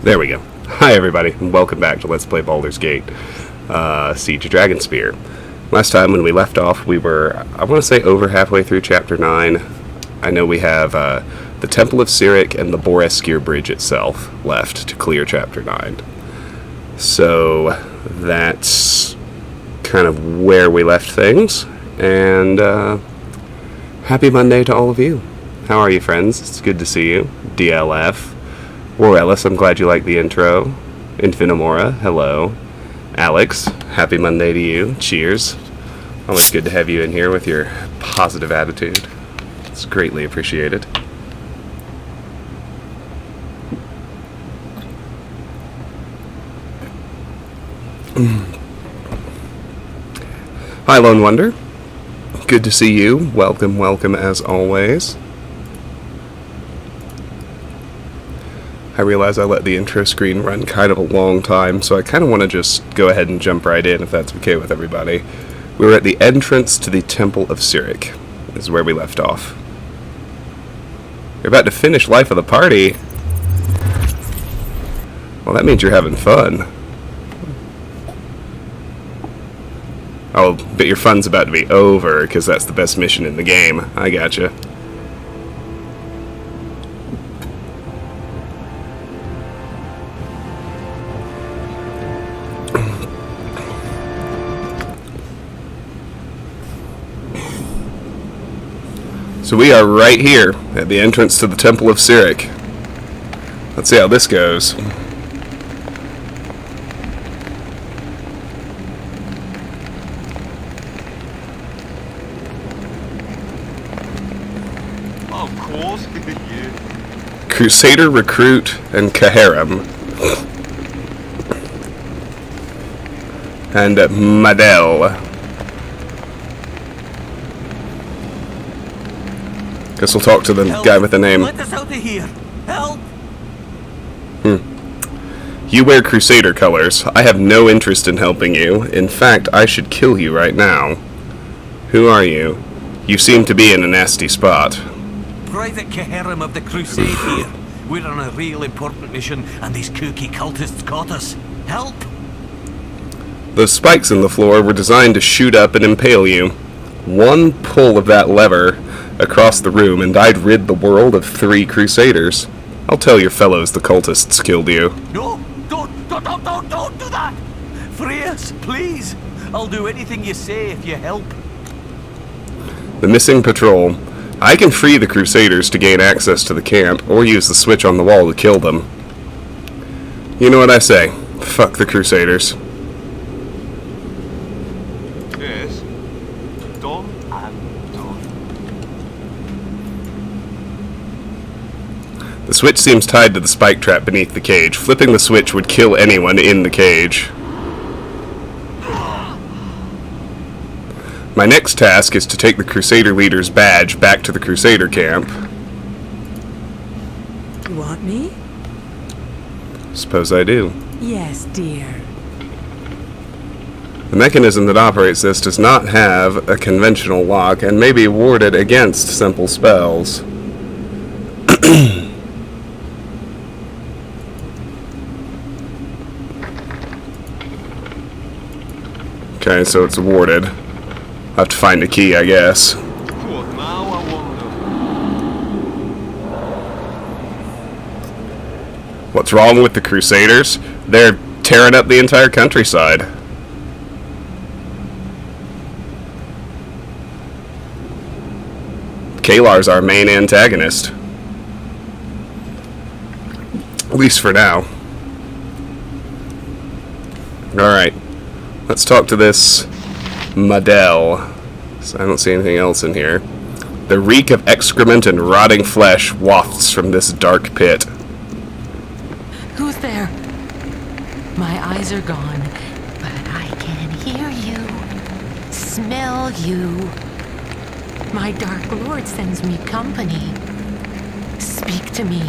There we go. Hi everybody, and welcome back to Let's Play Baldur's Gate, Siege of Dragonspear. Last time when we left off, we were, I want to say, over halfway through Chapter 9. I know we have the Temple of Cyric and the Dragonspear Bridge itself left to clear Chapter 9. So, that's kind of where we left things, and happy Monday to all of you. How are you, friends? It's good to see you. DLF. Warellis, I'm glad you liked the intro. Infinimora, hello. Alex, happy Monday to you. Cheers. Always good to have you in here with your positive attitude. It's greatly appreciated. Hi, Lone Wonder. Good to see you. Welcome, welcome as always. I realize I let the intro screen run kind of a long time, so I kind of want to just go ahead and jump right in, if that's okay with everybody. We were at the entrance to the Temple of Cyric. This is where we left off. You're about to finish Life of the Party. Well, that means you're having fun. Oh, but your fun's about to be over, because that's the best mission in the game. I gotcha. So we are right here at the entrance to the Temple of Cyric. Let's see how this goes. Of course, you. Crusader Recruit and Kaharam. And Madel. Guess we'll talk to the guy with the name. Let us out of here. Help! You wear Crusader colors. I have no interest in helping you. In fact, I should kill you right now. Who are you? You seem to be in a nasty spot. Private Kaharam of the Crusade here. We're on a real important mission, and these kooky cultists caught us. Help! Those spikes in the floor were designed to shoot up and impale you. One pull of that lever across the room, and I'd rid the world of 3 Crusaders. I'll tell your fellows the cultists killed you. No! Don't do that! Free us, please! I'll do anything you say if you help. The missing patrol. I can free the Crusaders to gain access to the camp, or use the switch on the wall to kill them. You know what I say. Fuck the Crusaders. Yes. Done and done. The switch seems tied to the spike trap beneath the cage. Flipping the switch would kill anyone in the cage. My next task is to take the Crusader leader's badge back to the Crusader camp. You want me? Suppose I do. Yes, dear. The mechanism that operates this does not have a conventional lock and may be warded against simple spells. Okay, so it's warded. I'll have to find a key, I guess. What now, I wonder? What's wrong with the Crusaders? They're tearing up the entire countryside. Kalar's our main antagonist. At least for now. Alright. Let's talk to this Madel. So I don't see anything else in here. The reek of excrement and rotting flesh wafts from this dark pit. Who's there? My eyes are gone, but I can hear you, smell you. My Dark Lord sends me company. Speak to me,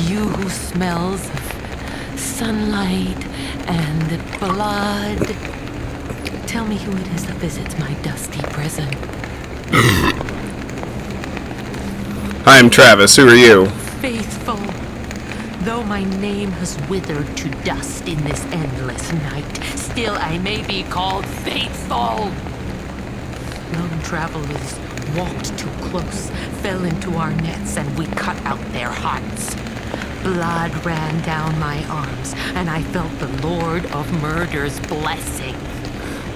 you who smells of sunlight and blood. Tell me who it is that visits my dusty prison. Hi, I'm Travis. Who are you? Faithful my name has withered to dust in this endless night, still I may be called faithful. Lone travelers walked too close, fell into our nets, and we cut out their hearts. Blood ran down my arms, and I felt the Lord of Murder's blessing.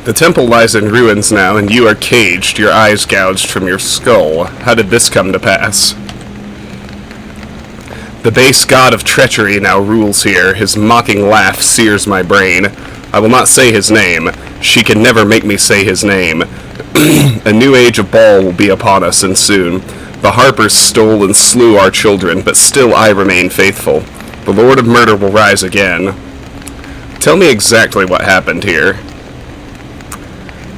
The temple lies in ruins now, and you are caged, your eyes gouged from your skull. How did this come to pass? The base god of treachery now rules here. His mocking laugh sears my brain. I will not say his name. She can never make me say his name. A new age of Baal will be upon us, and soon. The Harpers stole and slew our children, but still I remain faithful. The Lord of Murder will rise again. Tell me exactly what happened here.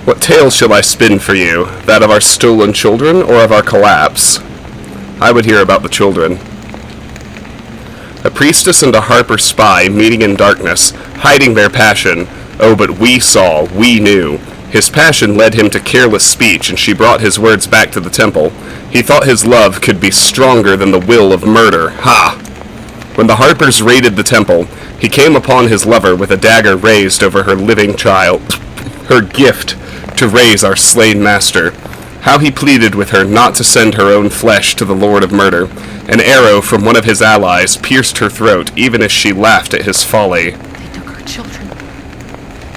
What tale shall I spin for you? That of our stolen children, or of our collapse? I would hear about the children. A priestess and a Harper spy meeting in darkness, hiding their passion. Oh, but we saw, we knew. His passion led him to careless speech, and she brought his words back to the temple. He thought his love could be stronger than the will of murder. Ha! When the Harpers raided the temple, he came upon his lover with a dagger raised over her living child, her gift to raise our slain master. How he pleaded with her not to send her own flesh to the Lord of Murder. An arrow from one of his allies pierced her throat, even as she laughed at his folly. They took our children.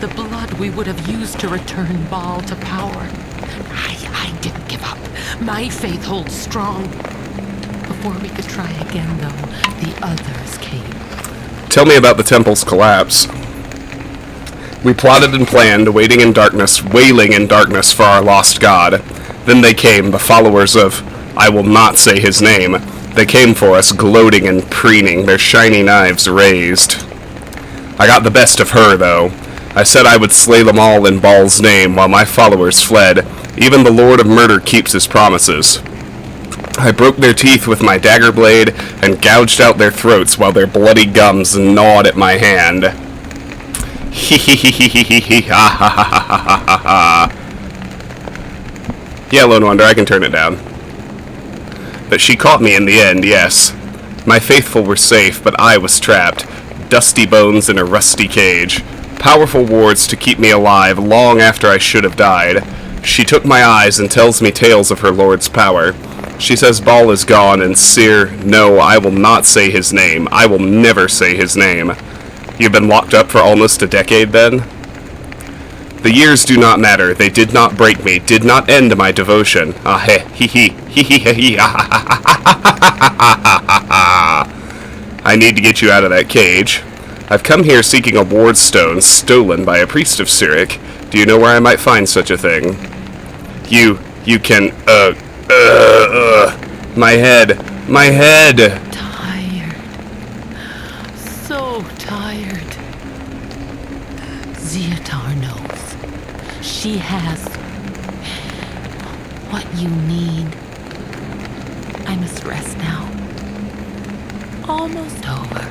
The blood we would have used to return Baal to power. I didn't give up. My faith holds strong. Before we could try again, though, the others came. Tell me about the temple's collapse. We plotted and planned, waiting in darkness, wailing in darkness for our lost god. Then they came, the followers of... I will not say his name. They came for us, gloating and preening, their shiny knives raised. I got the best of her, though. I said I would slay them all in Baal's name, while my followers fled. Even the Lord of Murder keeps his promises. I broke their teeth with my dagger blade, and gouged out their throats while their bloody gums gnawed at my hand. Hee hee hee hee hee hee ha ha ha ha ha ha ha. Yeah, Lone Wonder, I can turn it down. But she caught me in the end, yes. My faithful were safe, but I was trapped. Dusty bones in a rusty cage. Powerful wards to keep me alive long after I should have died. She took my eyes and tells me tales of her lord's power. She says Baal is gone, and Cyr, no, I will not say his name. I will never say his name. You've been locked up for almost a decade, then? The years do not matter. They did not break me, did not end my devotion. Ah he hee hee hee hee hee hee ha ha ha ha ha ha ha. I need to get you out of that cage. I've come here seeking a ward stone stolen by a priest of Cyric. Do you know where I might find such a thing? You can, my head. Tired. So tired. Zeotar knows. She has what you need. I must rest now. Almost over.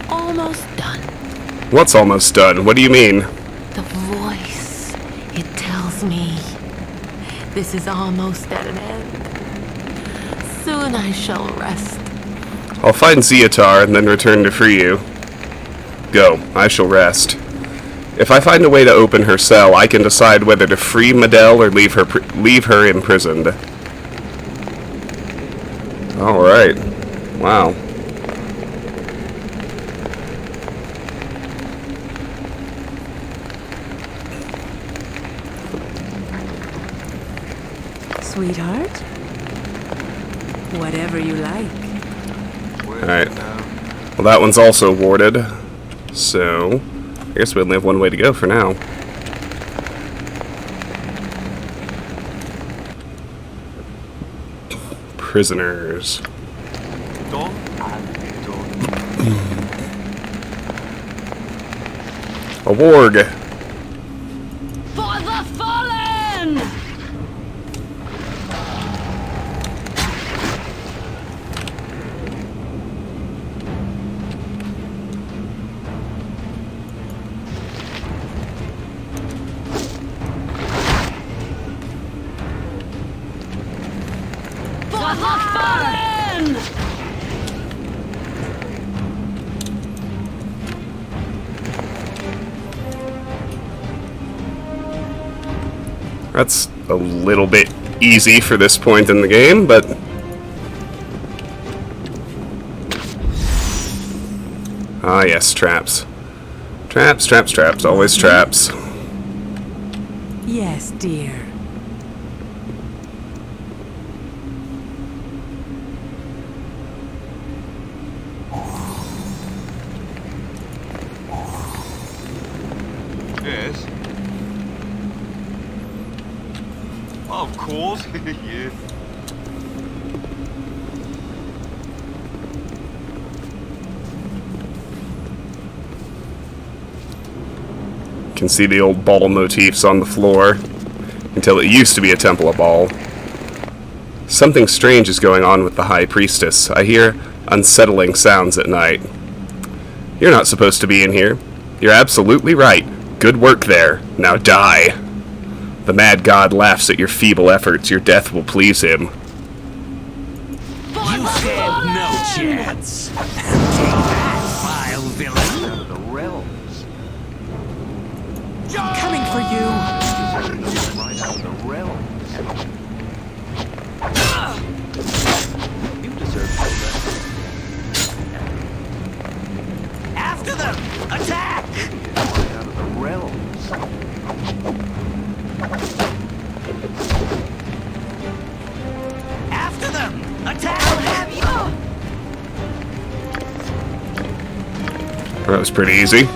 Almost done. What's almost done? What do you mean? The voice. It tells me this is almost at an end. Soon I shall rest. I'll find Zeotar and then return to free you. Go. I shall rest. If I find a way to open her cell, I can decide whether to free Medel or leave her imprisoned. All right. Wow. Sweetheart? Whatever you like. Alright. Well, that one's also warded. So, I guess we only have one way to go for now. Prisoners. A warg. For the fallen! For the fallen! That's a little bit easy for this point in the game, but... Ah, yes, traps. Traps, traps, traps. Always traps. Yes, dear. Yes. Of course, yeah. Can see the old ball motifs on the floor until it used to be a temple of ball. Something strange is going on with the High Priestess. I hear unsettling sounds at night. You're not supposed to be in here. You're absolutely right. Good work there. Now die. The mad god laughs at your feeble efforts. Your death will please him. You stand no chance. Take that, vile villain. Out of the realms. Coming for you. Right out of the realms. You deserve better. After them! Attack! Right out of the realms. After them! Attack! That was pretty easy.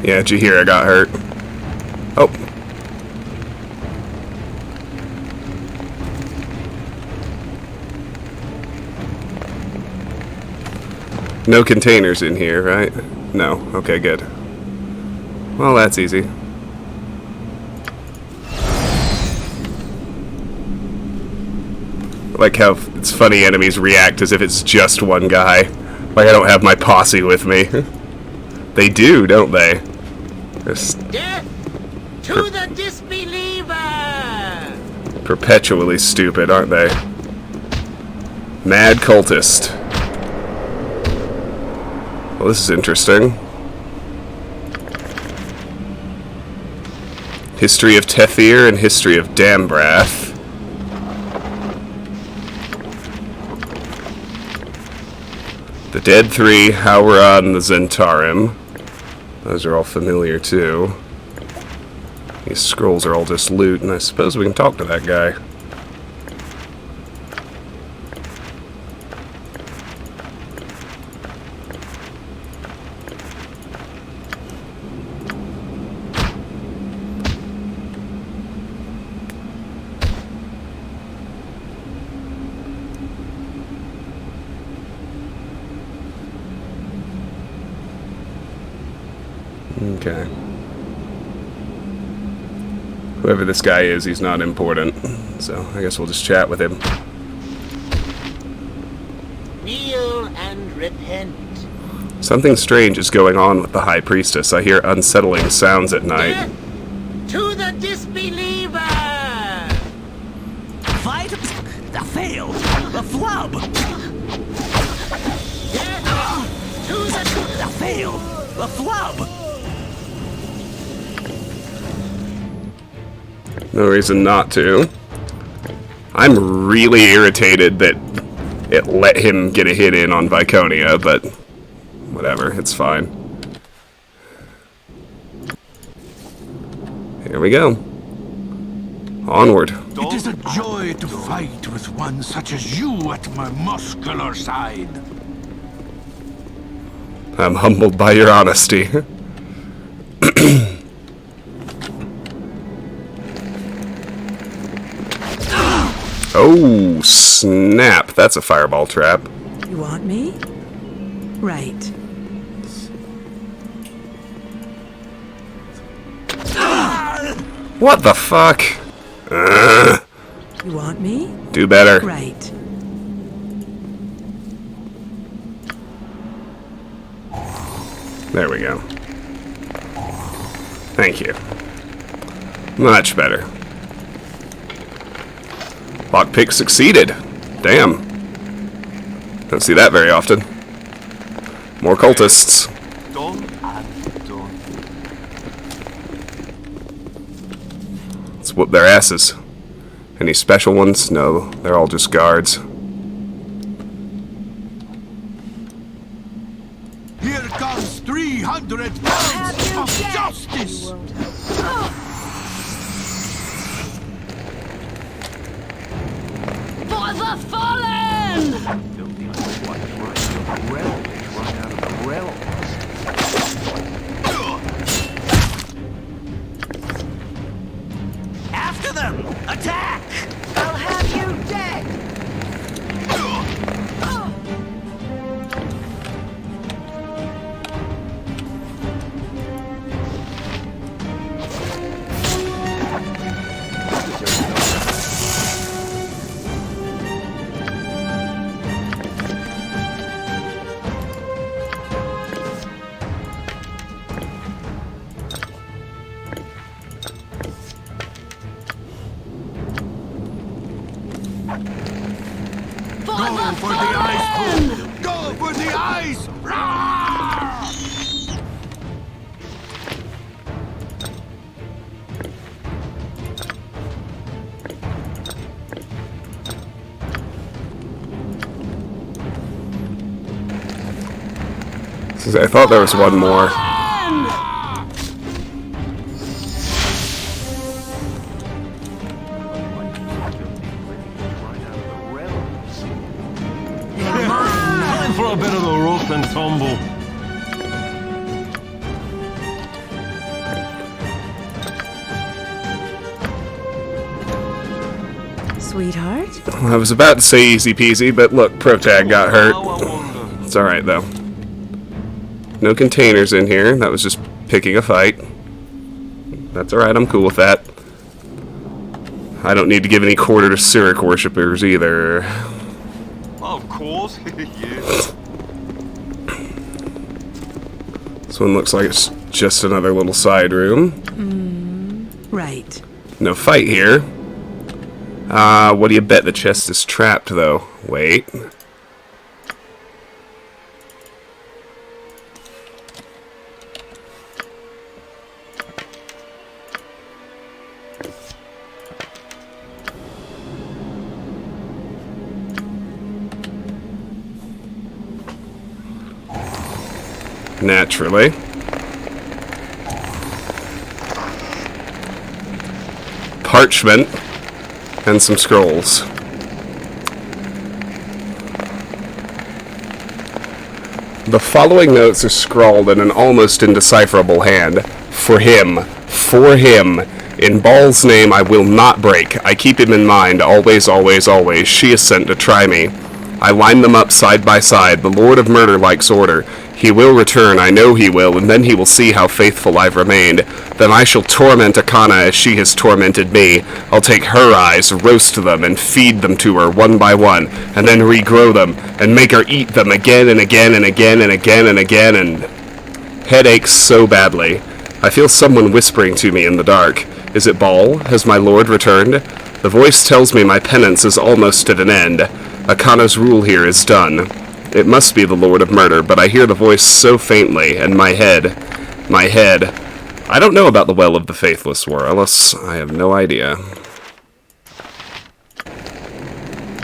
Yeah, did you hear I got hurt? Oh. No containers in here, right? No. Okay, good. Well, that's easy. I like how it's funny enemies react as if it's just one guy. Like I don't have my posse with me. They do, don't they? Death to the disbeliever! Perpetually stupid, aren't they? Mad cultist. Well, this is interesting. History of Tethir and history of Dambrath. The Dead Three, Haura, and the Zentarim. Those are all familiar too. These scrolls are all just loot, and I suppose we can talk to that guy. Okay. Whoever this guy is, he's not important. So I guess we'll just chat with him. Kneel and repent. Something strange is going on with the High Priestess. I hear unsettling sounds at night. Death to the disbeliever! Fight! I failed! A flub! Death to the... I failed! A flub! No reason not to. I'm really irritated that it let him get a hit in on Viconia, but whatever, it's fine. Here we go. Onward. It is a joy to fight with one such as you at my muscular side. I'm humbled by your honesty. Oh, snap. That's a fireball trap. You want me? Right. What the fuck? You want me? Do better. Right. There we go. Thank you. Much better. Lockpick succeeded. Damn. Don't see that very often. More cultists. Done and done. Let's whoop their asses. Any special ones? No, they're all just guards. Here comes 300 pounds of justice! For the fallen! Filthy white right out of the realms. Right out of the realms. After them! Attack! I'll have you dead! Go for the ice, Bull! Go for the ice! Roar! I thought there was one more. Right out of the realms. Time for a bit of a rope and tumble. Sweetheart? I was about to say easy peasy, but look, Protag got hurt. Now I wonder. It's alright though. No containers in here. That was just picking a fight. That's alright, I'm cool with that. I don't need to give any quarter to Cyric worshippers either. Of course, yes. This one looks like it's just another little side room. Right. No fight here. What do you bet the chest is trapped, though? Wait. Naturally. Parchment and some scrolls. The following notes are scrawled in an almost indecipherable hand. For him. For him. In Baal's name I will not break. I keep him in mind. Always, always, always. She is sent to try me. I line them up side by side. The Lord of Murder likes order. He will return, I know he will, and then he will see how faithful I've remained. Then I shall torment Akana as she has tormented me. I'll take her eyes, roast them, and feed them to her one by one, and then regrow them, and make her eat them again and again and again and again and again, and... Head aches so badly. I feel someone whispering to me in the dark. Is it Baal? Has my lord returned? The voice tells me my penance is almost at an end. Akana's rule here is done. It must be the Lord of Murder, but I hear the voice so faintly, and my head... I don't know about the Well of the Faithless, Warless. I have no idea.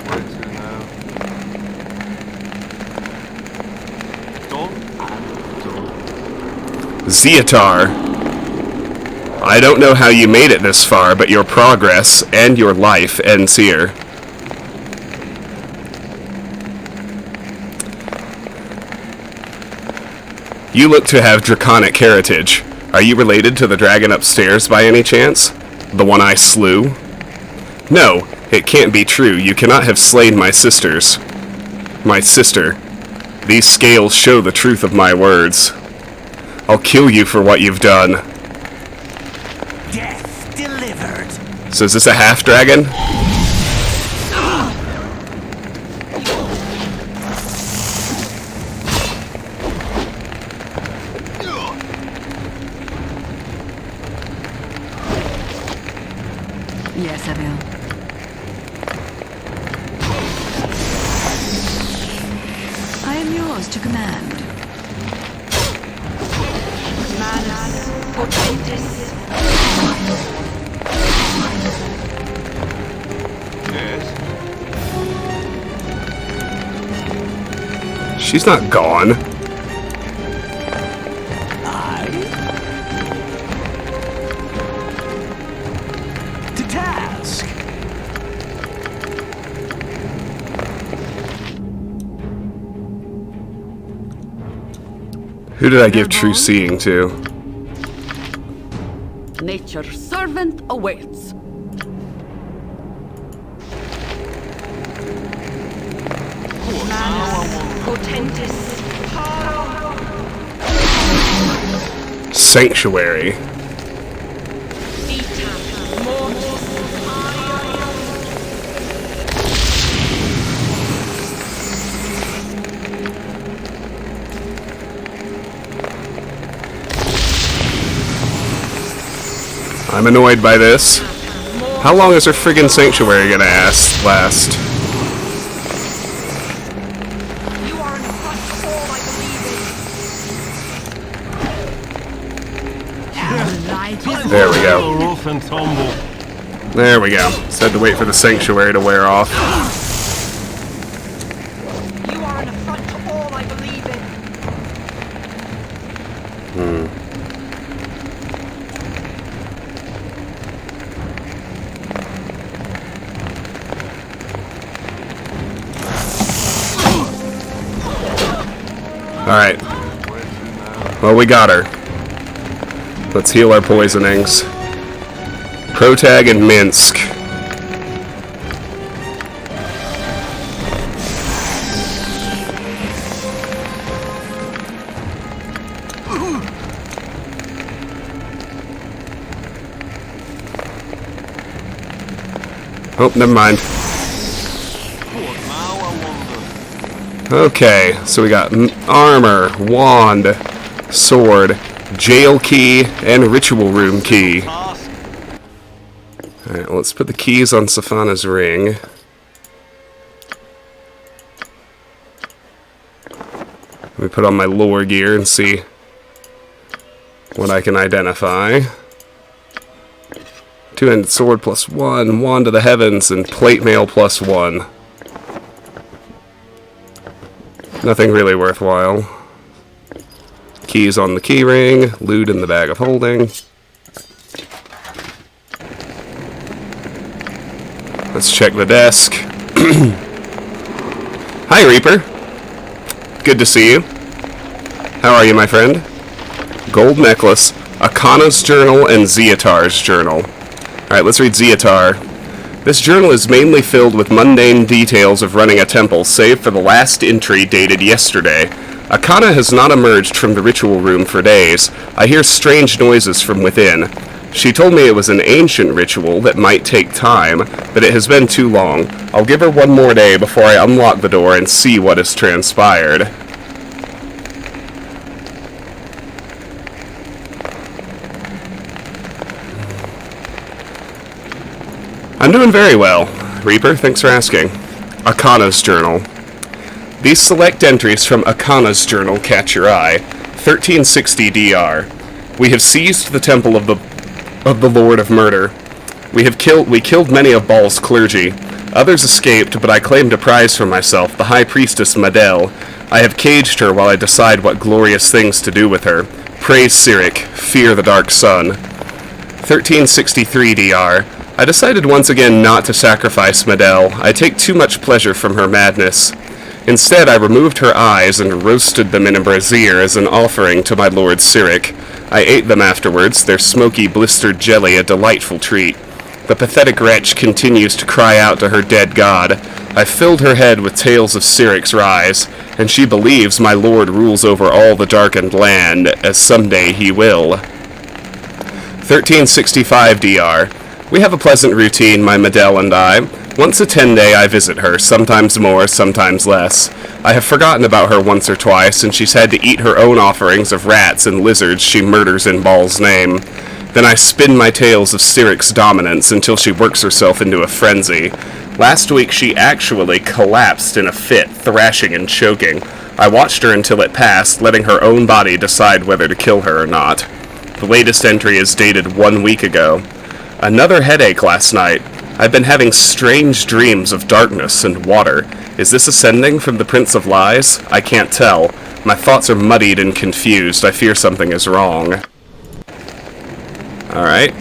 Where to now? Done and done. Zeatar. I don't know how you made it this far, but your progress and your life ends here. You look to have draconic heritage. Are you related to the dragon upstairs by any chance? The one I slew? No, it can't be true. You cannot have slain my sisters. My sister. These scales show the truth of my words. I'll kill you for what you've done. Death delivered. So is this a half-dragon? Yes, I will. I am yours to command. Manus potentis. Yes. She's not gone. To task. Who did I give true seeing to? Nature's servant awaits. Manus potentis. Sanctuary. Vita mortis. I'm annoyed by this. How long is her friggin' sanctuary gonna last? You are in front of all I believe in. There we go. Rough and tumble. There we go. Just had to wait for the sanctuary to wear off. You are an affront to all I believe in. Alright. Well, we got her. Let's heal our poisonings. Protag and Minsk. Oh, never mind. Okay, so we got armor, wand, sword, jail key, and ritual room key. Alright, well, let's put the keys on Safana's ring. Let me put on my lore gear and see what I can identify. Two-handed sword +1, wand of the heavens, and plate mail +1. Nothing really worthwhile. Keys on the key ring, loot in the bag of holding. Let's check the desk. Hi, Reaper. Good to see you. How are you, my friend? Gold necklace, Akana's journal, and Zeotar's journal. Alright, let's read Zeotar. This journal is mainly filled with mundane details of running a temple, save for the last entry dated yesterday. Akana has not emerged from the ritual room for days. I hear strange noises from within. She told me it was an ancient ritual that might take time, but it has been too long. I'll give her one more day before I unlock the door and see what has transpired. I'm doing very well, Reaper, thanks for asking. Akana's journal. These select entries from Akana's journal catch your eye. 1360 DR. We have seized the temple of the Lord of Murder. We killed many of Baal's clergy. Others escaped, but I claimed a prize for myself, the High Priestess Madel. I have caged her while I decide what glorious things to do with her. Praise Cyric, fear the dark sun. 1363 DR. I decided once again not to sacrifice Madel. I take too much pleasure from her madness. Instead, I removed her eyes and roasted them in a brazier as an offering to my lord Cyric. I ate them afterwards, their smoky, blistered jelly a delightful treat. The pathetic wretch continues to cry out to her dead god. I filled her head with tales of Cyric's rise, and she believes my lord rules over all the darkened land, as someday he will. 1365 DR. We have a pleasant routine, my Madel and I. Once a 10-day I visit her, sometimes more, sometimes less. I have forgotten about her once or twice, and she's had to eat her own offerings of rats and lizards she murders in Baal's name. Then I spin my tales of Cyric's dominance until she works herself into a frenzy. Last week she actually collapsed in a fit, thrashing and choking. I watched her until it passed, letting her own body decide whether to kill her or not. The latest entry is dated 1 week ago. Another headache last night. I've been having strange dreams of darkness and water. Is this ascending from the Prince of Lies? I can't tell. My thoughts are muddied and confused. I fear something is wrong. Alright.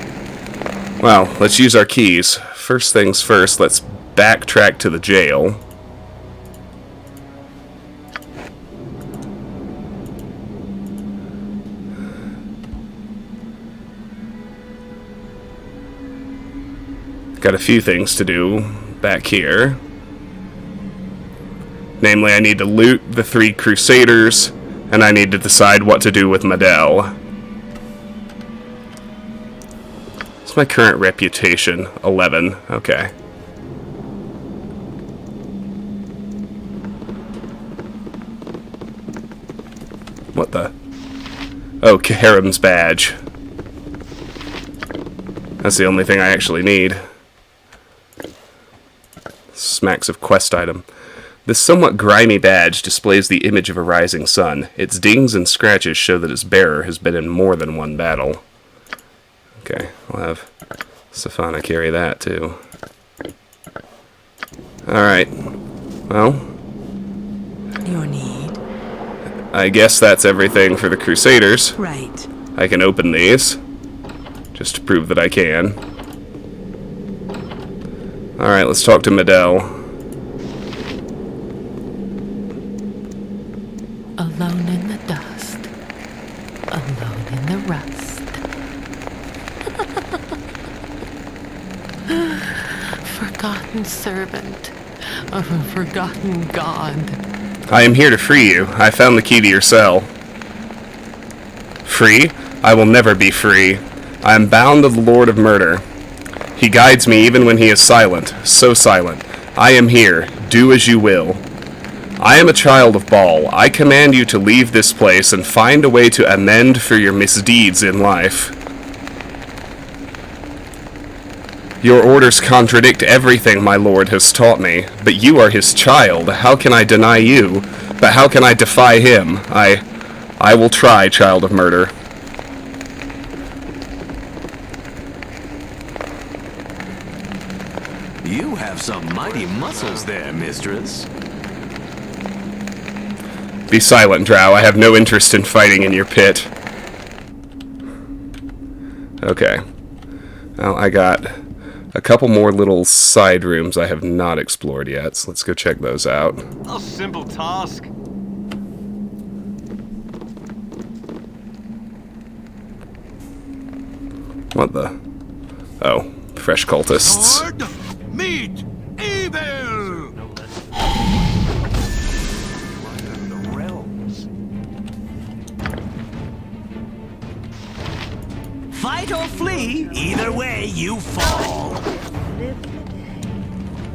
Well, let's use our keys. First things first, let's backtrack to the jail. Got a few things to do back here. Namely, I need to loot the 3 Crusaders, and I need to decide what to do with Medell. What's my current reputation? 11. Okay. What the? Oh, Caharim's badge. That's the only thing I actually need. Smacks of quest item. This somewhat grimy badge displays the image of a rising sun. Its dings and scratches show that its bearer has been in more than one battle. Okay, we'll have Safana carry that too. Alright. Well, Your need. I guess that's everything for the Crusaders. Right. I can open these, just to prove that I can. Alright, let's talk to Medell. Alone in the dust. Alone in the rust. Forgotten servant of a forgotten god. I am here to free you. I found the key to your cell. Free? I will never be free. I am bound to the Lord of Murder. He guides me even when he is silent, so silent. I am here. Do as you will. I am a child of Baal. I command you to leave this place and find a way to amend for your misdeeds in life. Your orders contradict everything my lord has taught me, but you are his child. How can I deny you? But how can I defy him? I will try, child of murder. You have some mighty muscles there, mistress. Be silent, Drow. I have no interest in fighting in your pit. Okay. Well, I got a couple more little side rooms I have not explored yet, so let's go check those out. A simple task. What the? Oh, fresh cultists. Sword, meet evil! The realms. Fight or flee, either way you fall.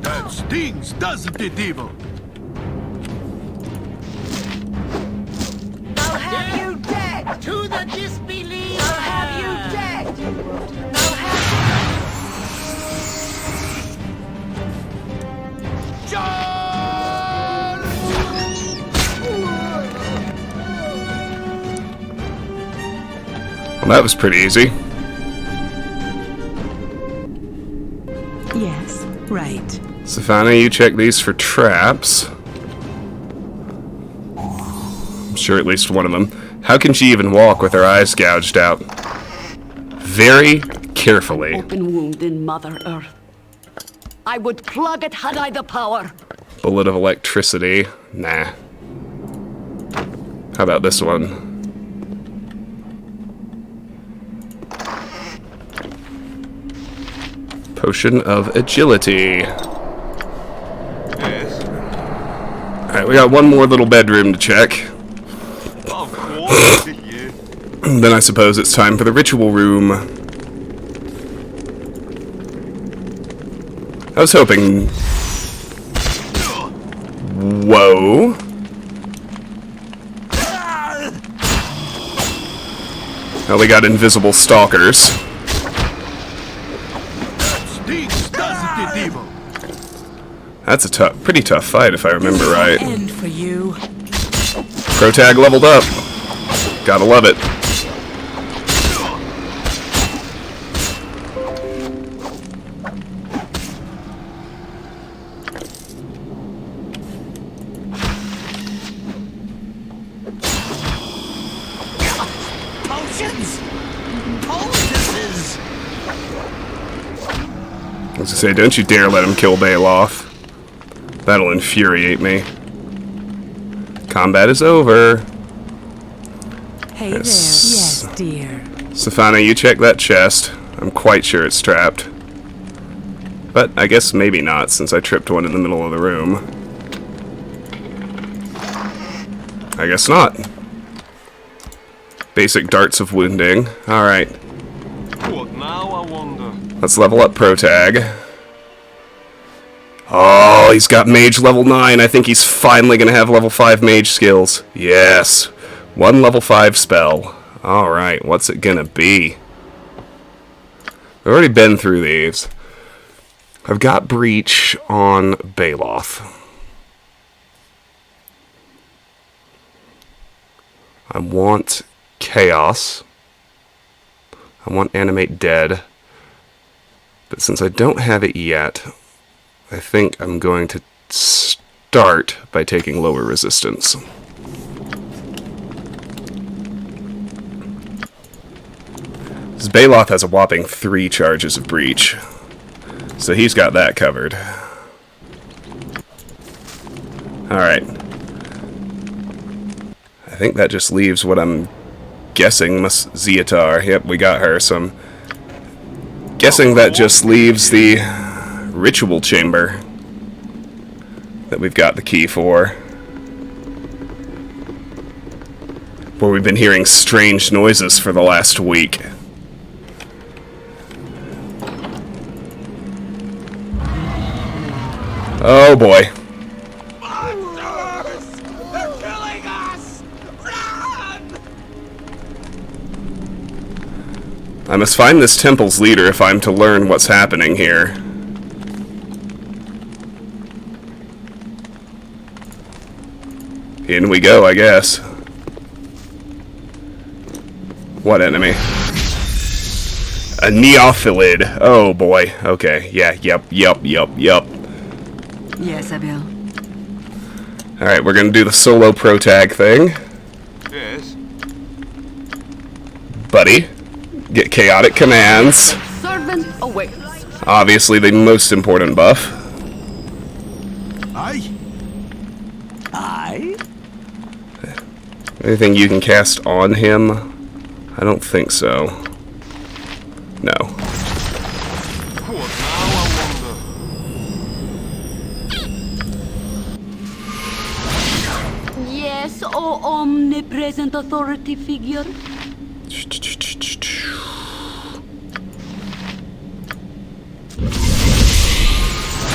That stings, doesn't it, evil? I'll have you dead! To the disbeliever! I'll have you dead! I'll have Well, that was pretty easy. Yes, right. Safana, you check these for traps. I'm sure at least one of them. How can she even walk with her eyes gouged out? Very carefully. Open wound in Mother Earth. I would plug it had I the power. Bullet of electricity. Nah. How about this one? Potion of agility. Yes. Alright, we got one more little bedroom to check. Of course, you. Then I suppose it's time for the ritual room. I was hoping... Whoa. Oh, we got invisible stalkers. That's a pretty tough fight, if I remember right. End for you. Protag leveled up. Gotta love it. Potions! Poultices! I was gonna say, don't you dare let him kill Baloth. That'll infuriate me. Combat is over. Hey there. Yes, dear. Safana, you check that chest. I'm quite sure it's trapped. But I guess maybe not, since I tripped one in the middle of the room. I guess not. Basic darts of wounding. Alright. What now, I wonder? Let's level up Protag. Oh, he's got mage level 9. I think he's finally going to have level 5 mage skills. Yes. One level 5 spell. Alright, what's it going to be? I've already been through these. I've got Breach on Baloth. I want Chaos. I want Animate Dead. But since I don't have it yet, I think I'm going to start by taking lower resistance. This Baloth has a whopping 3 charges of Breach, so he's got that covered. Alright. I think that just leaves what I'm guessing must Zeatar. Yep, we got her, so I'm guessing that just leaves the ritual chamber that we've got the key for, where we've been hearing strange noises for the last week. Oh boy. They're killing us! Run! I must find this temple's leader if I'm to learn what's happening here. In we go, I guess. What enemy? A Neophilid. Oh boy. Okay. Yeah, yep. Yes, I will. Alright, we're gonna do the solo Protag thing. Yes. Buddy. Get chaotic commands. Servant awaits. Obviously the most important buff. Aye. Aye? Anything you can cast on him? I don't think so. No. What now, I wonder? Yes, oh omnipresent authority figure.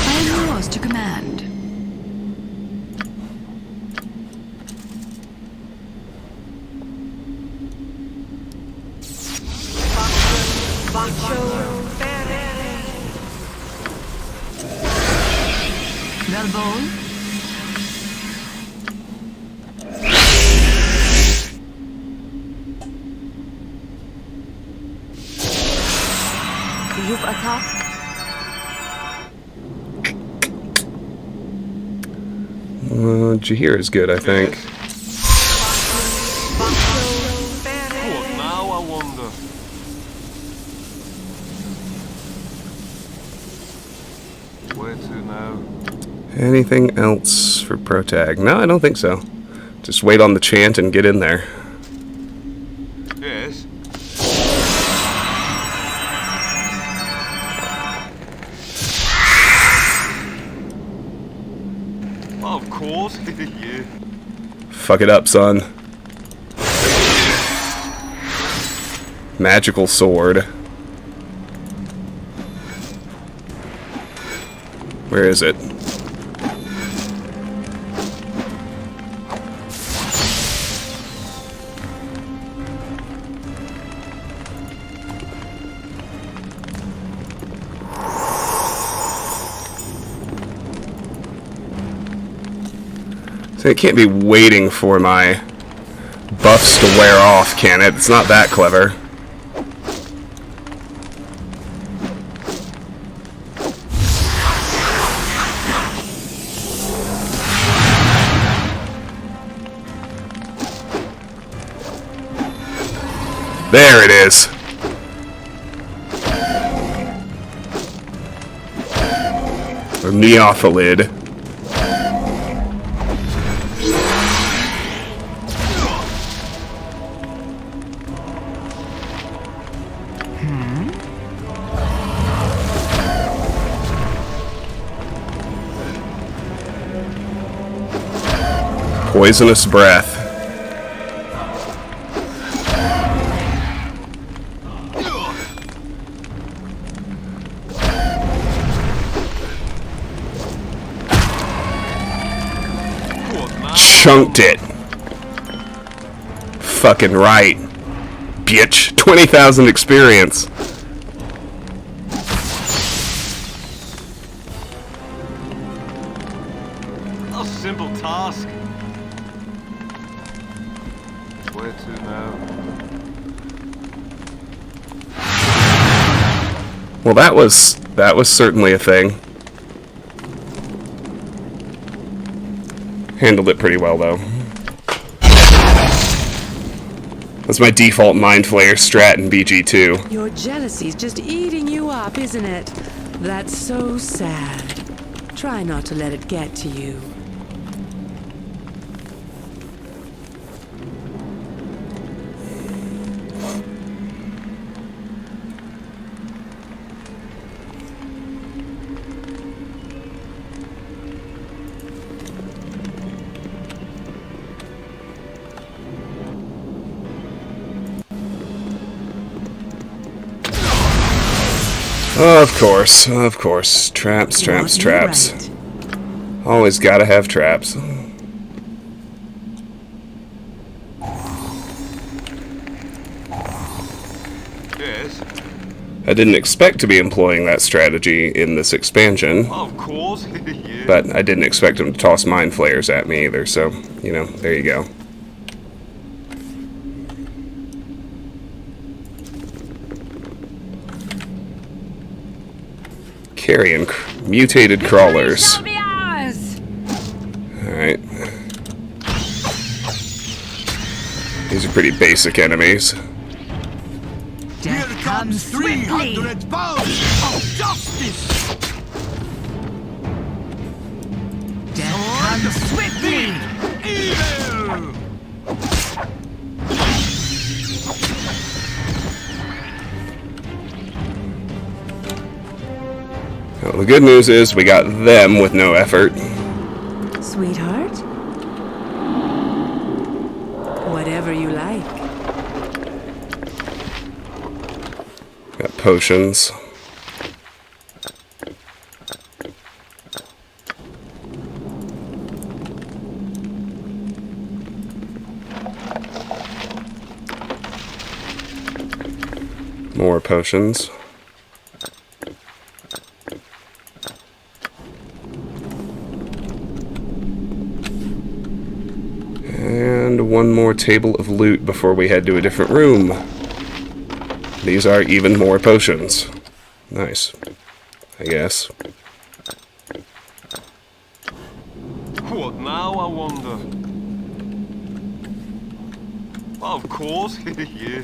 I am yours to command. Velbol? You've attacked. Jahir is good, I think. What now, I wonder? Where to now? Anything else for Protag? No, I don't think so. Just wait on the chant and get in there. Yes. Of course, yeah. Fuck it up, son. Magical sword. Where is it? So it can't be waiting for my buffs to wear off, can it? It's not that clever. There it is. Or Neophalid. Poisonous breath. Chunked it. Fucking right. Bitch. 20,000 experience. A simple task. Where to now? Well, that was certainly a thing. Handled it pretty well, though. That's my default Mind Flayer strat in BG2. Your jealousy's just eating you up, isn't it? That's so sad. Try not to let it get to you. Of course. Traps, traps, traps. Right. Always gotta have traps. Yes. I didn't expect to be employing that strategy in this expansion, Of course. Yeah. but I didn't expect him to toss Mind Flayers at me either, so, you know, there you go. Carrion mutated crawlers. Alright. These are pretty basic enemies. Here comes 300 pounds of justice! Death comes swiftly! Evil! Well, the good news is we got them with no effort. Sweetheart? Whatever you like. Got potions. More potions. And one more table of loot before we head to a different room. These are even more potions. Nice. I guess. What now, I wonder? Of course. Yeah.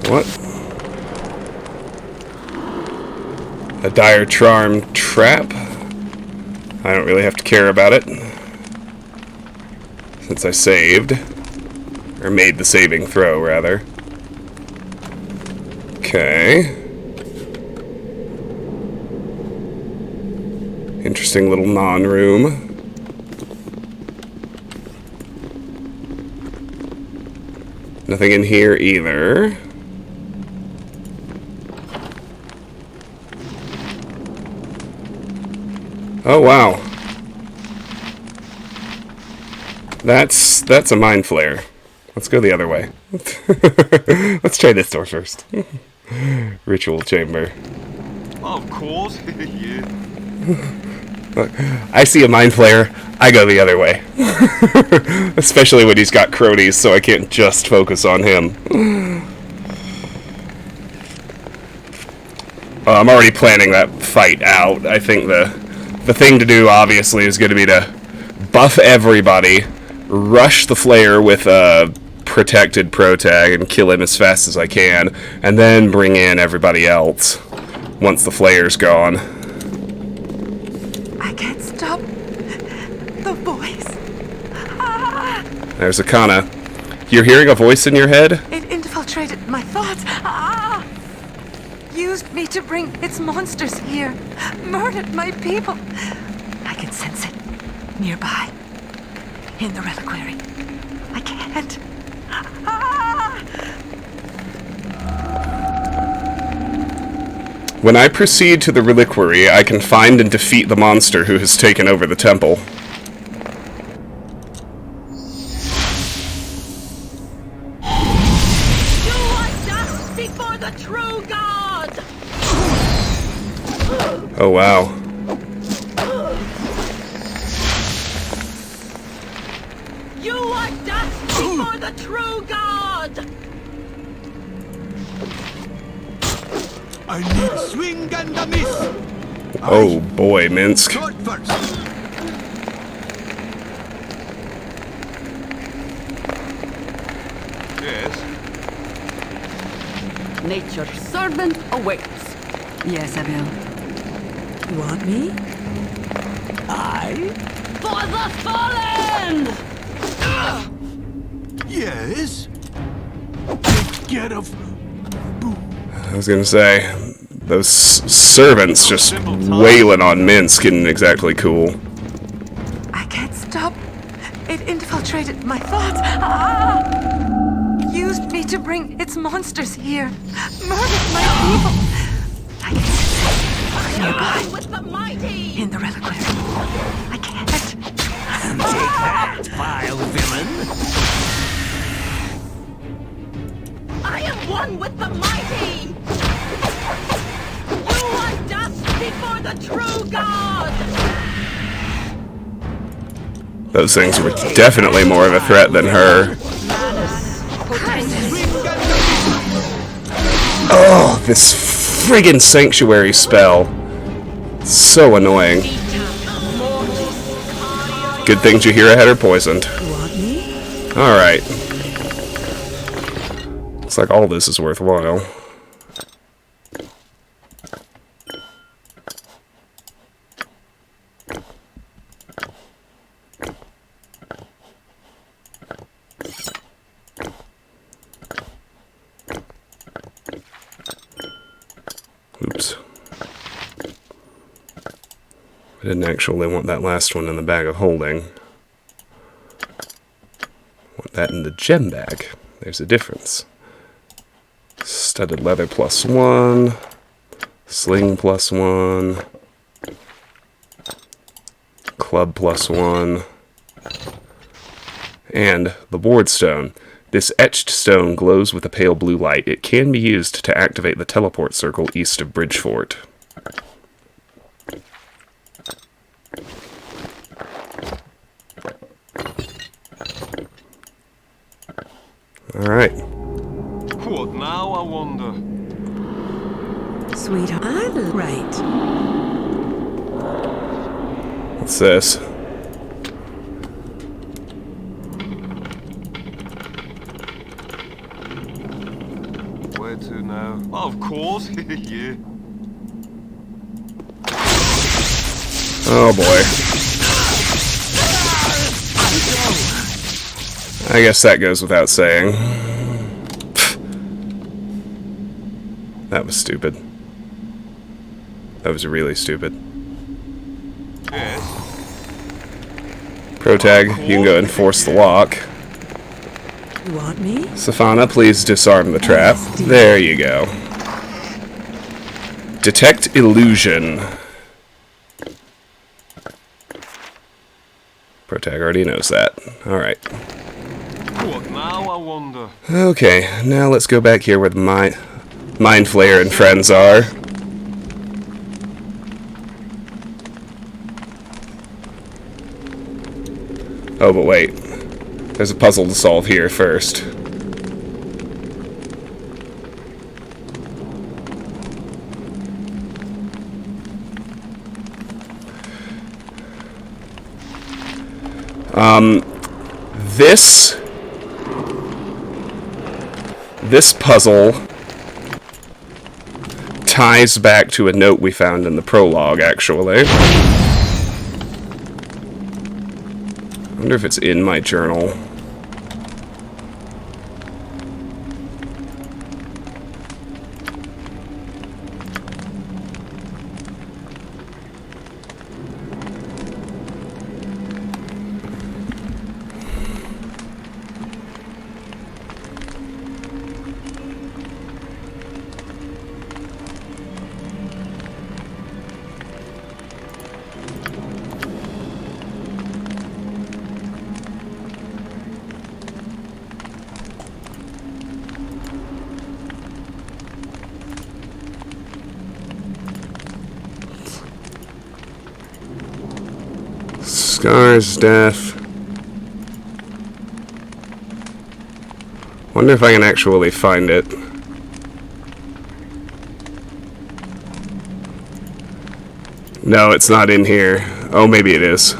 What? A dire charm trap? I don't really have to care about it, since I saved. Or made the saving throw, rather. Okay. Interesting little non-room. Nothing in here either. Oh wow. That's a mind flare. Let's go the other way. Let's try this door first. Ritual chamber. Of course, yeah. Look, I see a mind flayer, I go the other way. Especially when he's got cronies, so I can't just focus on him. I'm already planning that fight out. I think the thing to do, obviously, is going to be to buff everybody, rush the flayer with a protected protag and kill him as fast as I can, and then bring in everybody else once the flayer's gone. I can't stop the voice. There's Akana. You're hearing a voice in your head? It infiltrated my thoughts. Used me to bring its monsters here. Murdered my people. I can sense it. Nearby. In the reliquary. I can't. When I proceed to the reliquary, I can find and defeat the monster who has taken over the temple. You are dust before the true God! Oh, wow. You are dust before the true God! I need swing and a miss. Oh boy, Minsk. Shot first. Yes. Nature's servant awaits. Yes, I will. You want me? For the fallen! Yes. Take care of. I was gonna say, those servants just wailing on Minsk isn't exactly cool. I can't stop. It infiltrated my thoughts. Used me to bring its monsters here. Murdered my people. I can sense it. Nearby. With the mighty! In the reliquary. I can't. Take that, vile villain! I am one with the mighty! You are dust before the true God! Those things were definitely more of a threat than her. Oh, this friggin' sanctuary spell. So annoying. Good thing Jaheira had her poisoned. Alright. Looks like all this is worthwhile. Oops. I didn't actually want that last one in the bag of holding. I want that in the gem bag. There's a difference. Studded leather +1. Sling +1. Club +1. And the ward stone. This etched stone glows with a pale blue light. It can be used to activate the teleport circle east of Bridgefort. Alright. What now, I wonder? Sweetheart. I'm right. What's this? Where to now? Of course, yeah. Oh boy. I guess that goes without saying. That was stupid. That was really stupid. Yes. Protag, you can go and force the lock. You want me? Safana, please disarm the trap. There you go. Detect illusion. Protag already knows that. Alright. What now, I wonder? Okay, now let's go back here where the Mind Flayer and friends are. Oh, but wait. There's a puzzle to solve here first. This puzzle ties back to a note we found in the prologue, actually. I wonder if it's in my journal. Scar's death. Wonder if I can actually find it. No, it's not in here. Oh, maybe it is.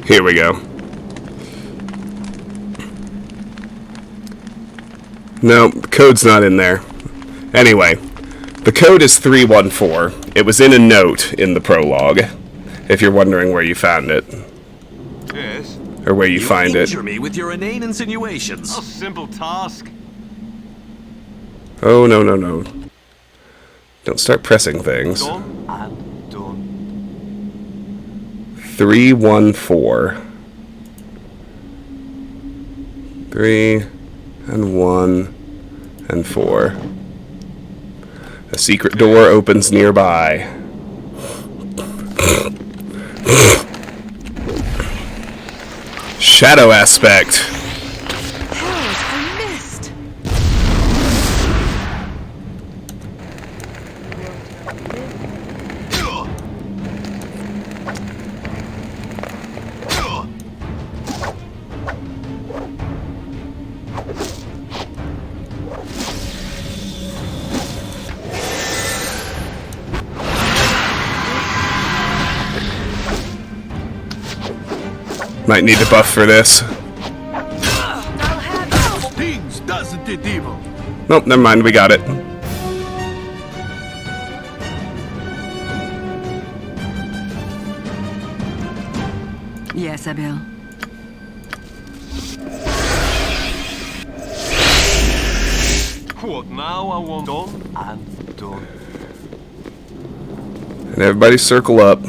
Here we go. No, the code's not in there. Anyway, the code is 314. It was in a note in the prologue, if you're wondering where you found it. Yes? Or where you find it. You injure me with your inane insinuations. A simple task. Oh, no, no, no. Don't start pressing things. Done and done. 314. 3 and 1 and 4. A secret door opens nearby. Shadow aspect. Might need a buff for this. Stings, doesn't it, evil? Nope, never mind, we got it. Yes, Abel. What now? I want done and done. And everybody circle up.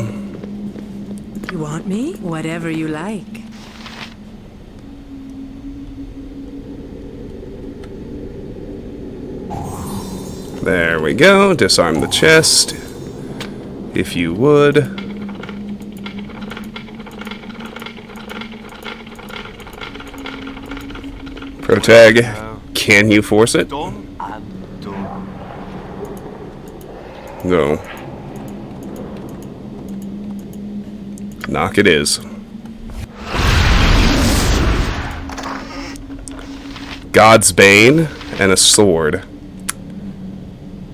You want me? Whatever you like. There we go. Disarm the chest. If you would. Protag, can you force it? Done and done. No. Knock it is. God's Bane and a sword.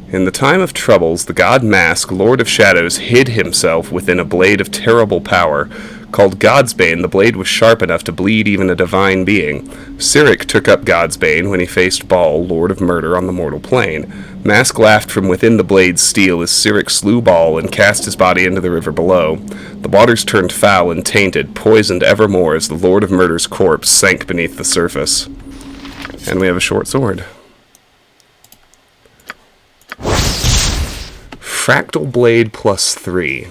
In the time of troubles, the god Mask, Lord of Shadows, hid himself within a blade of terrible power. Called God's Bane, the blade was sharp enough to bleed even a divine being. Cyric took up God's Bane when he faced Baal, Lord of Murder, on the mortal plane. Mask laughed from within the blade's steel as Cyric slew Baal and cast his body into the river below. The waters turned foul and tainted, poisoned evermore as the Lord of Murder's corpse sank beneath the surface. And we have a short sword. Fractal Blade +3.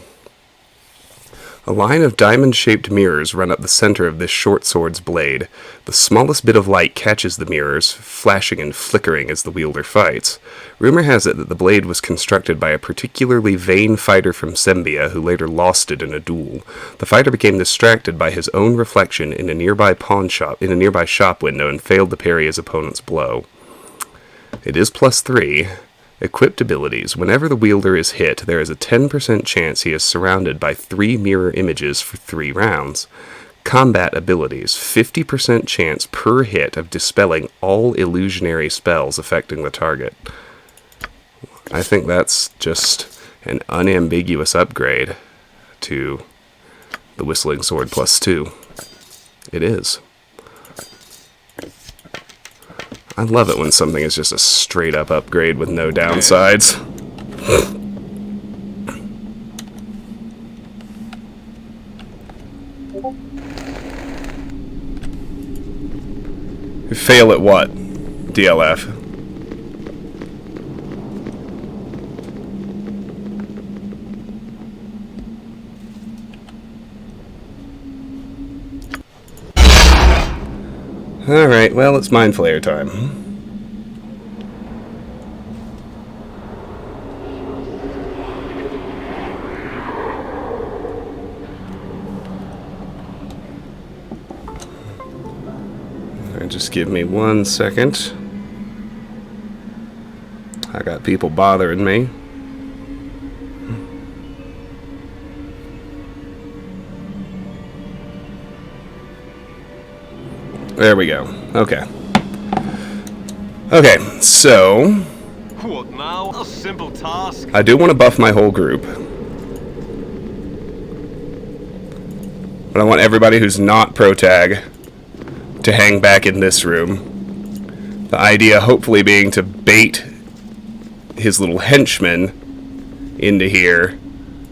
A line of diamond-shaped mirrors run up the center of this short sword's blade. The smallest bit of light catches the mirrors, flashing and flickering as the wielder fights. Rumor has it that the blade was constructed by a particularly vain fighter from Sembia who later lost it in a duel. The fighter became distracted by his own reflection in a nearby shop window and failed to parry his opponent's blow. It is +3. Equipped abilities. Whenever the wielder is hit, there is a 10% chance he is surrounded by 3 mirror images for 3 rounds. Combat abilities. 50% chance per hit of dispelling all illusionary spells affecting the target. I think that's just an unambiguous upgrade to the Whistling Sword +2. It is. I love it when something is just a straight-up upgrade with no downsides. Fail at what? DLF. Alright, well, it's Mind Flayer time. Alright, just give me 1 second. I got people bothering me. There we go. Okay. Okay, so What now? A simple task. I do want to buff my whole group. But I want everybody who's not protag to hang back in this room. The idea hopefully being to bait his little henchman into here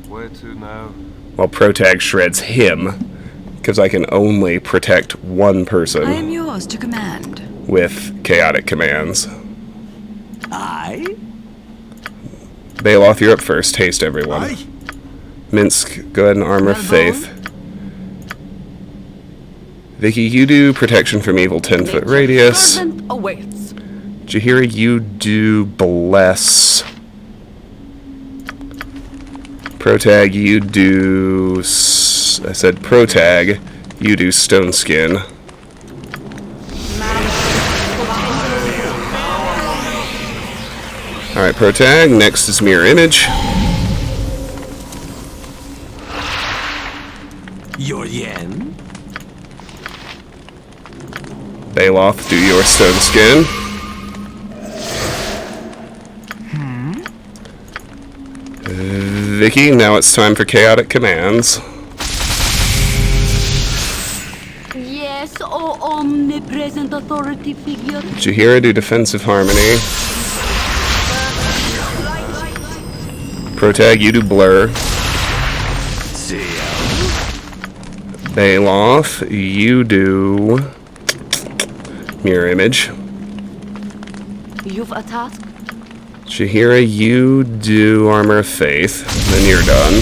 Where to now? while protag shreds him. Because I can only protect one person. I am yours to command. With chaotic commands. Aye? Baloth, you're up first. Haste, everyone. Aye. Minsk, go ahead and armor Faith. Vicky, you do protection from evil 10-foot radius. Awaits. Jahira, you do bless. Protag, you do... I said protag, you do stone skin. Alright, protag, next is mirror image. Your yen? Baloth, do your stone skin. Vicky, now it's time for chaotic commands. Yes, oh omnipresent authority figure. Jahira, do defensive harmony. Protag, you do blur. Baloth, you do mirror image. You've a task? Jahira, you do armor of faith. Then you're done.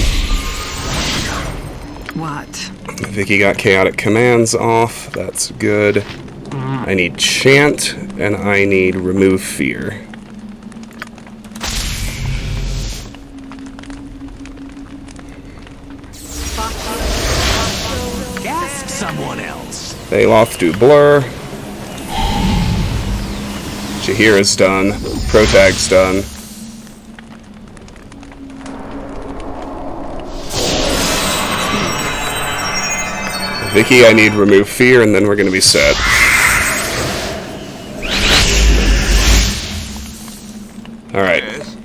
What? Vicky got chaotic commands off. That's good. I need chant, and I need remove fear. Ask someone else. Baloth, do blur. Jahira's done. Protag's done. Vicky, I need remove fear, and then we're gonna be set. Alright. Yes.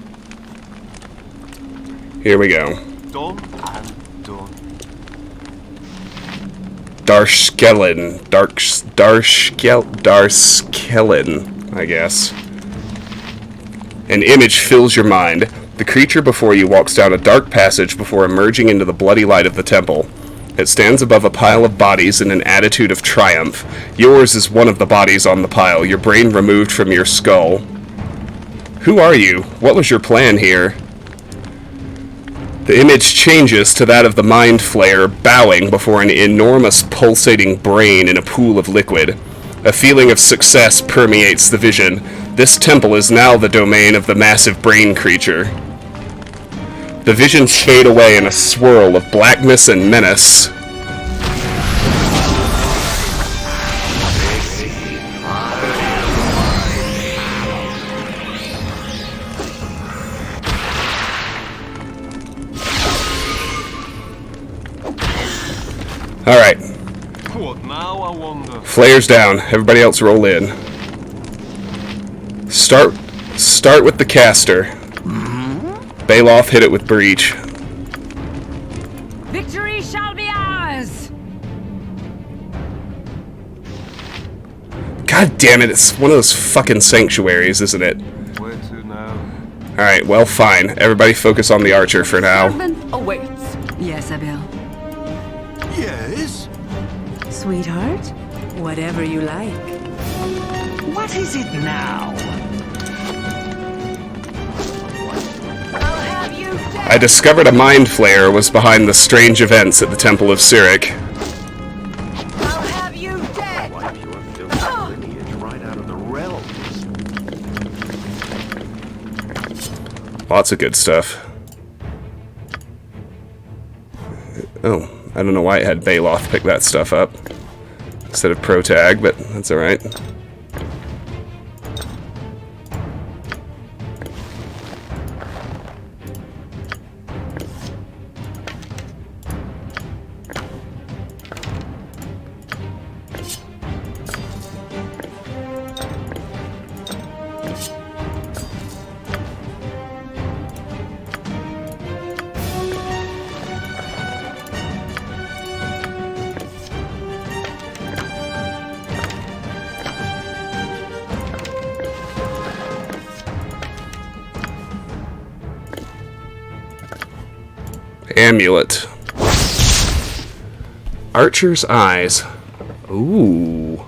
Here we go. Done and done. Darskellen, I guess. An image fills your mind. The creature before you walks down a dark passage before emerging into the bloody light of the temple. It stands above a pile of bodies in an attitude of triumph. Yours is one of the bodies on the pile, your brain removed from your skull. Who are you? What was your plan here? The image changes to that of the mind flayer bowing before an enormous pulsating brain in a pool of liquid. A feeling of success permeates the vision. This temple is now the domain of the massive brain creature. The visions fade away in a swirl of blackness and menace. Alright. What now, I wonder? Flayer's down. Everybody else roll in. Start with the caster. Baloth hit it with Breach. Victory shall be ours! God damn it, it's one of those fucking sanctuaries, isn't it? Where to now? Alright, well, fine. Everybody focus on the archer for now. Servant awaits. Yes, Abel. Yes? Sweetheart, whatever you like. What is it now? I'll have you dead. I discovered a mind flayer was behind the strange events at the Temple of Cyric. I'll have you dead. Wipe your filthy lineage right out of the realms. Lots of good stuff. Oh, I don't know why it had Baloth pick that stuff up instead of Protag, but that's alright. Amulet. Archer's eyes. Ooh.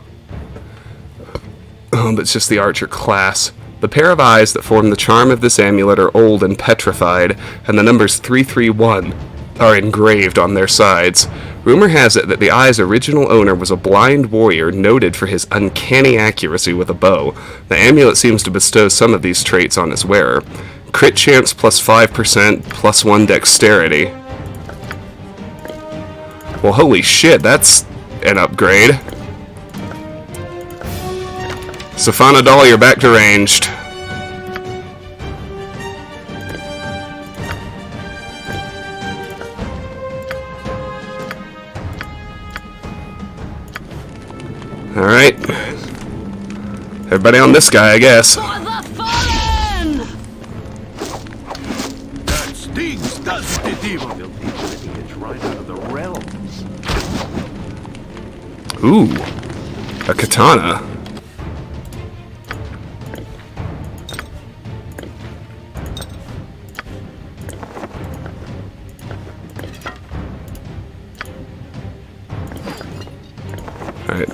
Oh, that's just the archer class. The pair of eyes that form the charm of this amulet are old and petrified, and the numbers 331 are engraved on their sides. Rumor has it that the eye's original owner was a blind warrior noted for his uncanny accuracy with a bow. The amulet seems to bestow some of these traits on its wearer. Crit chance plus 5%, plus 1 dexterity. Well, holy shit, that's an upgrade. Sophanadol, you're back to ranged. Alright. Everybody on this guy, I guess. For the fallen! That stings, doesn't it, evil? Filthy lineage right out of the realms. Ooh. A katana. Alright.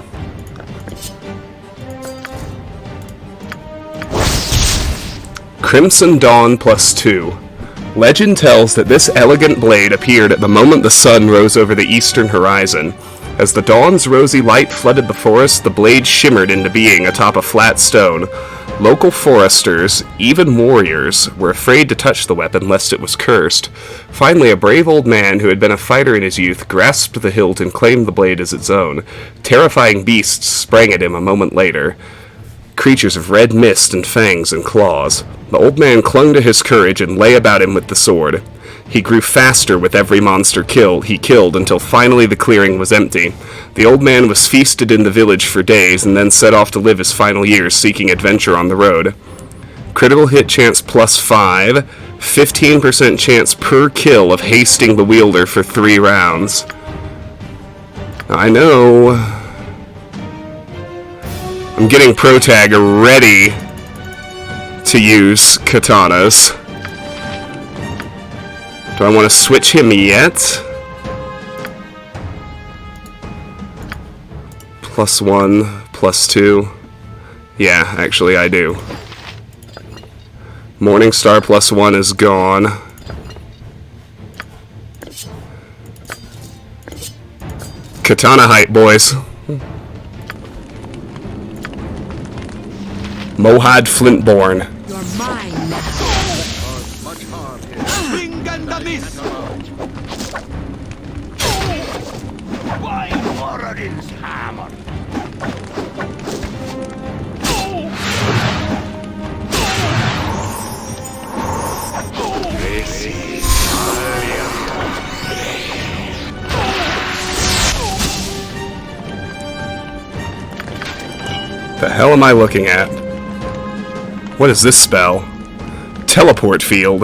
Crimson Dawn +2. Legend tells that this elegant blade appeared at the moment the sun rose over the eastern horizon. As the dawn's rosy light flooded the forest, the blade shimmered into being atop a flat stone. Local foresters, even warriors, were afraid to touch the weapon lest it was cursed. Finally, a brave old man who had been a fighter in his youth grasped the hilt and claimed the blade as its own. Terrifying beasts sprang at him a moment later. Creatures of red mist and fangs and claws. The old man clung to his courage and lay about him with the sword. He grew faster with every monster he killed until finally the clearing was empty. The old man was feasted in the village for days and then set off to live his final years seeking adventure on the road. Critical hit chance +5, 15% chance per kill of hasting the wielder for 3 rounds. I know. I'm getting Protag ready to use katanas. Do I want to switch him yet? +1, +2. Yeah, actually I do. Morningstar +1 is gone. Katana height, boys. Mohad Flintborn. You're mine now. Much harm here. Swing and a miss! Why Moradin's hammer? The hell am I looking at? What is this spell? Teleport field.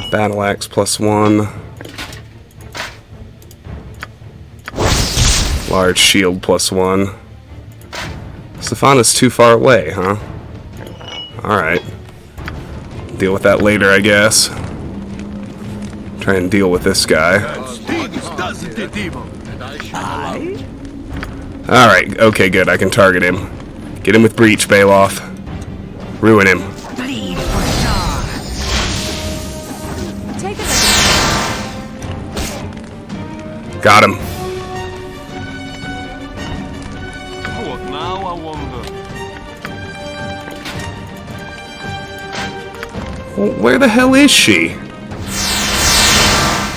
Battle axe +1. Large shield +1. Safana's too far away, huh? Alright. Deal with that later, I guess. Try and deal with this guy. Stings, doesn't it, evil? Alright, okay, good. I can target him. Get him with Breach, Bailoff. Ruin him. Bleed for sure. Take it. Got him. What now, I wonder? Well, where the hell is she?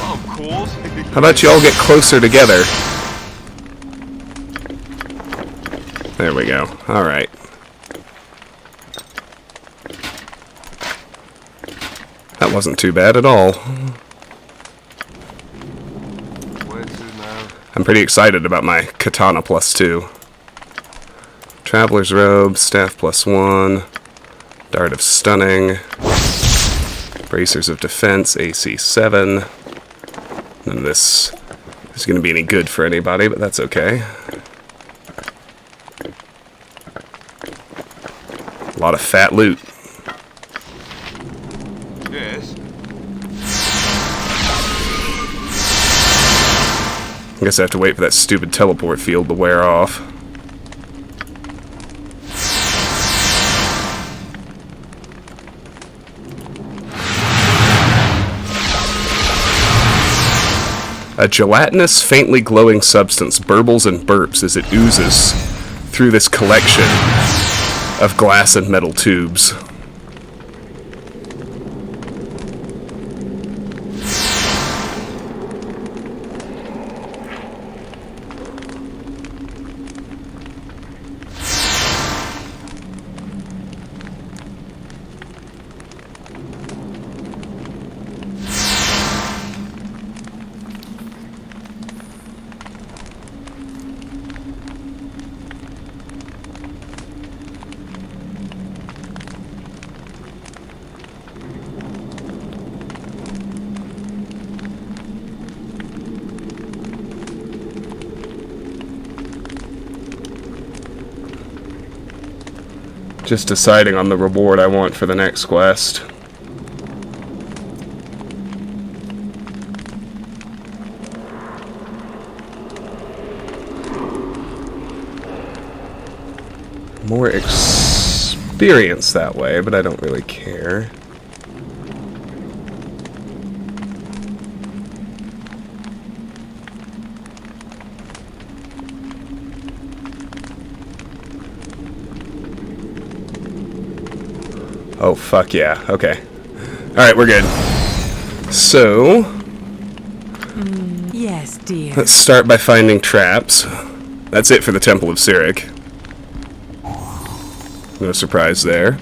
Of course. How about you all get closer together? There we go. Alright. That wasn't too bad at all. Where to now? I'm pretty excited about my Katana +2. Traveler's Robe, Staff +1, Dart of Stunning, Bracers of Defense, AC 7. None of this is going to be any good for anybody, but that's okay. A lot of fat loot. Yes. I guess I have to wait for that stupid teleport field to wear off. A gelatinous, faintly glowing substance burbles and burps as it oozes through this collection of glass and metal tubes. Just deciding on the reward I want for the next quest. More experience that way, but I don't really care. Oh, fuck yeah. Okay. Alright, we're good. So, Yes, dear. let's start by finding traps. That's it for the Temple of Cyric. No surprise there.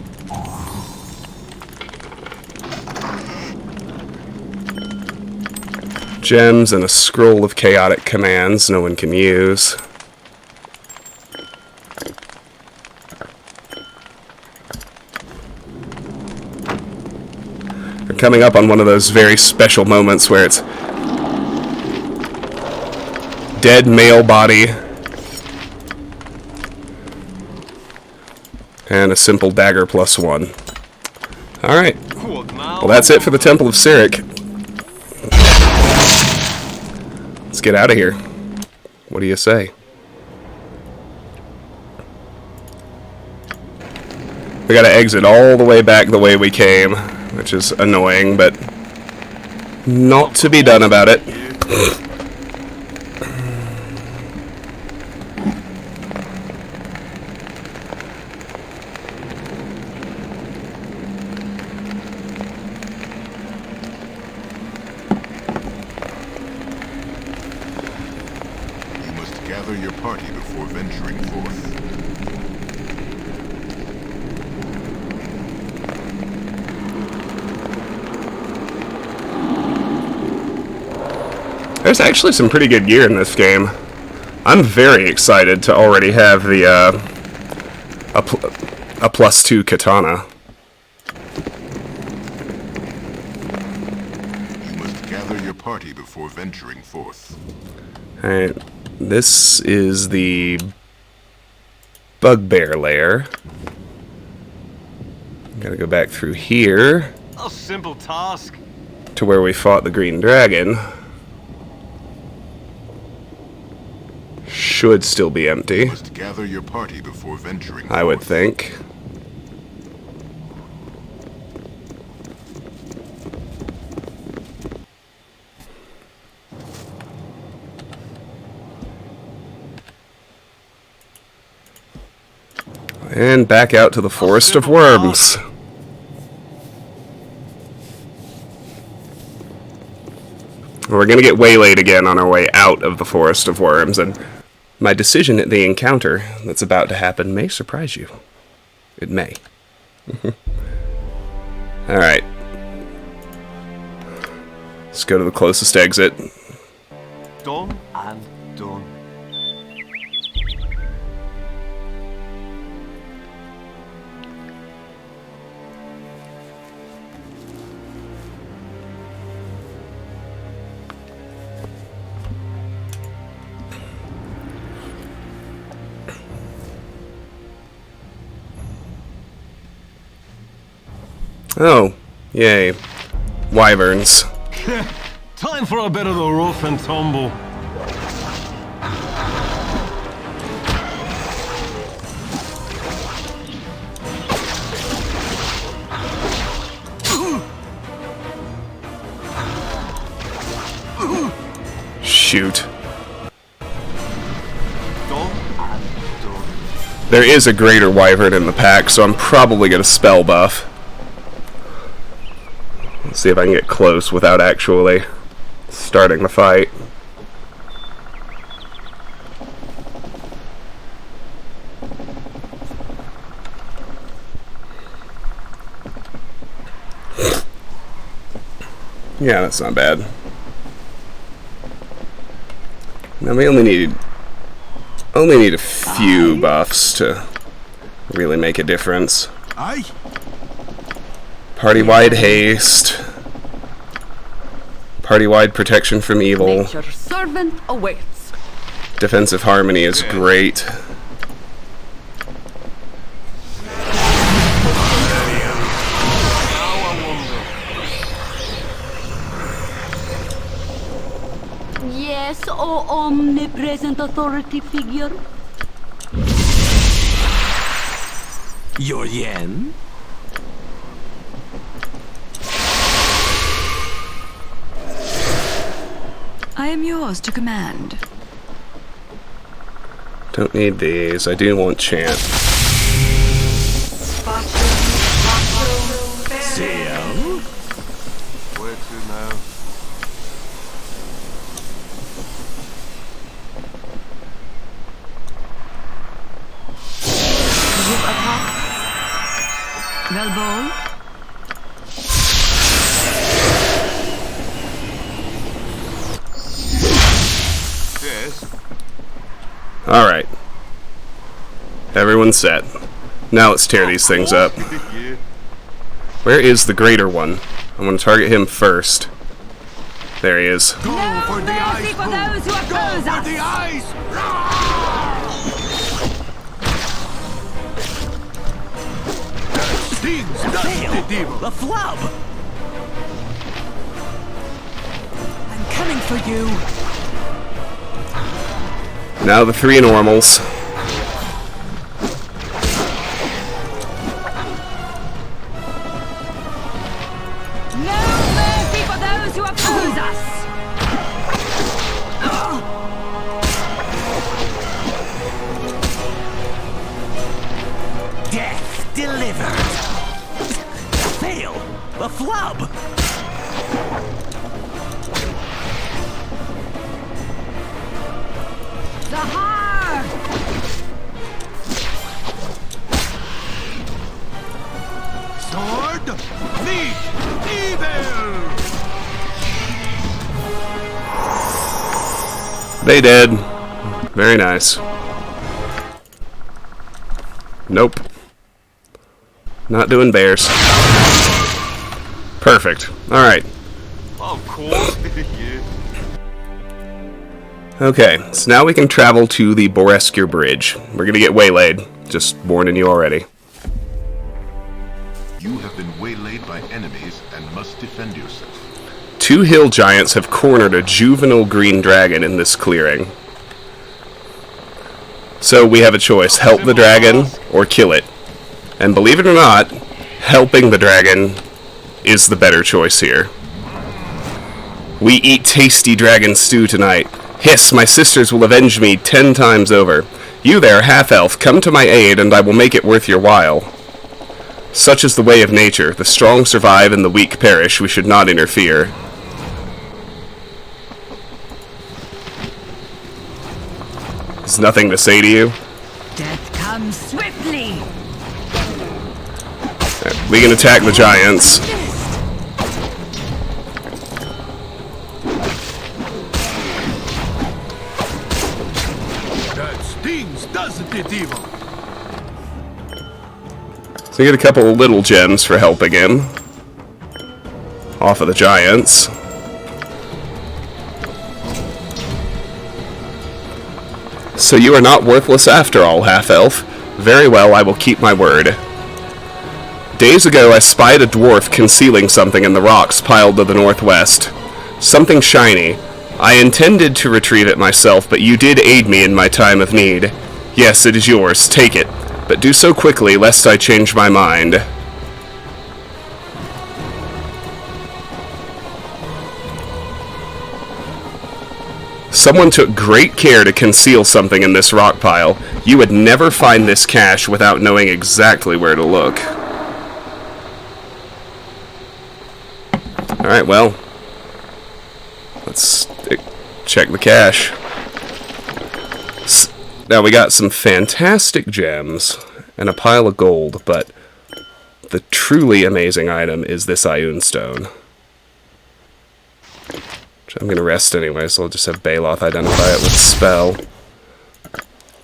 Gems and a scroll of chaotic commands no one can use. We're coming up on one of those very special moments where it's dead male body and a simple dagger +1. Alright. What now? Well, that's it for the Temple of Cyric. Let's get out of here. What do you say? We gotta exit all the way back the way we came, which is annoying, but Not to be done about it. You must gather your party before venturing forth. There's actually some pretty good gear in this game. I'm very excited to already have the a +2 katana. You must gather your party before venturing forth. Alright, this is the bugbear lair. Gotta go back through here A simple task. to where we fought the green dragon. Should still be empty, You must gather your party before venturing forth. I would think. And back out to the Forest of Worms. We're gonna get waylaid again on our way out of the Forest of Worms, and my decision at the encounter that's about to happen may surprise you. It may. Alright. Let's go to the closest exit. Done and done. Oh, yay. Wyverns. Time for a bit of the rough and tumble. Shoot. Done and done. There is a greater wyvern in the pack, so I'm probably going to spell buff. Let's see if I can get close without actually starting the fight. Yeah, that's not bad. Now we only need a few buffs to really make a difference. Aye. Party-wide haste. Party-wide protection from evil. Nature's servant awaits. Defensive harmony is great. Yes, O omnipresent authority figure. Your yen? I am yours to command. Don't need these. I do want chant. Sam? Where to now? Velbol? Yes. Alright. Everyone's set. Now let's tear these things up. Yeah. Where is the greater one? I'm going to target him first. There he is. Go for the eyes, for Boo. those who Go oppose for us. the eyes! Stings, the devil. The flab! I'm coming for you. Now the three normals. No mercy for those who oppose flab! Zahar! Sword, meet evil! They did. Very nice. Nope. Not doing bears. Perfect. Alright. Of course. Yeah. Okay, so now we can travel to the Baldur Bridge. We're gonna get waylaid. Just warning you already. You have been waylaid by enemies and must defend yourself. 2 hill giants have cornered a juvenile green dragon in this clearing. So we have a choice, help the dragon or kill it. And believe it or not, helping the dragon is the better choice here. We eat tasty dragon stew tonight. Hiss, my sisters will avenge me 10 times over. You there, half-elf, come to my aid and I will make it worth your while. Such is the way of nature. The strong survive and the weak perish. We should not interfere. There's nothing to say to you. Death comes swiftly! We can attack the giants. That stings, doesn't it, evil? So you get a couple of little gems for helping him. Off of the giants. So you are not worthless after all, half-elf. Very well, I will keep my word. Days ago I spied a dwarf concealing something in the rocks piled to the northwest. Something shiny. I intended to retrieve it myself, but you did aid me in my time of need. Yes, it is yours. Take it. But do so quickly, lest I change my mind. Someone took great care to conceal something in this rock pile. You would never find this cache without knowing exactly where to look. Alright, well, let's check the cache. Now we got some fantastic gems and a pile of gold, but the truly amazing item is this Ioun stone. I'm going to rest anyway, so I'll just have Baloth identify it with a spell.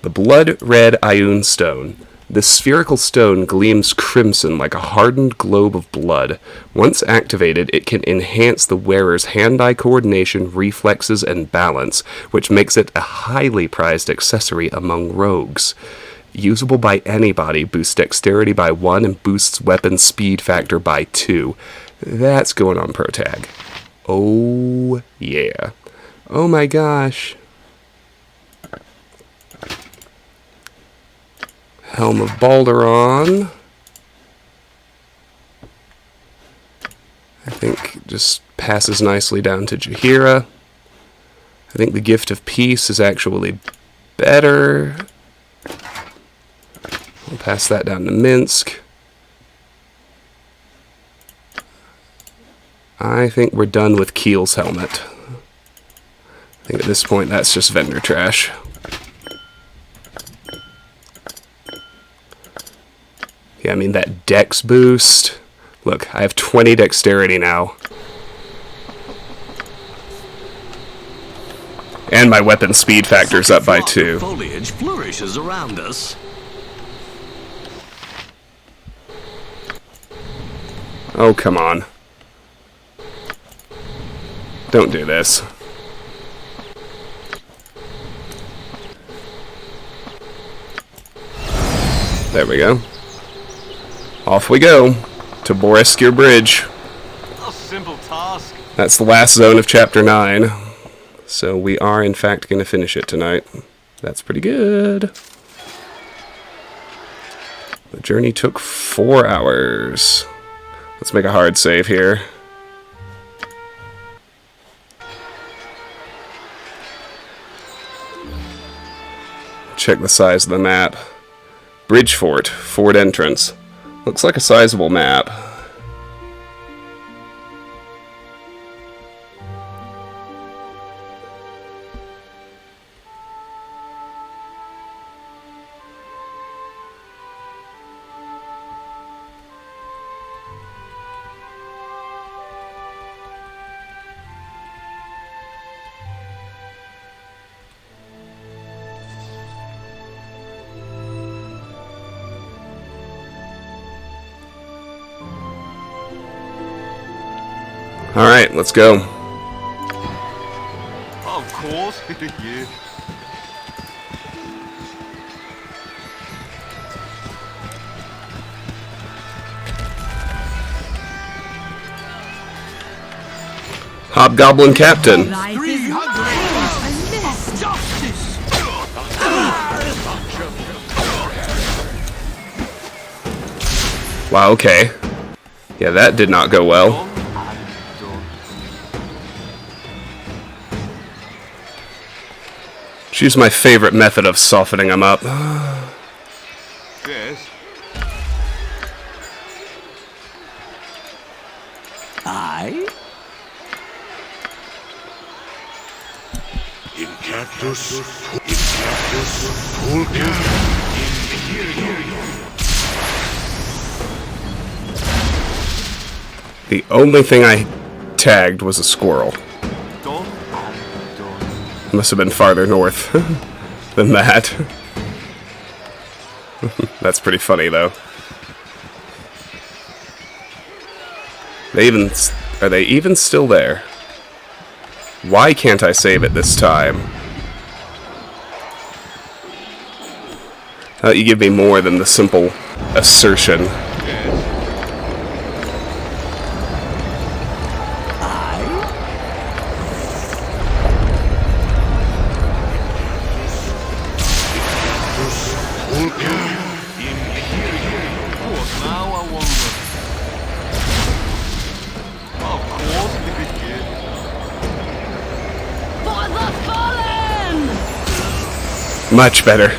The Blood Red Ioun Stone. This spherical stone gleams crimson like a hardened globe of blood. Once activated, it can enhance the wearer's hand-eye coordination, reflexes, and balance, which makes it a highly prized accessory among rogues. Usable by anybody, boosts dexterity by 1 and boosts weapon speed factor by 2. That's going on pro tag. Oh, yeah. Oh my gosh. Helm of Baldur on. I think just passes nicely down to Jaheira. I think the Gift of Peace is actually better. We'll pass that down to Minsk. I think we're done with Keel's helmet. I think at this point that's just vendor trash. Yeah, I mean that dex boost. Look, I have 20 dexterity now. And my weapon speed factor's up by 2. Foliage flourishes around us. Oh, come on. Don't do this. There we go. Off we go to Baldur Bridge. A simple task. That's the last zone of Chapter 9. So we are, in fact, going to finish it tonight. That's pretty good. The journey took 4 hours. Let's make a hard save here. Check the size of the map. Bridgefort, Ford entrance. Looks like a sizable map. Alright, let's go. Of course, yeah. Hobgoblin Captain. 300 justice! Wow, okay. Yeah, that did not go well. She's my favorite method of softening them up. Yes. Aye? In cactus, pulca, The only thing I tagged was a squirrel. Done. Must have been farther north than that. That's pretty funny, though. Are they even still there? Why can't I save it this time? You give me more than the simple assertion. Now I wonder. Of course, yeah. For the fallen! Much better.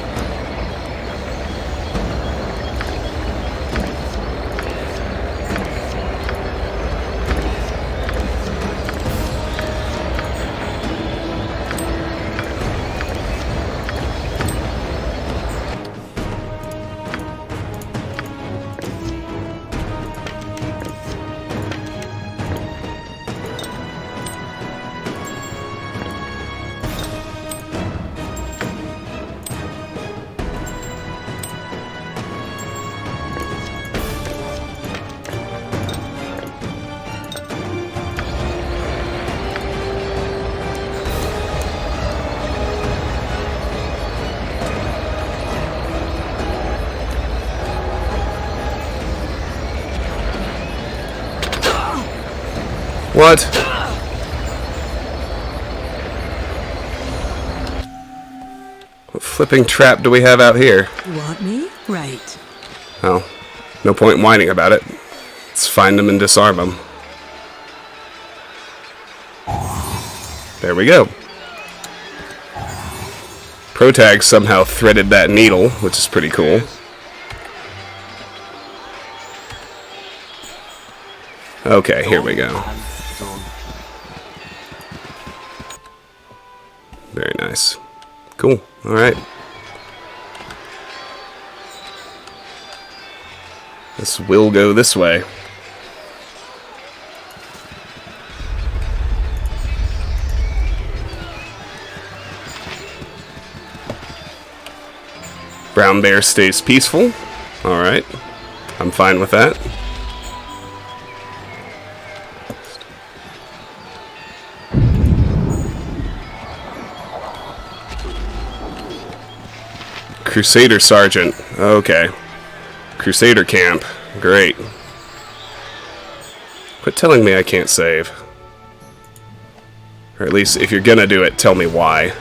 What? What flipping trap do we have out here? Want me? Right. Oh, no point whining about it. Let's find them and disarm them. There we go. Protag somehow threaded that needle, which is pretty cool. Okay, here we go. Very nice. Cool. Alright. This will go this way. Brown bear stays peaceful. Alright. I'm fine with that. Crusader Sergeant. Okay. Crusader Camp. Great. Quit telling me I can't save. Or at least, if you're gonna do it, tell me why.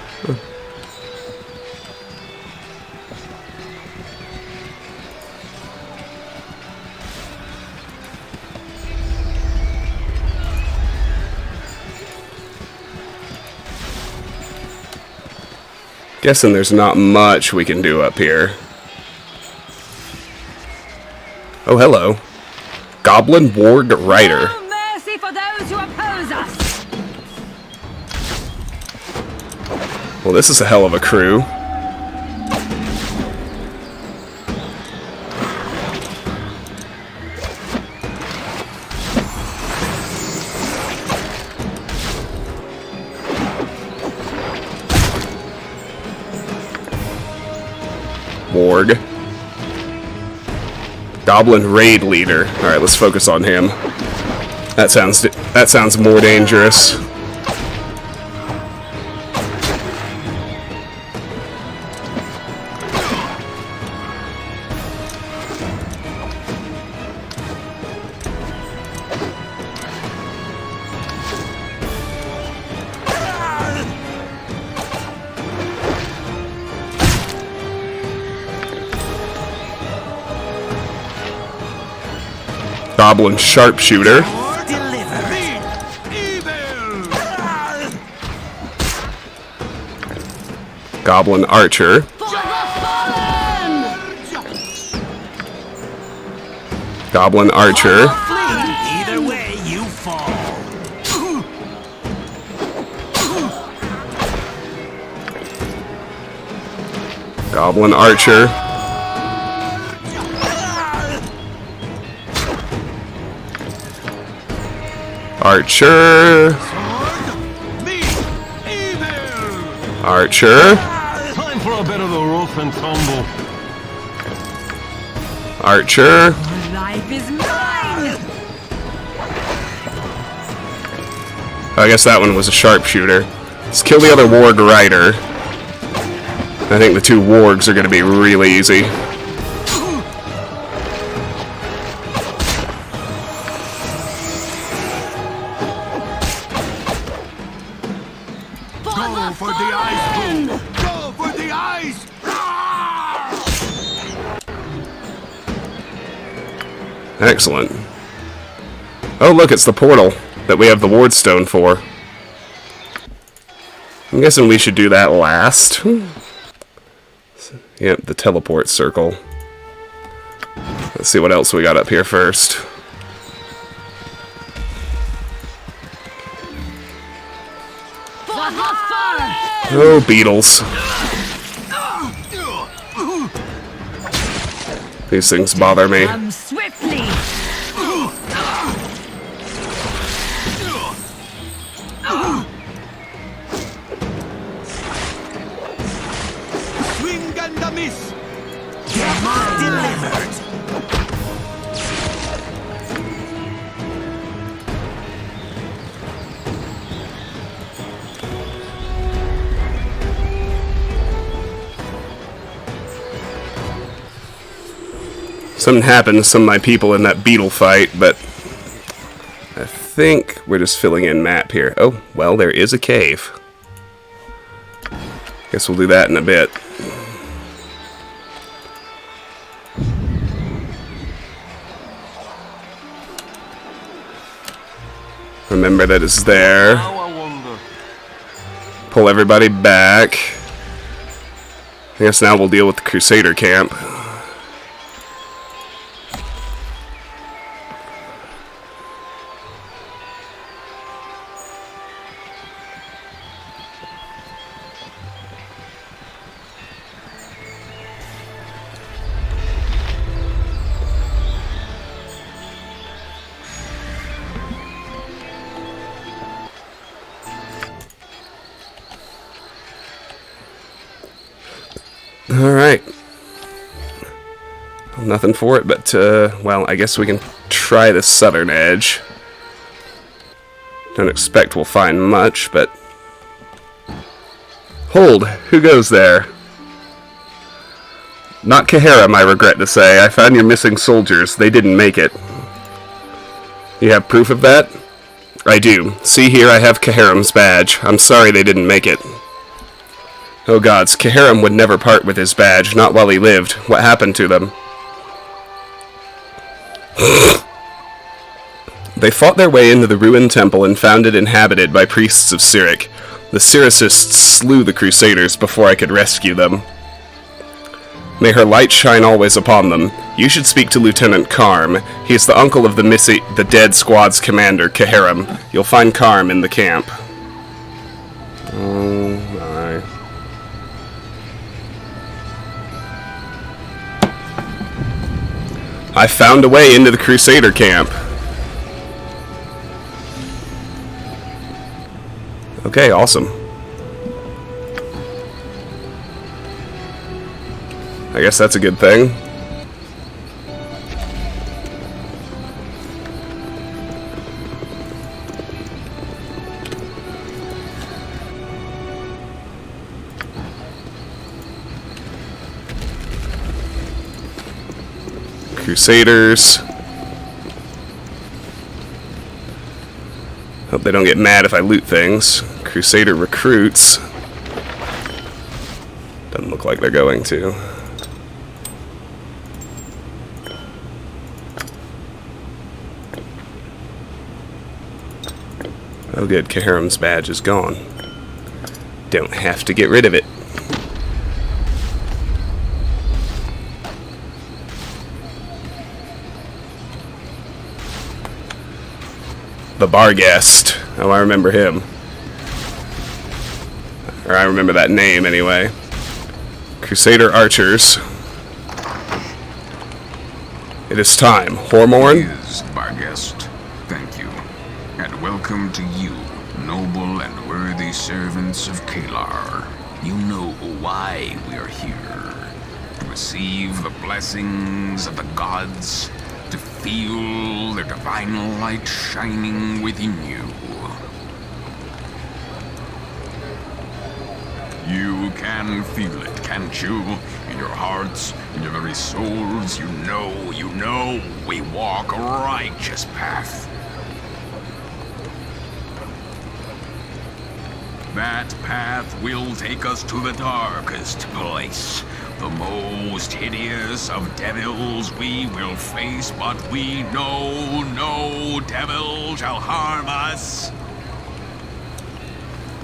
Guessing there's not much we can do up here. Oh, hello. Goblin Warg Rider. No mercy for those who oppose us! Well, this is a hell of a crew. Warg. Goblin Raid Leader. Alright, let's focus on him. That sounds That sounds more dangerous. Goblin sharpshooter. Goblin archer. Goblin archer. Either way, you fall. Goblin archer. Archer. Archer. Time for a bit of a rough and tumble. Archer. Life is mine! I guess that one was a sharpshooter. Let's kill the other warg rider. I think the two wargs are going to be really easy. Go for the eyes, Boo! Go for the eyes! Excellent. Oh, look, it's the portal that we have the ward stone for. I'm guessing we should do that last. Yep, the teleport circle. Let's see what else we got up here first. Oh, beetles. These things bother me. Come swiftly! Swing and a miss! Delivered. Something happened to some of my people in that beetle fight, but I think we're just filling in map here. Oh, well, there is a cave. Guess we'll do that in a bit. Remember that it's there. Now I wonder. Pull everybody back. I guess now we'll deal with the Crusader camp. Alright. Nothing for it, but, well, I guess we can try the southern edge. Don't expect we'll find much, but... Hold! Who goes there? Not Caharim, I regret to say. I found your missing soldiers. They didn't make it. You have proof of that? I do. See here, I have Caharim's badge. I'm sorry they didn't make it. Oh gods, Caharim would never part with his badge, not while he lived. What happened to them? They fought their way into the ruined temple and found it inhabited by priests of Cyric. The Cyricists slew the Crusaders before I could rescue them. May her light shine always upon them. You should speak to Lieutenant Karm. He is the uncle of the dead squad's commander, Caharim. You'll find Karm in the camp. Oh my. I found a way into the Crusader camp. Okay, awesome. I guess that's a good thing. Crusaders. Hope they don't get mad if I loot things. Crusader recruits. Doesn't look like they're going to. Oh good, Kaharim's badge is gone. Don't have to get rid of it. The Barghest. Oh, I remember him. Or I remember that name, anyway. Crusader Archers. It is time. Hormorn? Yes, Barghest. Thank you. And welcome to you, noble and worthy servants of Kalar. You know why we are here. To receive the blessings of the gods. To feel their divine light shining within you. You can feel it, can't you? In your hearts, in your very souls, you know, we walk a righteous path. That path will take us to the darkest place. The most hideous of devils we will face, but we know no devil shall harm us.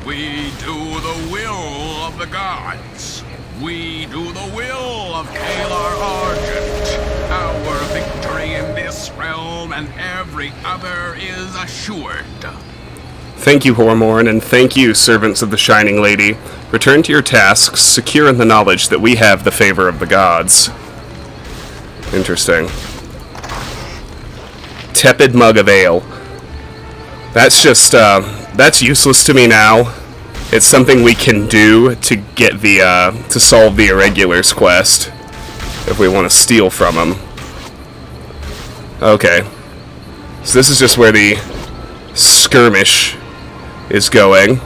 We do the will of the gods. We do the will of Kalar Argent. Our victory in this realm and every other is assured. Thank you, Hormorn, and thank you, servants of the Shining Lady. Return to your tasks, secure in the knowledge that we have the favor of the gods. Interesting. Tepid mug of ale. That's just, that's useless to me now. It's something we can do to get the, to solve the Irregulars quest. If we want to steal from them. Okay. So this is just where the skirmish is going.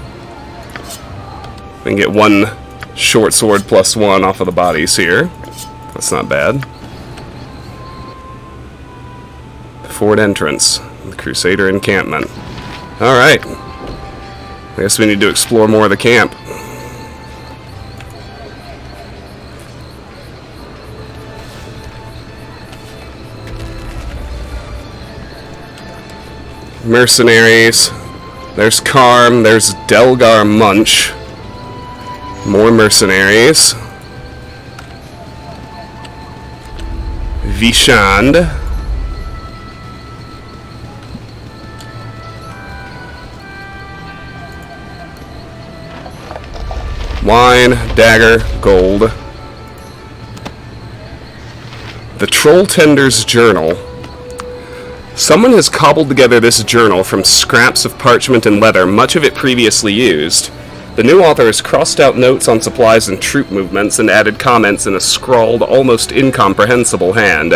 We can get one short sword +1 off of the bodies here. That's not bad. Fort entrance. The Crusader encampment. Alright. I guess we need to explore more of the camp. Mercenaries. There's Karm, there's Delgar Munch. More mercenaries. Vishand. Wine, dagger, gold. The Troll Tender's Journal. Someone has cobbled together this journal from scraps of parchment and leather, much of it previously used. The new author has crossed out notes on supplies and troop movements and added comments in a scrawled, almost incomprehensible hand.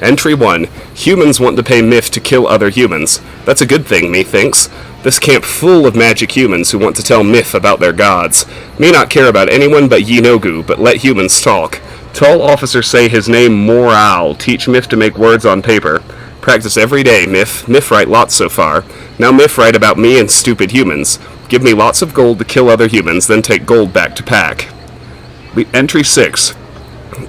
Entry 1. Humans want to pay Myth to kill other humans. That's a good thing, methinks. This camp full of magic humans who want to tell Myth about their gods. Me not care about anyone but Yinogu, but let humans talk. Tall officer say his name Moral. Teach Myth to make words on paper. Practice every day, Myth. Myth write lots so far. Now Myth write about me and stupid humans. Give me lots of gold to kill other humans, then take gold back to pack. Entry 6.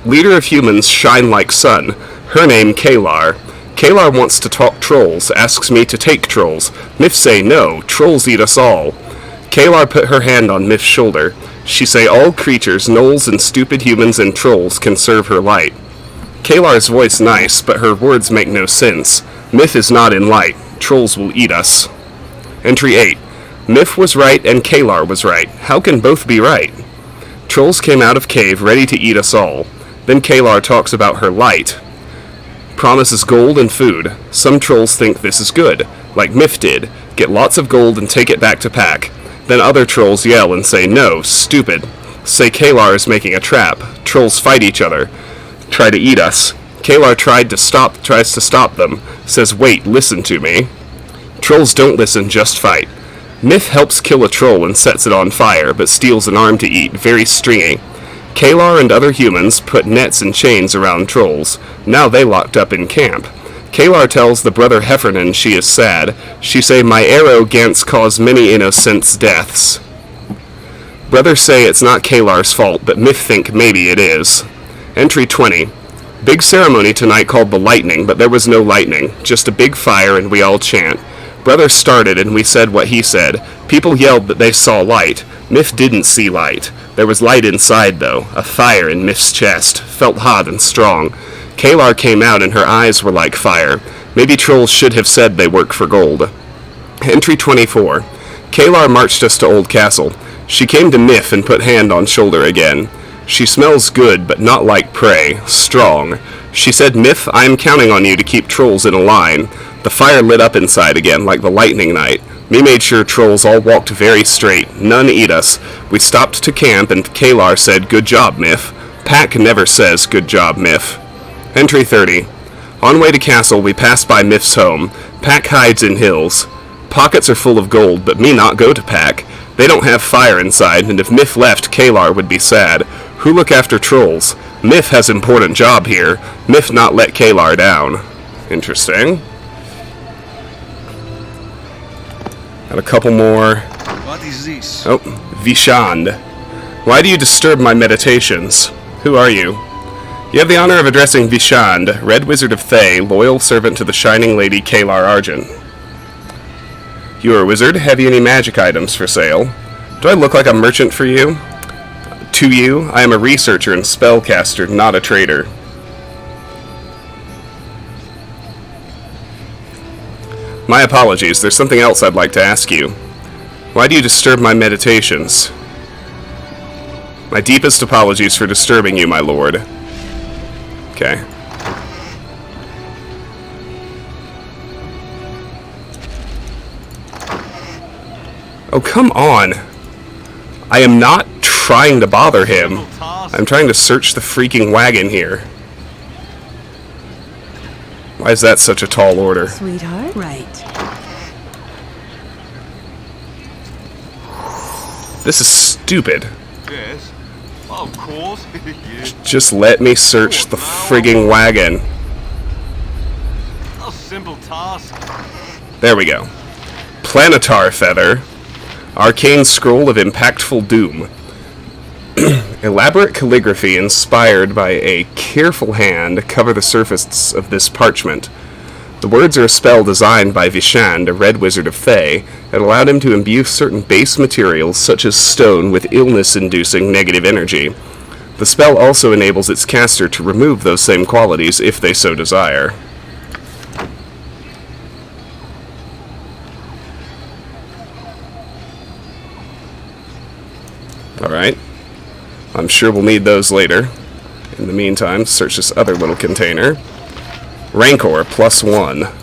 Leader of humans shine like sun. Her name Kalar. Kalar wants to talk trolls, asks me to take trolls. Myth say no, trolls eat us all. Kalar put her hand on Myth's shoulder. She say all creatures, gnolls and stupid humans and trolls can serve her light. Kalar's voice nice, but her words make no sense. Myth is not in light. Trolls will eat us. Entry 8. Myth was right and Kalar was right. How can both be right? Trolls came out of cave ready to eat us all. Then Kalar talks about her light. Promises gold and food. Some trolls think this is good, like Myth did. Get lots of gold and take it back to pack. Then other trolls yell and say no, stupid. Say Kalar is making a trap. Trolls fight each other. Try to eat us. Kalar tries to stop them. Says wait, listen to me. Trolls don't listen, just fight. Myth helps kill a troll and sets it on fire, but steals an arm to eat, very stringy. Kalar and other humans put nets and chains around trolls. Now they locked up in camp. Kalar tells the brother Heffernan she is sad. She say, my arrow gants cause many innocents' deaths. Brothers say it's not Kalar's fault, but Myth think maybe it is. Entry 20. Big ceremony tonight called the Lightning, but there was no lightning. Just a big fire and we all chant. Brother started and we said what he said. People yelled that they saw light. Myth didn't see light. There was light inside, though. A fire in Myth's chest. Felt hot and strong. Kalar came out and her eyes were like fire. Maybe trolls should have said they work for gold. Entry 24. Kalar marched us to Old Castle. She came to Myth and put hand on shoulder again. She smells good, but not like prey. Strong. She said, Myth, I am counting on you to keep trolls in a line. The fire lit up inside again, like the lightning night. Me made sure trolls all walked very straight. None eat us. We stopped to camp, and Kalar said, good job, Myth. Pack never says, good job, Myth. Entry 30. On way to castle, we passed by Myth's home. Pack hides in hills. Pockets are full of gold, but me not go to Pack. They don't have fire inside, and if Myth left, Kalar would be sad. Who look after trolls? Myth has important job here. Myth not let Kalar down. Interesting. Got a couple more. What is this? Oh, Vishand. Why do you disturb my meditations? Who are you? You have the honor of addressing Vishand, Red Wizard of Thay, loyal servant to the Shining Lady Kalar Argent. You are a wizard. Have you any magic items for sale? Do I look like a merchant for you? To you, I am a researcher and spellcaster, not a trader. My apologies, there's something else I'd like to ask you. Why do you disturb my meditations? My deepest apologies for disturbing you, my lord. Okay. Oh, come on! I am not trying to bother him. I'm trying to search the freaking wagon here. Why is that such a tall order? Sweetheart? Right. This is stupid. Yes. Of course. Yes. Just let me search the frigging wagon. A simple task. There we go. Planetar Feather. Arcane Scroll of Impactful Doom. Elaborate calligraphy inspired by a careful hand cover the surface of this parchment. The words are a spell designed by Vishand, a red wizard of Thay, that allowed him to imbue certain base materials such as stone with illness-inducing negative energy. The spell also enables its caster to remove those same qualities if they so desire. Alright. I'm sure we'll need those later. In the meantime, search this other little container. Rancor, +1.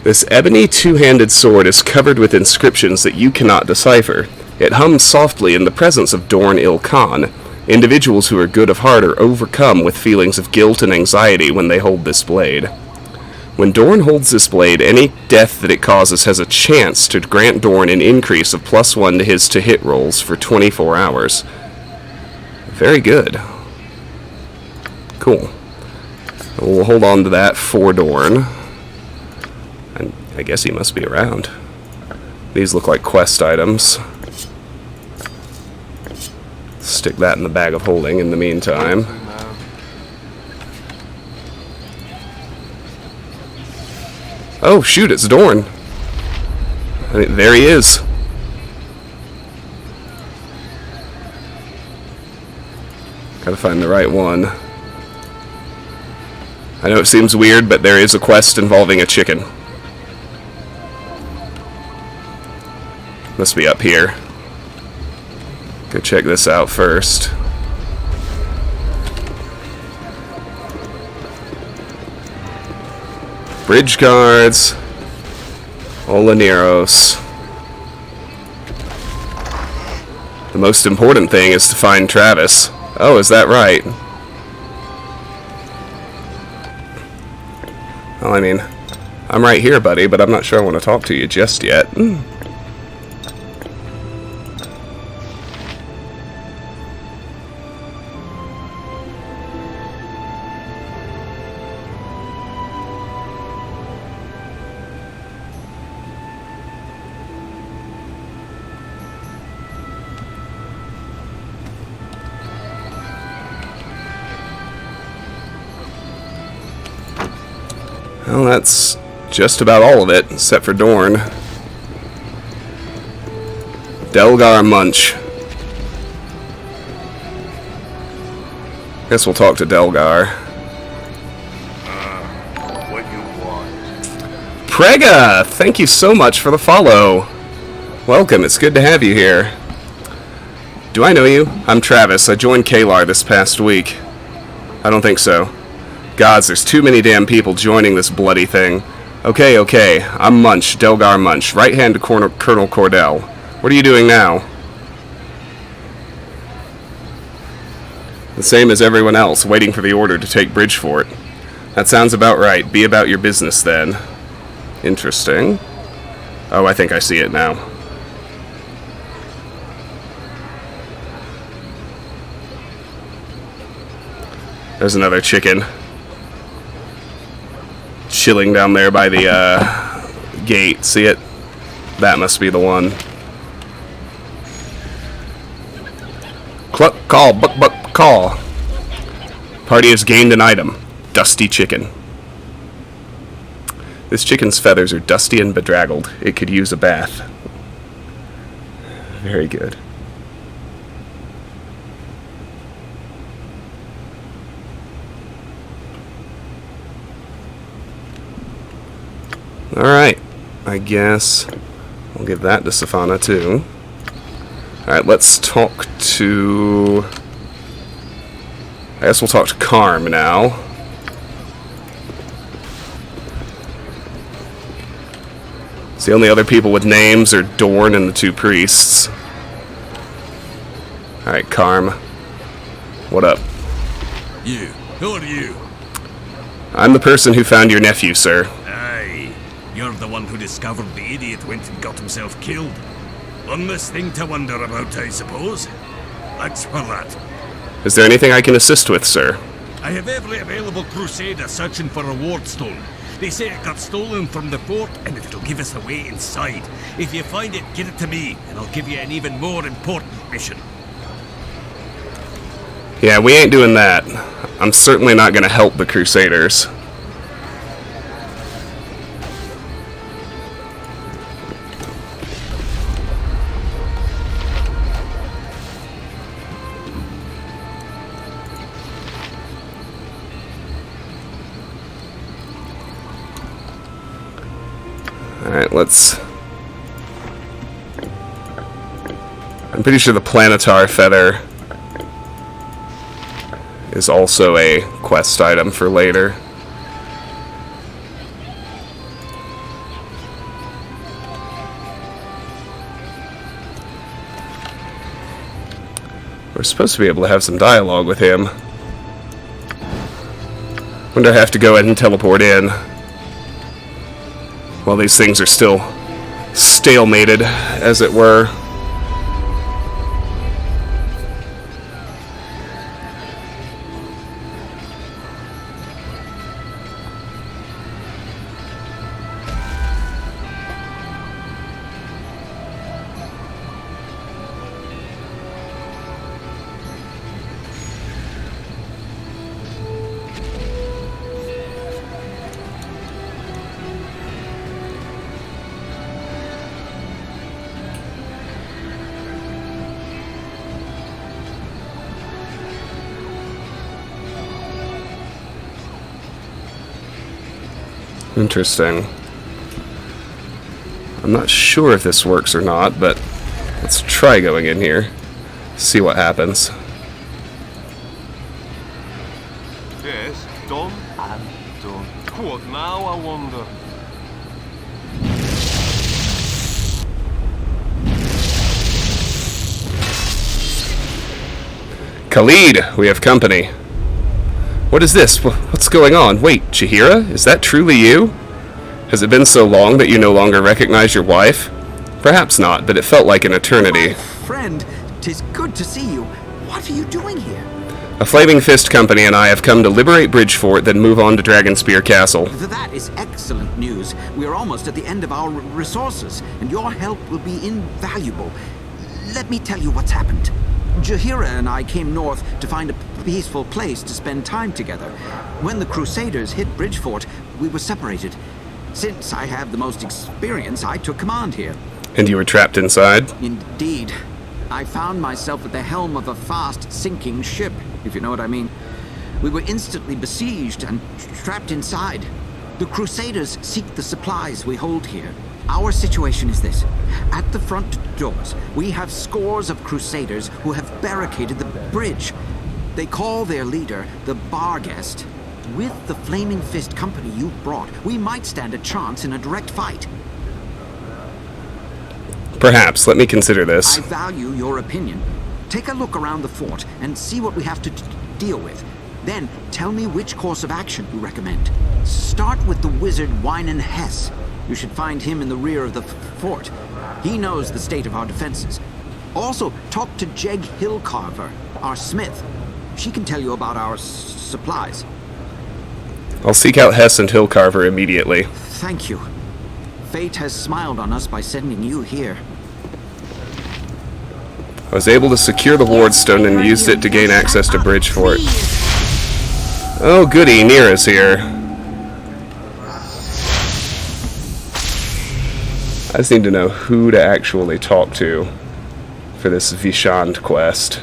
This ebony two-handed sword is covered with inscriptions that you cannot decipher. It hums softly in the presence of Dorn Il-Khan. Individuals who are good of heart are overcome with feelings of guilt and anxiety when they hold this blade. When Dorn holds this blade, any death that it causes has a chance to grant Dorn an increase of +1 to his to-hit rolls for 24 hours. Very good. Cool. We'll hold on to that for Dorn. And I guess he must be around. These look like quest items. Stick that in the bag of holding in the meantime. Oh, shoot, it's Dorn. There he is. Gotta find the right one. I know it seems weird, but there is a quest involving a chicken. Must be up here. Go check this out first. Bridge guards. Olaneros. The most important thing is to find Travis. Oh, is that right? Well, I mean, I'm right here, buddy, but I'm not sure I want to talk to you just yet. Well, that's just about all of it, except for Dorn. Delgar Munch. Guess we'll talk to Delgar. What you want? Prega! Thank you so much for the follow. Welcome, it's good to have you here. Do I know you? I'm Travis. I joined Kalar this past week. I don't think so. Gods, there's too many damn people joining this bloody thing. Okay. I'm Munch, Delgar Munch, right hand to Colonel Cordell. What are you doing now? The same as everyone else, waiting for the order to take Bridgefort. That sounds about right. Be about your business then. Interesting. Oh, I think I see it now. There's another chicken. Chilling down there by the gate. See it? That must be the one. Cluck, call, buck, call. Party has gained an item. Dusty chicken. This chicken's feathers are dusty and bedraggled. It could use a bath. Very good. Alright, I guess we'll give that to Safana too. Alright, let's talk to... I guess we'll talk to Karm now. So the only other people with names are Dorn and the two priests. Alright, Karm. What up? You. Who are you? I'm the person who found your nephew, sir. You're the one who discovered the idiot went and got himself killed. One less thing to wonder about, I suppose. Thanks for that. Is there anything I can assist with, sir? I have every available crusader searching for a ward stone. They say it got stolen from the fort, and it'll give us a way inside. If you find it, get it to me, and I'll give you an even more important mission. Yeah, we ain't doing that. I'm certainly not gonna help the crusaders. Alright, let's... I'm pretty sure the Planetar Feather is also a quest item for later. We're supposed to be able to have some dialogue with him. Wonder if I have to go ahead and teleport in. While these things are still stalemated, as it were. Interesting. I'm not sure if this works or not, but let's try going in here. See what happens. Yes, done and done. What now, I wonder? Khalid, we have company. What is this? What's going on? Wait, Chihira? Is that truly you? Has it been so long that you no longer recognize your wife? Perhaps not, but it felt like an eternity. My friend, 'tis good to see you. What are you doing here? A Flaming Fist company and I have come to liberate Bridgefort, then move on to Dragonspear Castle. That is excellent news. We are almost at the end of our resources, and your help will be invaluable. Let me tell you what's happened. Jahira and I came north to find a peaceful place to spend time together. When the Crusaders hit Bridgefort, we were separated. Since I have the most experience, I took command here. And you were trapped inside? Indeed. I found myself at the helm of a fast-sinking ship, if you know what I mean. We were instantly besieged and trapped inside. The Crusaders seek the supplies we hold here. Our situation is this. At the front doors, we have scores of Crusaders who have barricaded the bridge. They call their leader the Barghest. With the Flaming Fist company you've brought, we might stand a chance in a direct fight. Perhaps. Let me consider this. I value your opinion. Take a look around the fort and see what we have to deal with. Then tell me which course of action you recommend. Start with the wizard Wynan Hess. You should find him in the rear of the fort. He knows the state of our defenses. Also, talk to Jeg Hillcarver, our smith. She can tell you about our supplies. I'll seek out Hess and Hillcarver immediately. Thank you. Fate has smiled on us by sending you here. I was able to secure the wardstone and used it to gain access to Bridgefort. Oh goody, Nira's here. I just need to know who to actually talk to for this Vishant quest.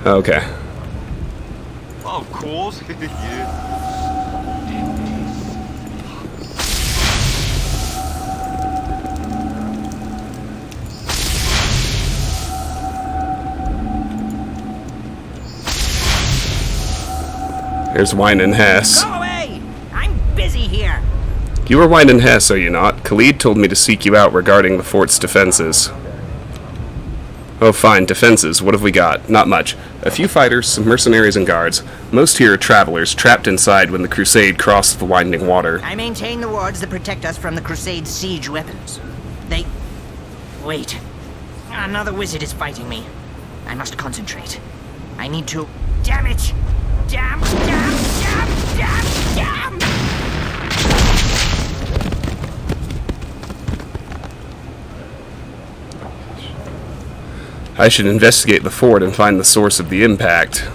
Okay. Of course, yeah. Here's Wynan Hess. Go away! I'm busy here. You are Wynan Hess, are you not? Khalid told me to seek you out regarding the fort's defenses. Oh, fine. Defenses. What have we got? Not much. A few fighters, some mercenaries and guards. Most here are travelers, trapped inside when the Crusade crossed the winding water. I maintain the wards that protect us from the Crusade's siege weapons. Wait. Another wizard is fighting me. I must concentrate. I need to... Damn it! Damn! I should investigate the fort and find the source of the impact.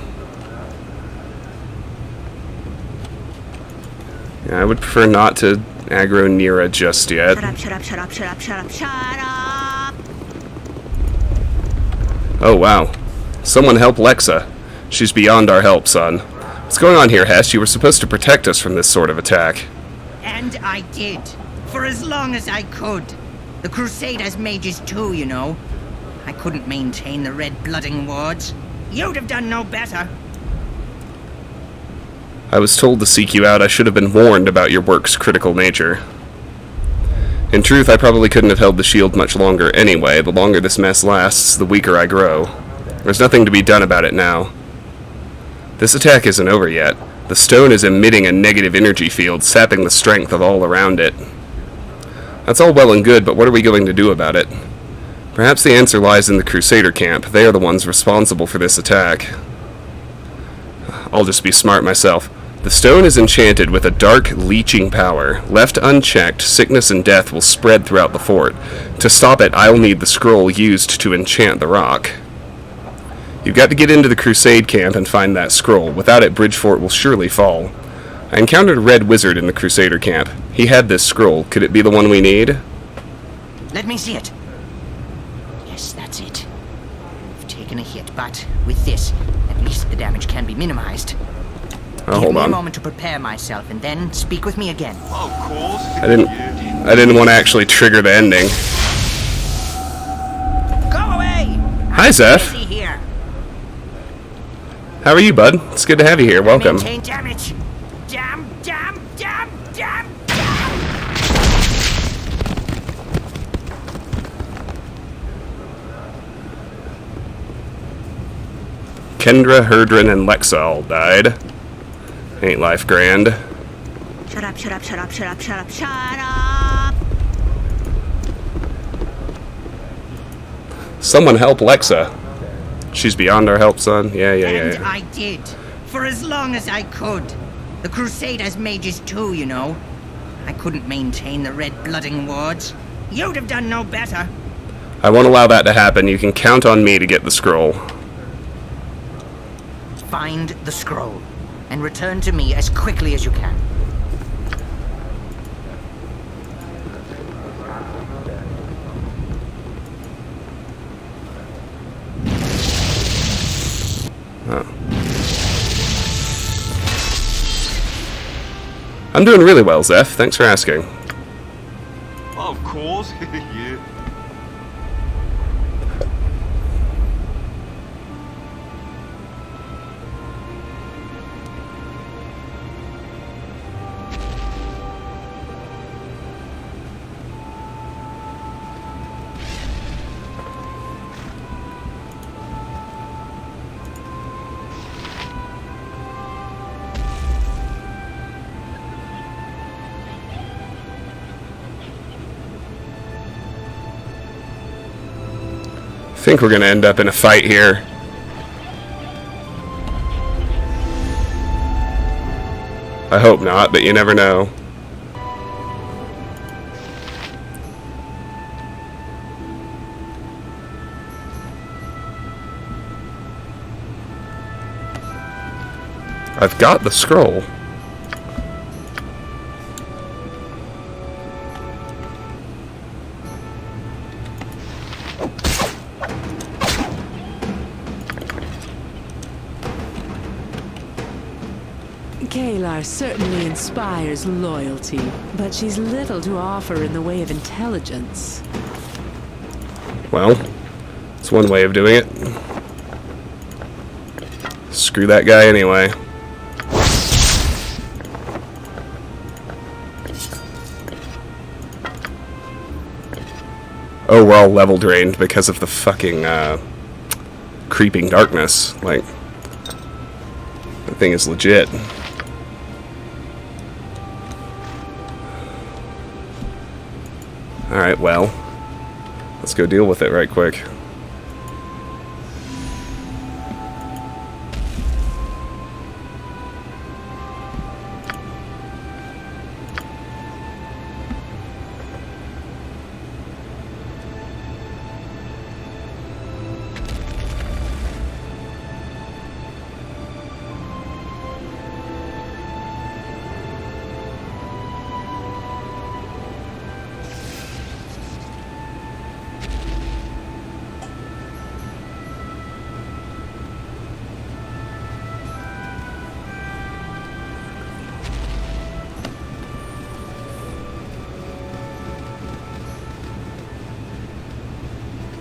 Yeah, I would prefer not to aggro Nira just yet. Shut up! Oh wow. Someone help Lexa. She's beyond our help, son. What's going on here, Hess? You were supposed to protect us from this sort of attack. And I did. For as long as I could. The Crusade has mages too, you know. I couldn't maintain the red-blooding wards. You'd have done no better. I was told to seek you out. I should have been warned about your work's critical nature. In truth, I probably couldn't have held the shield much longer anyway. The longer this mess lasts, the weaker I grow. There's nothing to be done about it now. This attack isn't over yet. The stone is emitting a negative energy field, sapping the strength of all around it. That's all well and good, but what are we going to do about it? Perhaps the answer lies in the Crusader camp. They are the ones responsible for this attack. I'll just be smart myself. The stone is enchanted with a dark, leeching power. Left unchecked, sickness and death will spread throughout the fort. To stop it, I'll need the scroll used to enchant the rock. You've got to get into the Crusade camp and find that scroll. Without it, Bridgefort will surely fall. I encountered a red wizard in the Crusader camp. He had this scroll. Could it be the one we need? Let me see it. Yes, that's it. I've taken a hit, but with this, at least the damage can be minimized. Oh, hold Give me on. a moment to prepare myself, and then speak with me again. Of course. I didn't want to actually trigger the ending. Go away! Hi, Zeph. Busy here. How are you, bud? It's good to have you here. Welcome. Maintain damage. Damn. Kendra, Herdrin, and Lexa all died. Ain't life grand. Shut up. Someone help Lexa. She's beyond our help, son. Yeah. I did. For as long as I could. The Crusaders mages too, you know. I couldn't maintain the red blooding wards. You'd have done no better. I won't allow that to happen. You can count on me to get the scroll. Find the scroll, and return to me as quickly as you can. I'm doing really well, Zeph. Thanks for asking. Of course, yeah. I think we're going to end up in a fight here. I hope not, but you never know. I've got the scroll. Kalar certainly inspires loyalty, but she's little to offer in the way of intelligence. Well, it's one way of doing it. Screw that guy anyway. Oh, we're all level drained because of the fucking creeping darkness. Like, that thing is legit. Alright, well, let's go deal with it right quick.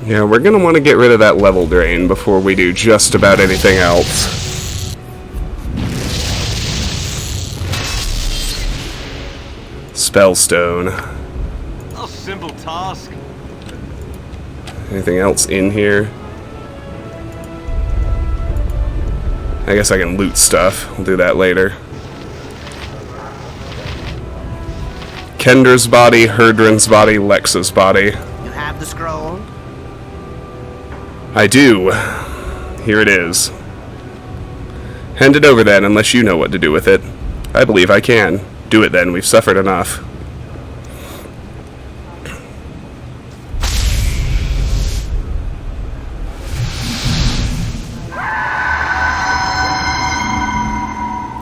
Yeah, we're gonna want to get rid of that level drain before we do just about anything else. Spellstone. A simple task. Anything else in here? I guess I can loot stuff. We'll do that later. Kendra's body, Herdrin's body, Lexa's body. You have the scroll? I do. Here it is. Hand it over then, unless you know what to do with it. I believe I can. Do it then, we've suffered enough.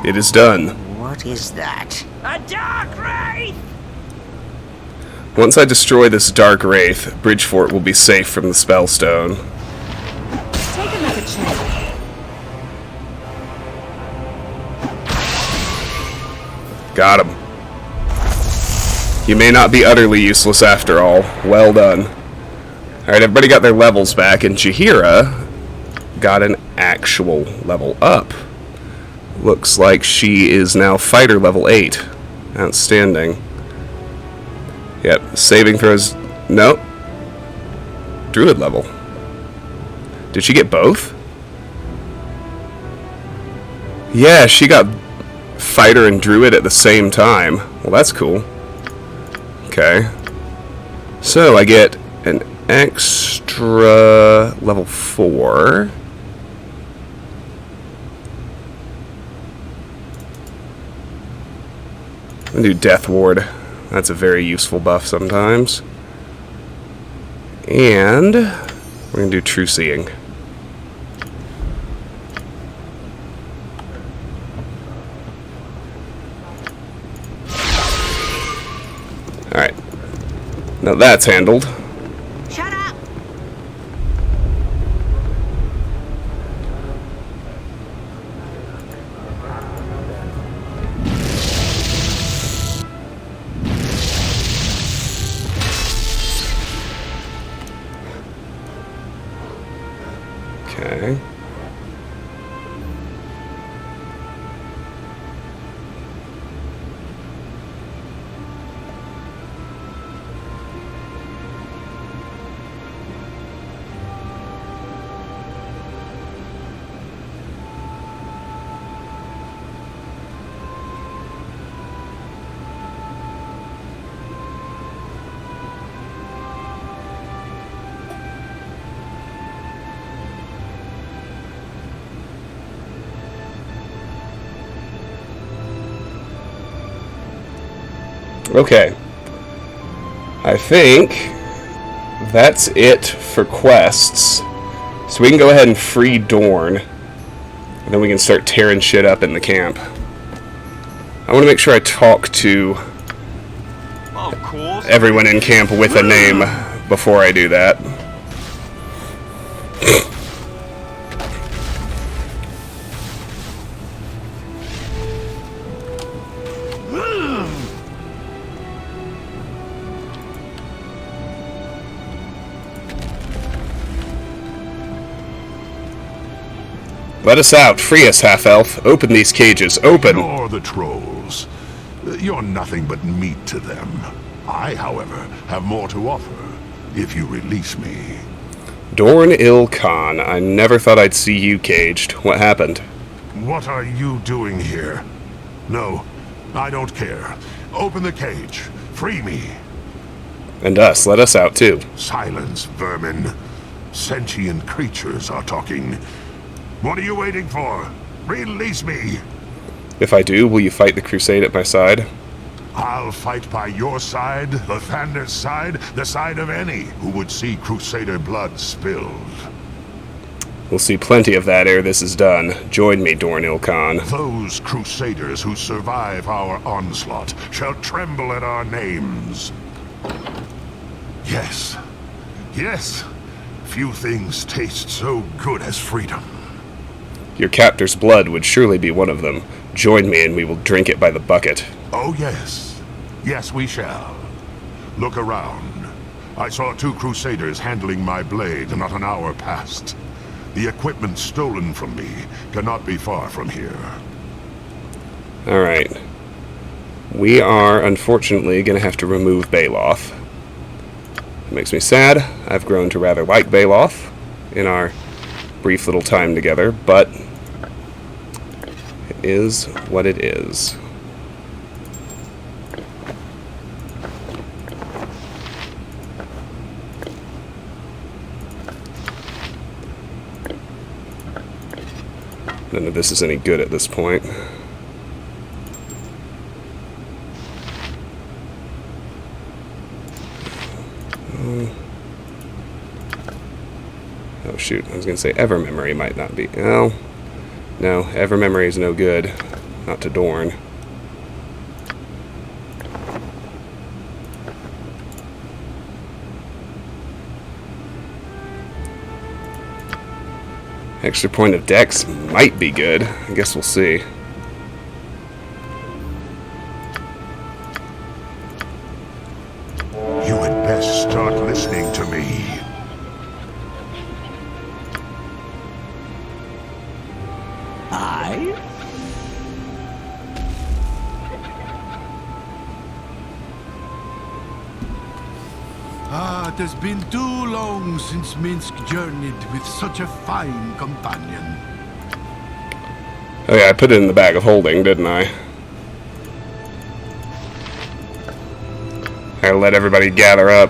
It is done. What is that? A dark wraith! Once I destroy this dark wraith, Bridgefort will be safe from the spellstone. Take another check. Got him. You may not be utterly useless after all. Well done. Alright, everybody got their levels back, and Jaheira got an actual level up. Looks like she is now fighter level 8. Outstanding. Yep, saving throws... Nope. Druid level. Did she get both? Yeah, she got fighter and druid at the same time. Well, that's cool. Okay. So, I get an extra level 4. I'm going to do Death Ward. That's a very useful buff sometimes. And we're going to do True Seeing. Alright. Now that's handled. Shut up! Okay. Okay. I think that's it for quests. So we can go ahead and free Dorn. And then we can start tearing shit up in the camp. I want to make sure I talk to everyone in camp with a name before I do that. Let us out. Free us, half-elf. Open these cages. Open. Ignore the trolls. You're nothing but meat to them. I, however, have more to offer, if you release me. Dorn Il Khan. I never thought I'd see you caged. What happened? What are you doing here? No, I don't care. Open the cage. Free me. And us. Let us out, too. Silence, vermin. Sentient creatures are talking. What are you waiting for? Release me! If I do, will you fight the crusade at my side? I'll fight by your side, Lathander's side, the side of any who would see Crusader blood spilled. We'll see plenty of that ere this is done. Join me, Dorn Il Khan. Those Crusaders who survive our onslaught shall tremble at our names. Yes. Yes. Few things taste so good as freedom. Your captor's blood would surely be one of them. Join me and we will drink it by the bucket. Oh, yes. Yes, we shall. Look around. I saw 2 Crusaders handling my blade not an hour past. The equipment stolen from me cannot be far from here. Alright. We are, unfortunately, going to have to remove Baloth. It makes me sad. I've grown to rather like Baloth in our brief little time together, but it is what it is. None of this is any good at this point. Oh shoot, I was going to say Evermemory might not be. Oh, no, Evermemory is no good. Not to Dorn. Extra point of Dex might be good. I guess we'll see. You had best start listening to me. I? It has been too long since Minsk journeyed with such a fine companion. Oh yeah, I put it in the bag of holding, didn't I? I let everybody gather up.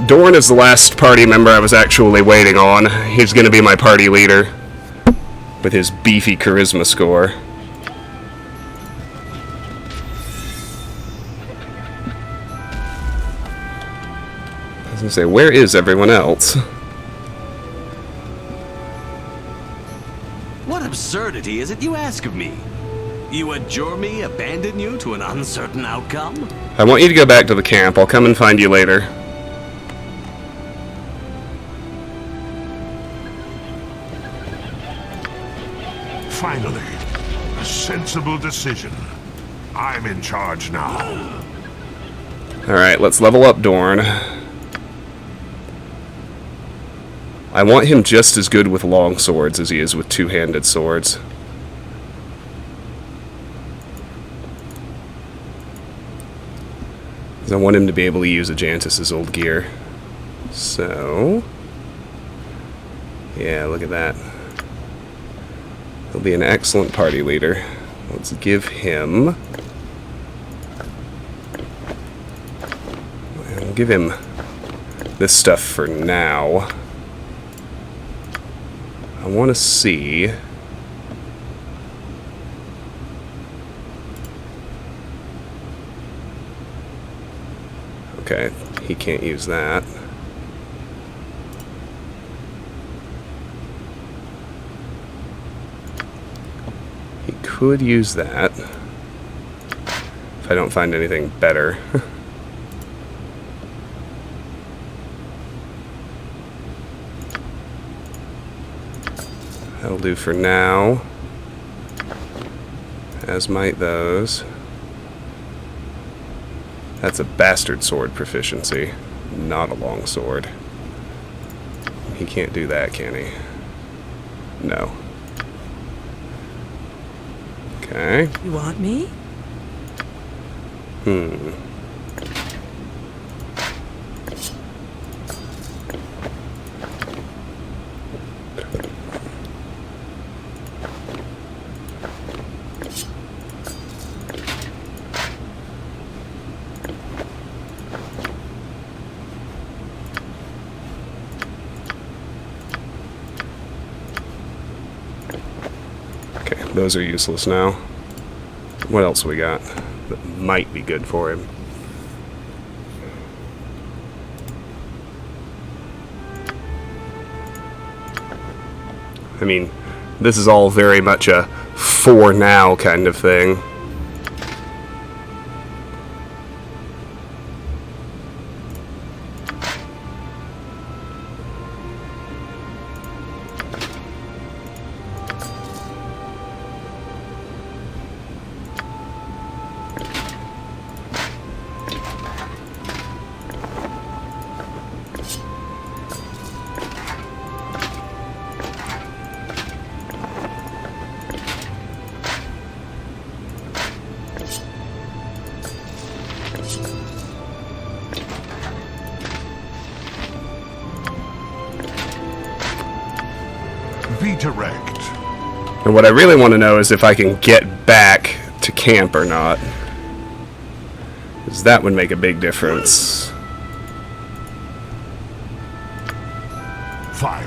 Dorn is the last party member I was actually waiting on. He's going to be my party leader. with his beefy charisma score. I was gonna say, where is everyone else? What absurdity is it you ask of me? You adjure me abandon you to an uncertain outcome? I want you to go back to the camp. I'll come and find you later. Finally, a sensible decision. I'm in charge now. Alright, let's level up Dorn. I want him just as good with long swords as he is with two-handed swords. I want him to be able to use Ajantis' old gear. So... yeah, look at that. He'll be an excellent party leader. Let's give him... I'll give him this stuff for now. I want to see... okay, he can't use that. He could use that if I don't find anything better. That'll do for now, as might those. That's a bastard sword proficiency, not a long sword. He can't do that, can he? No. Okay. You want me? Those are useless now. What else we got that might be good for him? I mean, this is all very much a for now kind of thing. Be direct. And what I really want to know is if I can get back to camp or not. Because that would make a big difference. Fine.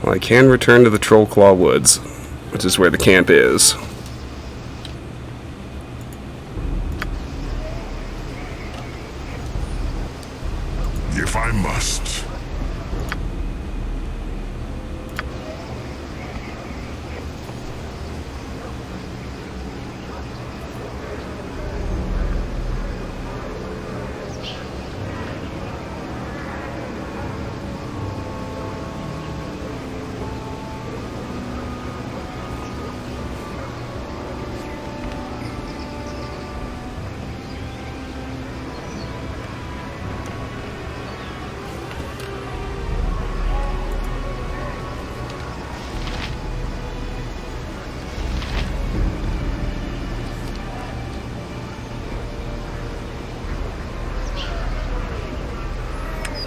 Well, I can return to the Trollclaw Woods, which is where the camp is. If I must.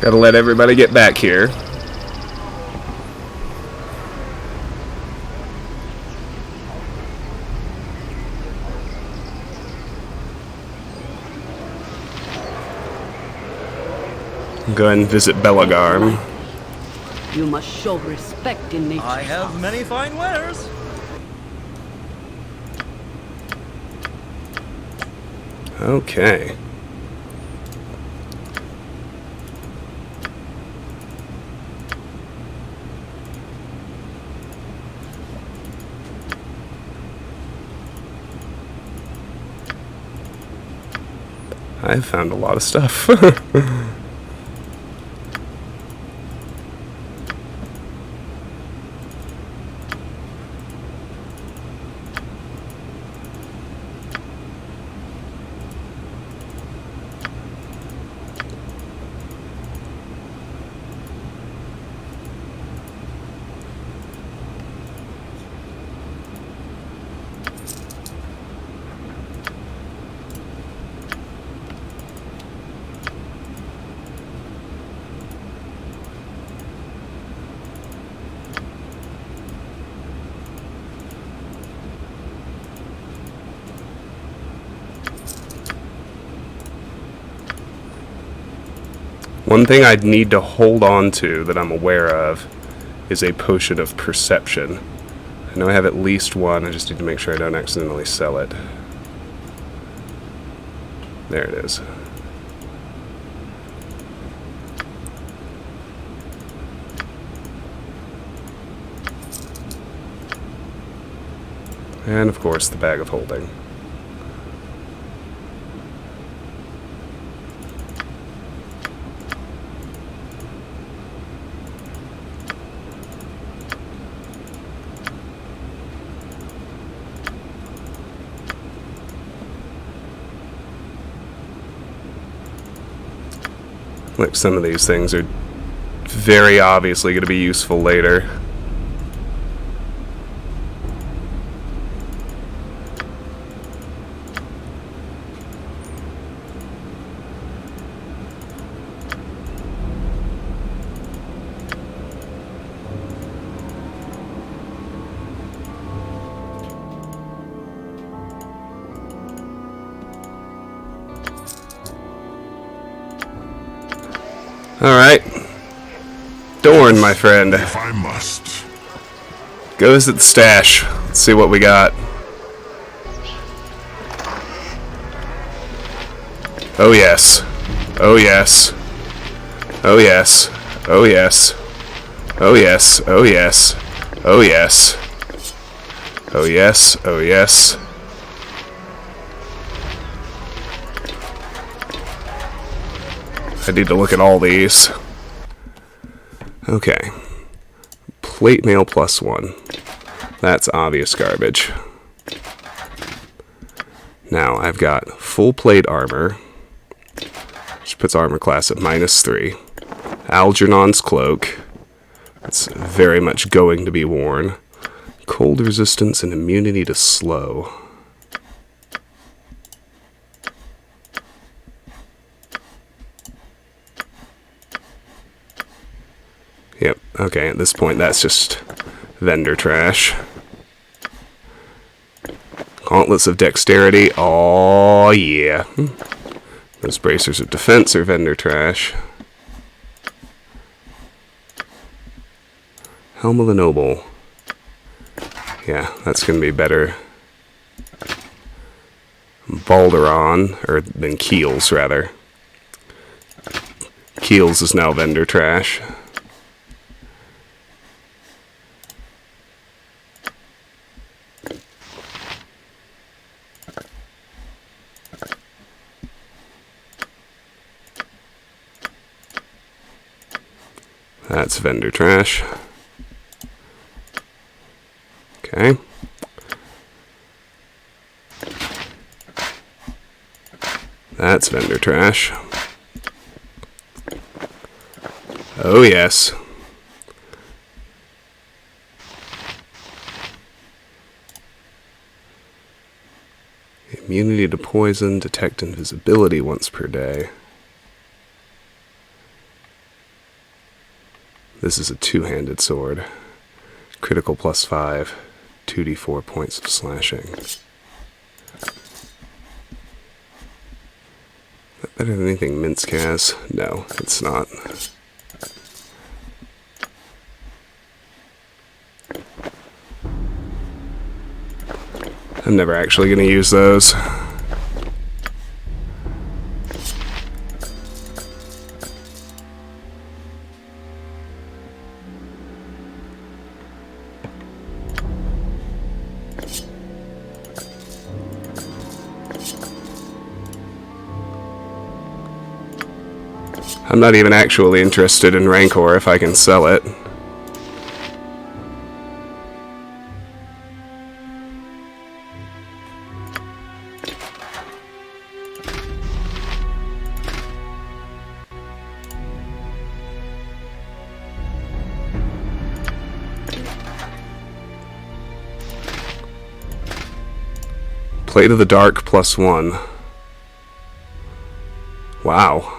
Gotta let everybody get back here. Go ahead and visit Belagarm. You must show respect in nature. I have many fine wares. Okay. I've found a lot of stuff. One thing I'd need to hold on to that I'm aware of is a potion of perception. I know I have at least one, I just need to make sure I don't accidentally sell it. There it is. And of course the bag of holding. Like some of these things are very obviously going to be useful later. Alright. Dorn, my friend. If I must. Go visit the stash. Let's see what we got. Oh yes. Oh yes. Oh yes. Oh yes. Oh yes. Oh yes. Oh yes. Oh yes. Oh yes. I need to look at all these. Okay. Plate mail +1. That's obvious garbage. Now, I've got full plate armor, which puts armor class at -3. Algernon's cloak. That's very much going to be worn. Cold resistance and immunity to slow. Yep, okay, at this point that's just vendor trash. Gauntlets of dexterity, oh yeah. Those bracers of defense are vendor trash. Helm of the Noble. Yeah, that's gonna be better. Baldur or than Keels rather. Keels is now vendor trash. That's vendor trash. Okay. That's vendor trash. Oh yes. Immunity to poison, detect invisibility once per day. This is a two-handed sword. Critical +5, 2d4 points of slashing. That better than anything Minsk has? No, it's not. I'm never actually going to use those. I'm not even actually interested in Rancor if I can sell it. Plate of the Dark +1. Wow.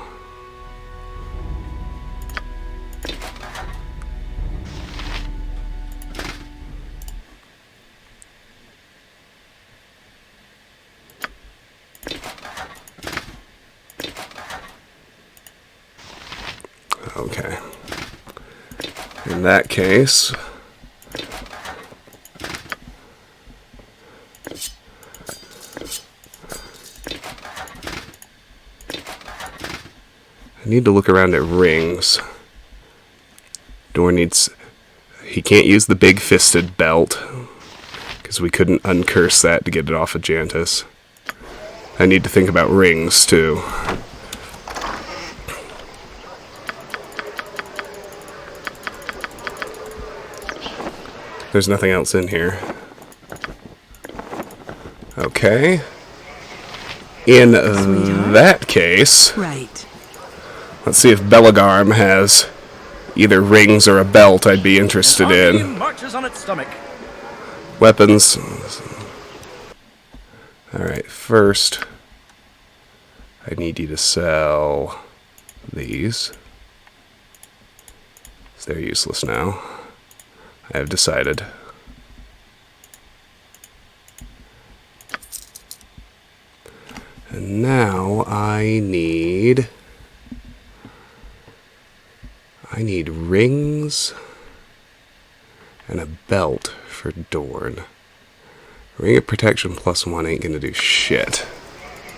Okay. In that case, I need to look around at rings. Door needs... He can't use the big-fisted belt, because we couldn't uncurse that to get it off of Jantis. I need to think about rings, too. There's nothing else in here. Okay. In that case... Right. Let's see if Belagarm has either rings or a belt I'd be interested in. Marches on its stomach. Weapons. Alright, first, I need you to sell these. They're useless now. I have decided. And now I need rings and a belt for Dorn. Ring of Protection +1 ain't gonna do shit.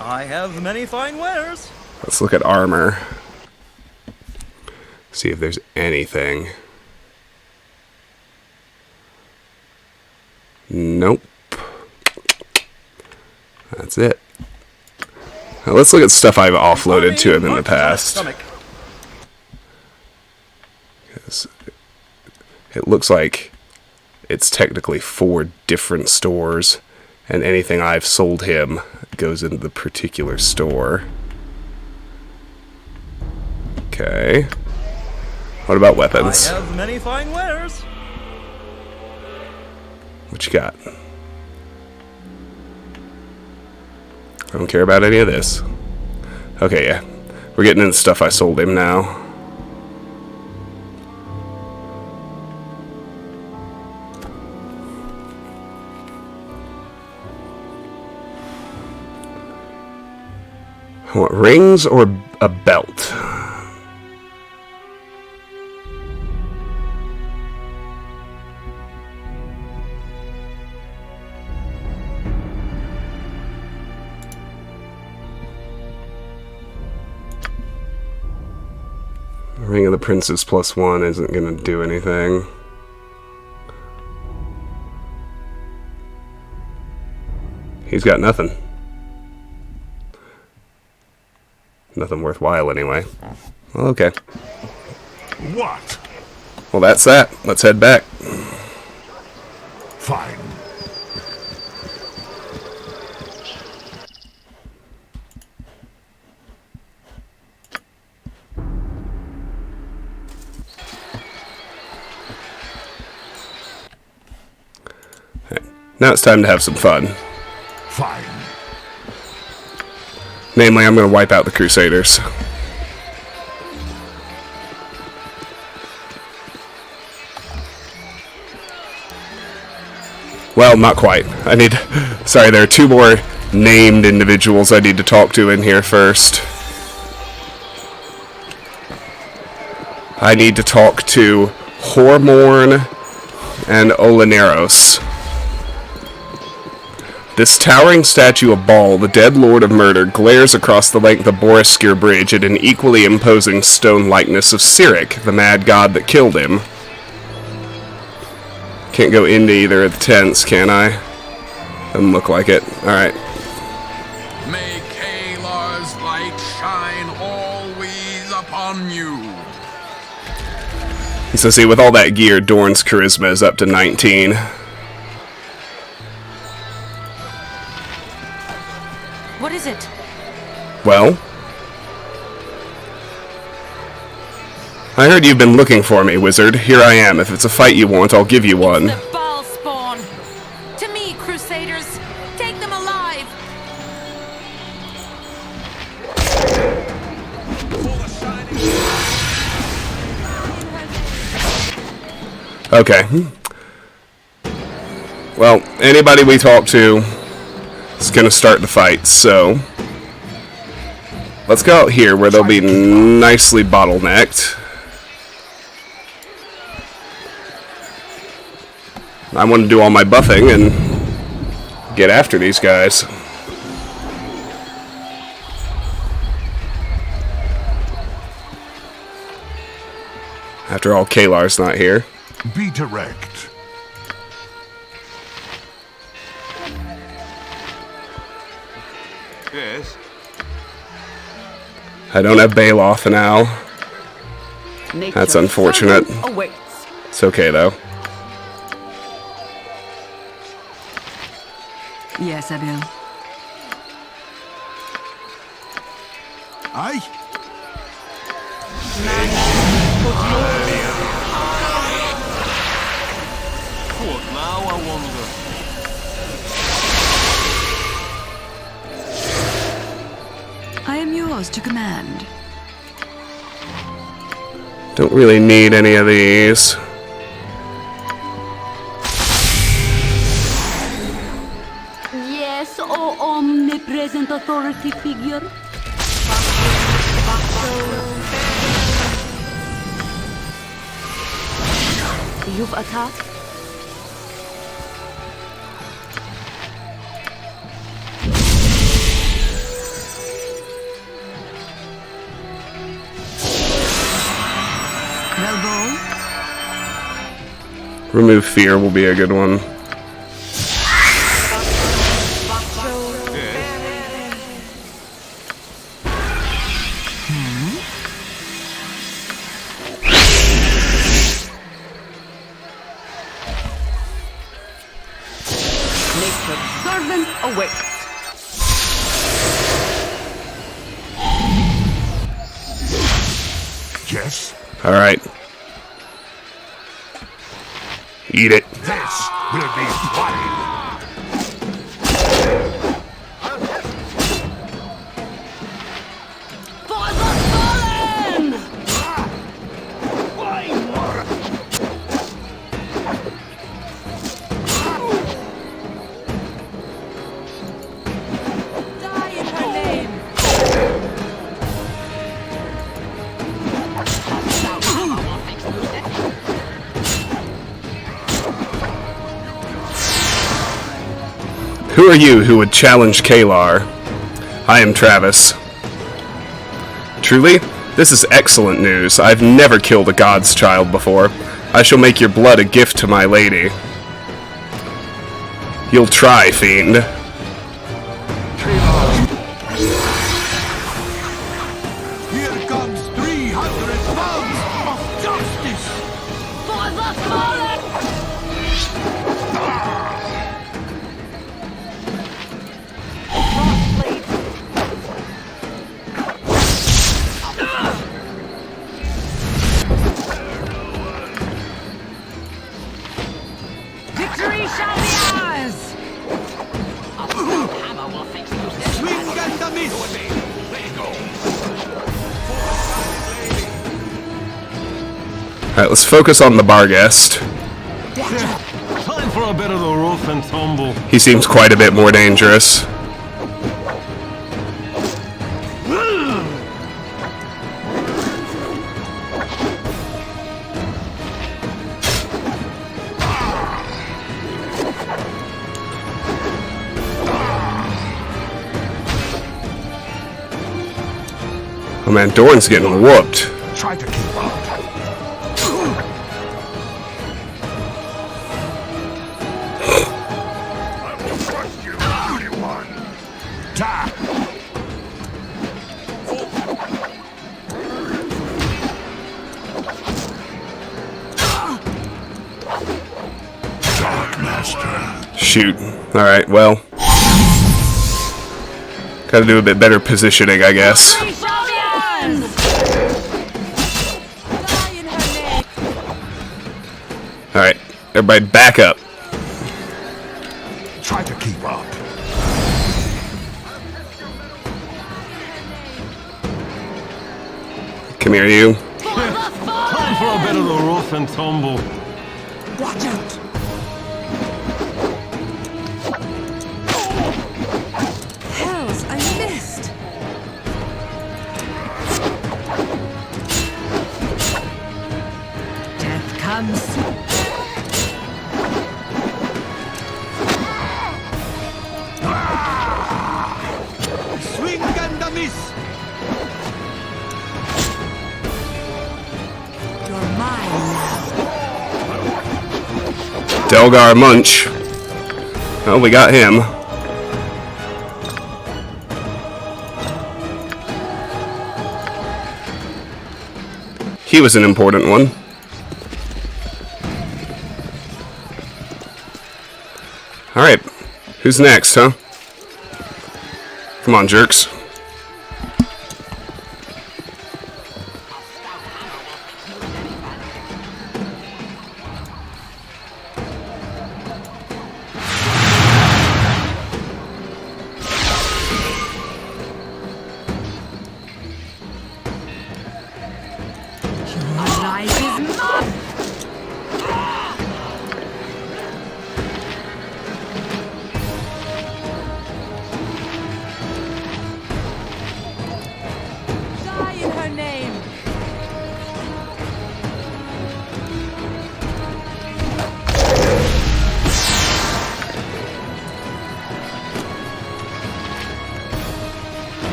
I have many fine wares. Let's look at armor. See if there's anything. Nope. That's it. Now let's look at stuff I've offloaded to him in the past. Because it looks like it's technically 4 different stores, and anything I've sold him goes into the particular store. Okay. What about weapons? I have many fine wares. What you got? I don't care about any of this. Okay, yeah. We're getting into stuff I sold him now. I want rings or a belt? Ring of the Princess +1 isn't going to do anything. He's got nothing. Nothing worthwhile, anyway. Well, okay. What? Well, that's that. Let's head back. Fine. Now it's time to have some fun. Fine. Namely, I'm going to wipe out the Crusaders. Well, not quite. Sorry, there are two more named individuals I need to talk to in here first. I need to talk to Hormorn and Olineros. This towering statue of Baal, the dead lord of murder, glares across the length of Boriskir Bridge at an equally imposing stone likeness of Cyric, the mad god that killed him. Can't go into either of the tents, can I? Doesn't look like it. Alright. May Kalar's light shine always upon you. So see, with all that gear, Dorn's charisma is up to 19. What is it? Well, I heard you've been looking for me, wizard. Here I am. If it's a fight you want, I'll give you one. The Baal spawn. To me, Crusaders. Take them alive. Okay. Well, anybody we talk to is gonna start the fight, so let's go out here where they'll be nicely bottlenecked. I want to do all my buffing and get after these guys. After all, Kalar's not here. Be direct. Yes. I don't have Baloth now. That's unfortunate. It's okay though. Yes, Abil. Aye. What now, I wonder? I am yours to command. Don't really need any of these. Yes, oh omnipresent authority figure. You've attacked? Remove fear will be a good one. Nature's servant awaits. Yes? Alright. Eat it. This will be fine. For the fallen! Die in her name. Who are you who would challenge Kalar? I am Travis. Truly? This is excellent news. I've never killed a god's child before. I shall make your blood a gift to my lady. You'll try, fiend. Here comes 300 pounds of justice! For the fallen! Victory shall be ours! Swing and a miss! Alright, let's focus on the Barghest. Time for a a bit of the rough and tumble. He seems quite a bit more dangerous. Oh man, Dorn's getting whooped. Try to keep up. I will trust you, anyone. Ta! Dark Master. Shoot. Alright, well. Gotta do a bit better positioning, I guess. Alright, everybody back up. Try to keep up. Come here, you. Time for a bit of the rough and tumble. Watch out! Hells, I missed! Death comes. Swing and a miss. You're mine now. Delgar Munch. Oh, we got him. He was an important one. Alright, who's next, huh? Come on, jerks. Your life is mine. Die in her name!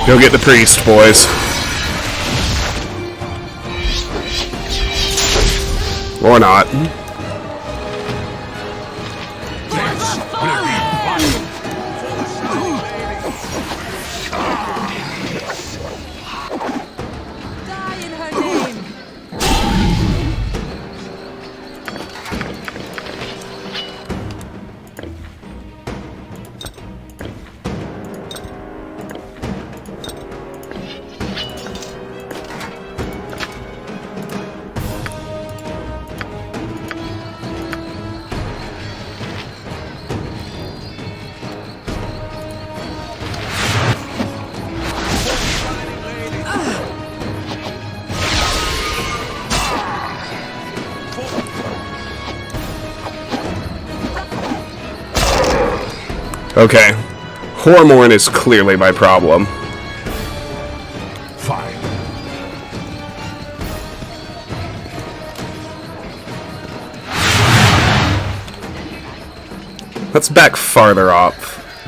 Go get the priest, boys. Or not. Die in her name! Okay. Hormorn is clearly my problem. Fine. Let's back farther up.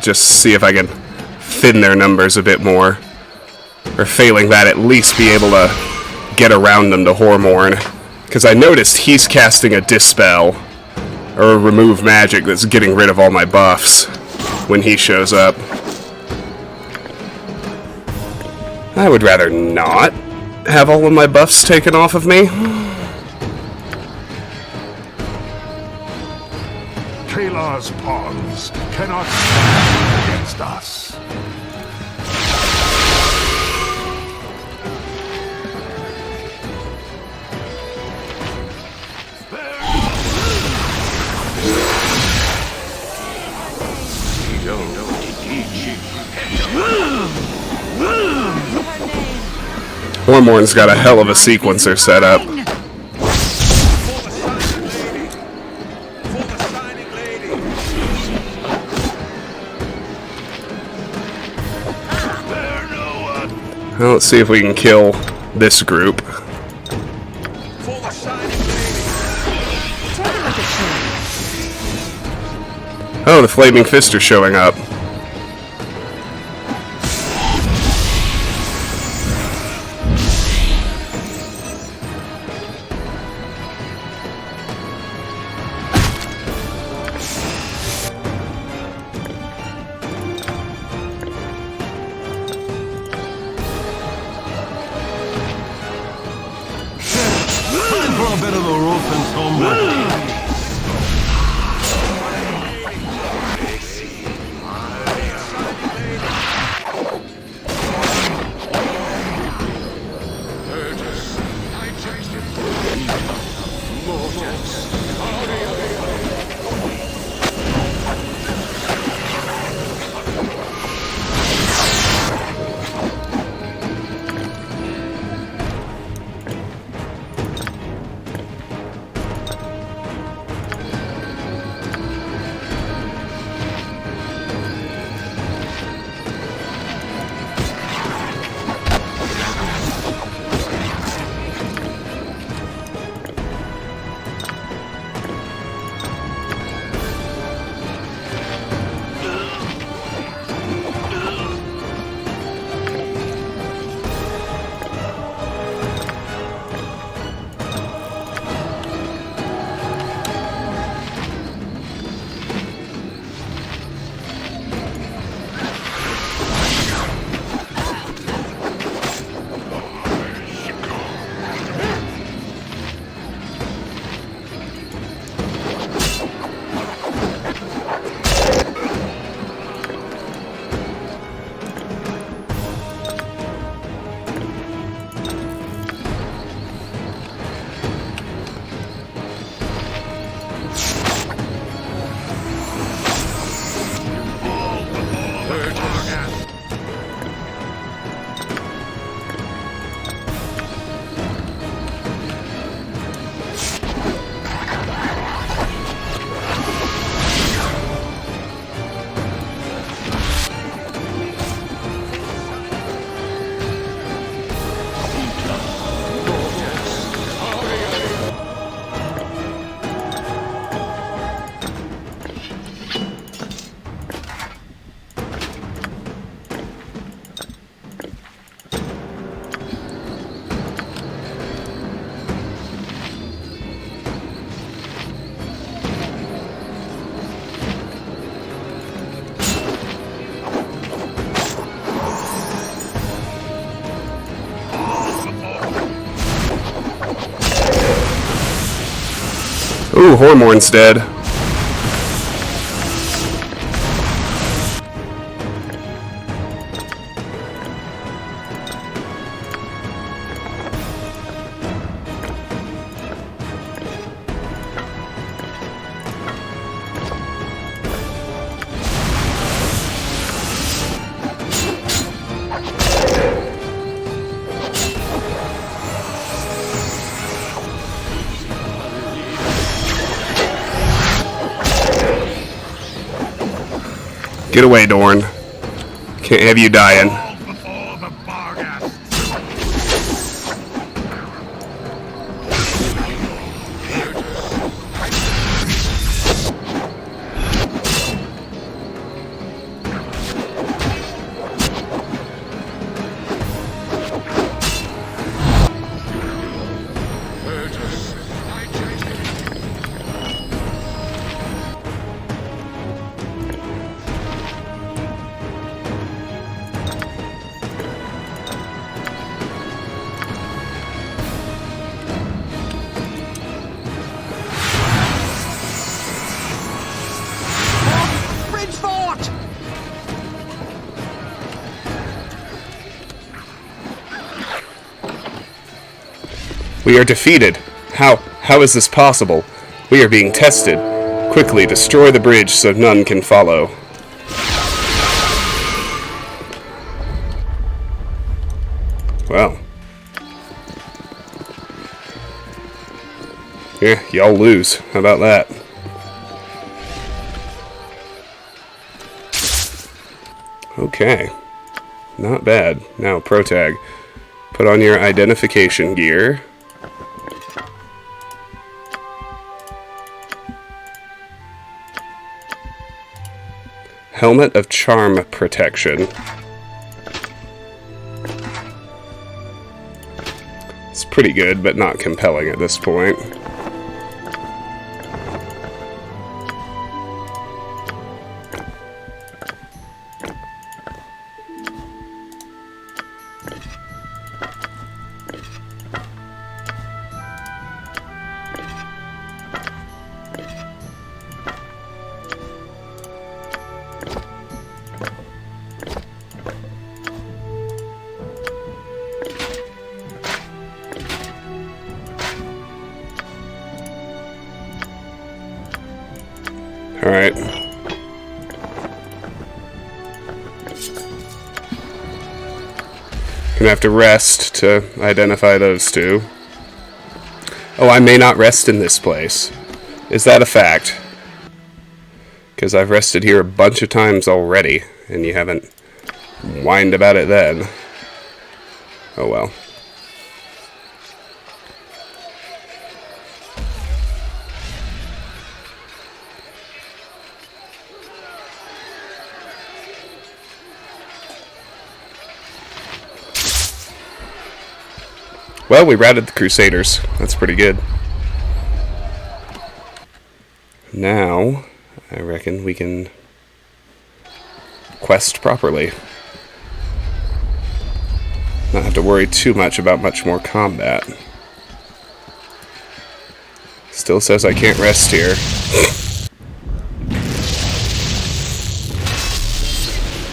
Just see if I can thin their numbers a bit more. Or failing that, at least be able to get around them to Hormorn. Because I noticed he's casting a Dispel, or a Remove Magic that's getting rid of all my buffs when he shows up. I would rather not have all of my buffs taken off of me. Kalar's pawns cannot stand against us. Hormorn's got a hell of a sequencer set up. Well, let's see if we can kill this group. Oh, the Flaming Fist are showing up. Time for a bit of a rough and tumble. Ooh, Hormorn's dead. Get away, Dorn. Can't have you dying. Bridgefort! We are defeated. How is this possible? We are being tested. Quickly destroy the bridge so none can follow. Well, Yeah, y'all lose. How about that? Okay. Not bad. Now, pro tag. Put on your identification gear. Helmet of Charm Protection. It's pretty good, but not compelling at this point. Alright. Gonna have to rest to identify those two. Oh, I may not rest in this place. Is that a fact? Because I've rested here a bunch of times already, and you haven't whined about it then. Oh well. Well, we routed the Crusaders. That's pretty good. Now, I reckon we can quest properly. Not have to worry too much about much more combat. Still says I can't rest here.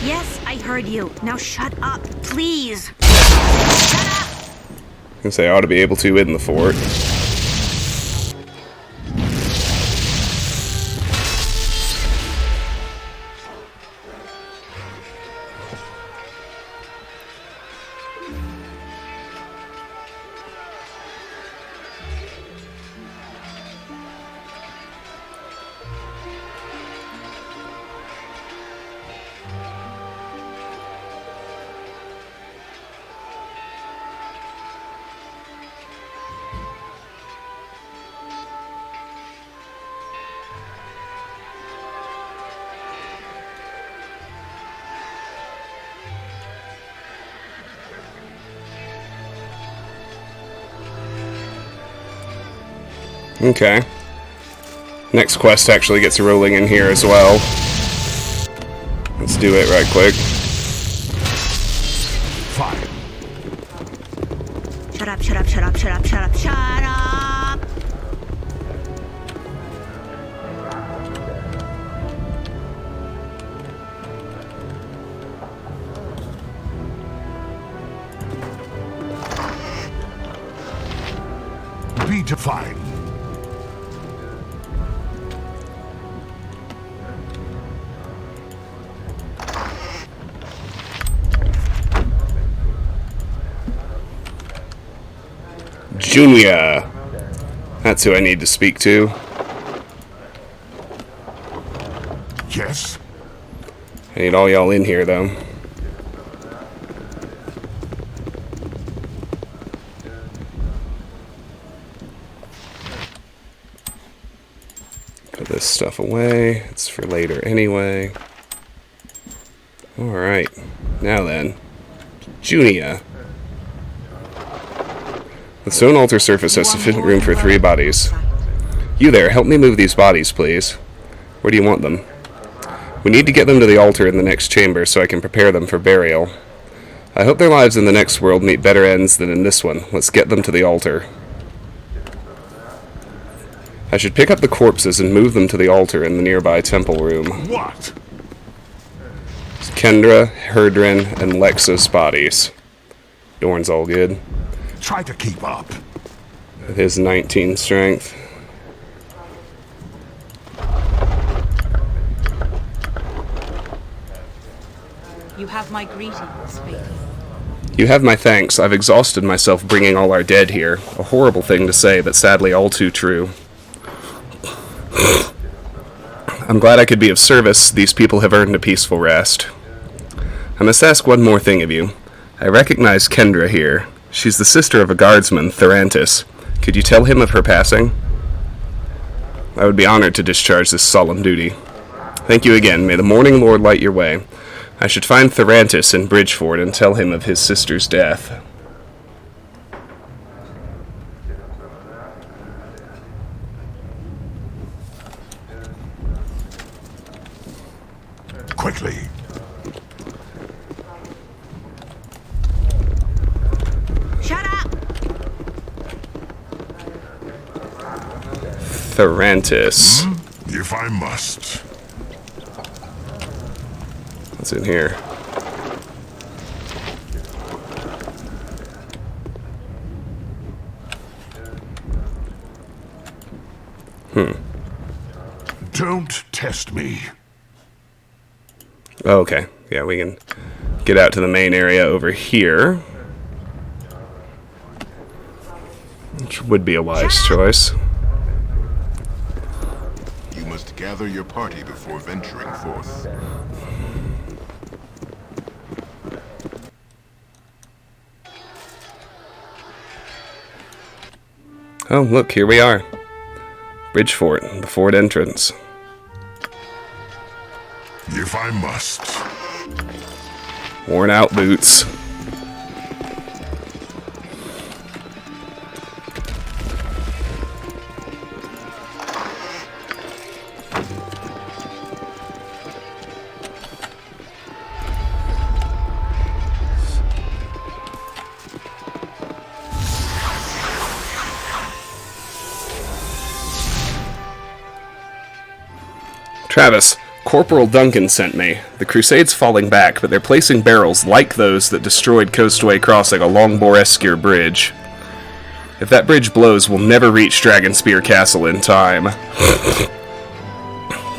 Yes, I heard you. Now shut up, please. I say I ought to be able to in the fort. Okay. Next quest actually gets rolling in here as well. Let's do it right quick. Fine. Shut up, shut up, shut up, shut up, shut up, shut up! Be defined. Junior. That's who I need to speak to. Yes? I need all y'all in here, though. Put this stuff away. It's for later anyway. Alright. Now then. Junior. The stone altar surface has sufficient room for 3 bodies. You there, help me move these bodies, please. Where do you want them? We need to get them to the altar in the next chamber so I can prepare them for burial. I hope their lives in the next world meet better ends than in this one. Let's get them to the altar. I should pick up the corpses and move them to the altar in the nearby temple room. What? It's Kendra, Herdrin, and Lexa's bodies. Dorn's all good. Try to keep up. With his 19 strength. You have my greetings, Faith. You have my thanks. I've exhausted myself bringing all our dead here. A horrible thing to say, but sadly all too true. I'm glad I could be of service. These people have earned a peaceful rest. I must ask one more thing of you. I recognize Kendra here. She's the sister of a guardsman, Therantis. Could you tell him of her passing? I would be honored to discharge this solemn duty. Thank you again. May the Morning Lord light your way. I should find Therantis in Bridgefort and tell him of his sister's death. Quickly. Shut up! Therantis. If I must. What's in here? Don't test me. Okay. Yeah, we can get out to the main area over here. Which would be a wise choice. You must gather your party before venturing forth. Oh, look, here we are. Bridgefort, the fort entrance. If I must. Worn out boots. Travis, Corporal Duncan sent me. The Crusade's falling back, but they're placing barrels like those that destroyed Coastway Crossing along Boreskir Bridge. If that bridge blows, we'll never reach Dragonspear Castle in time.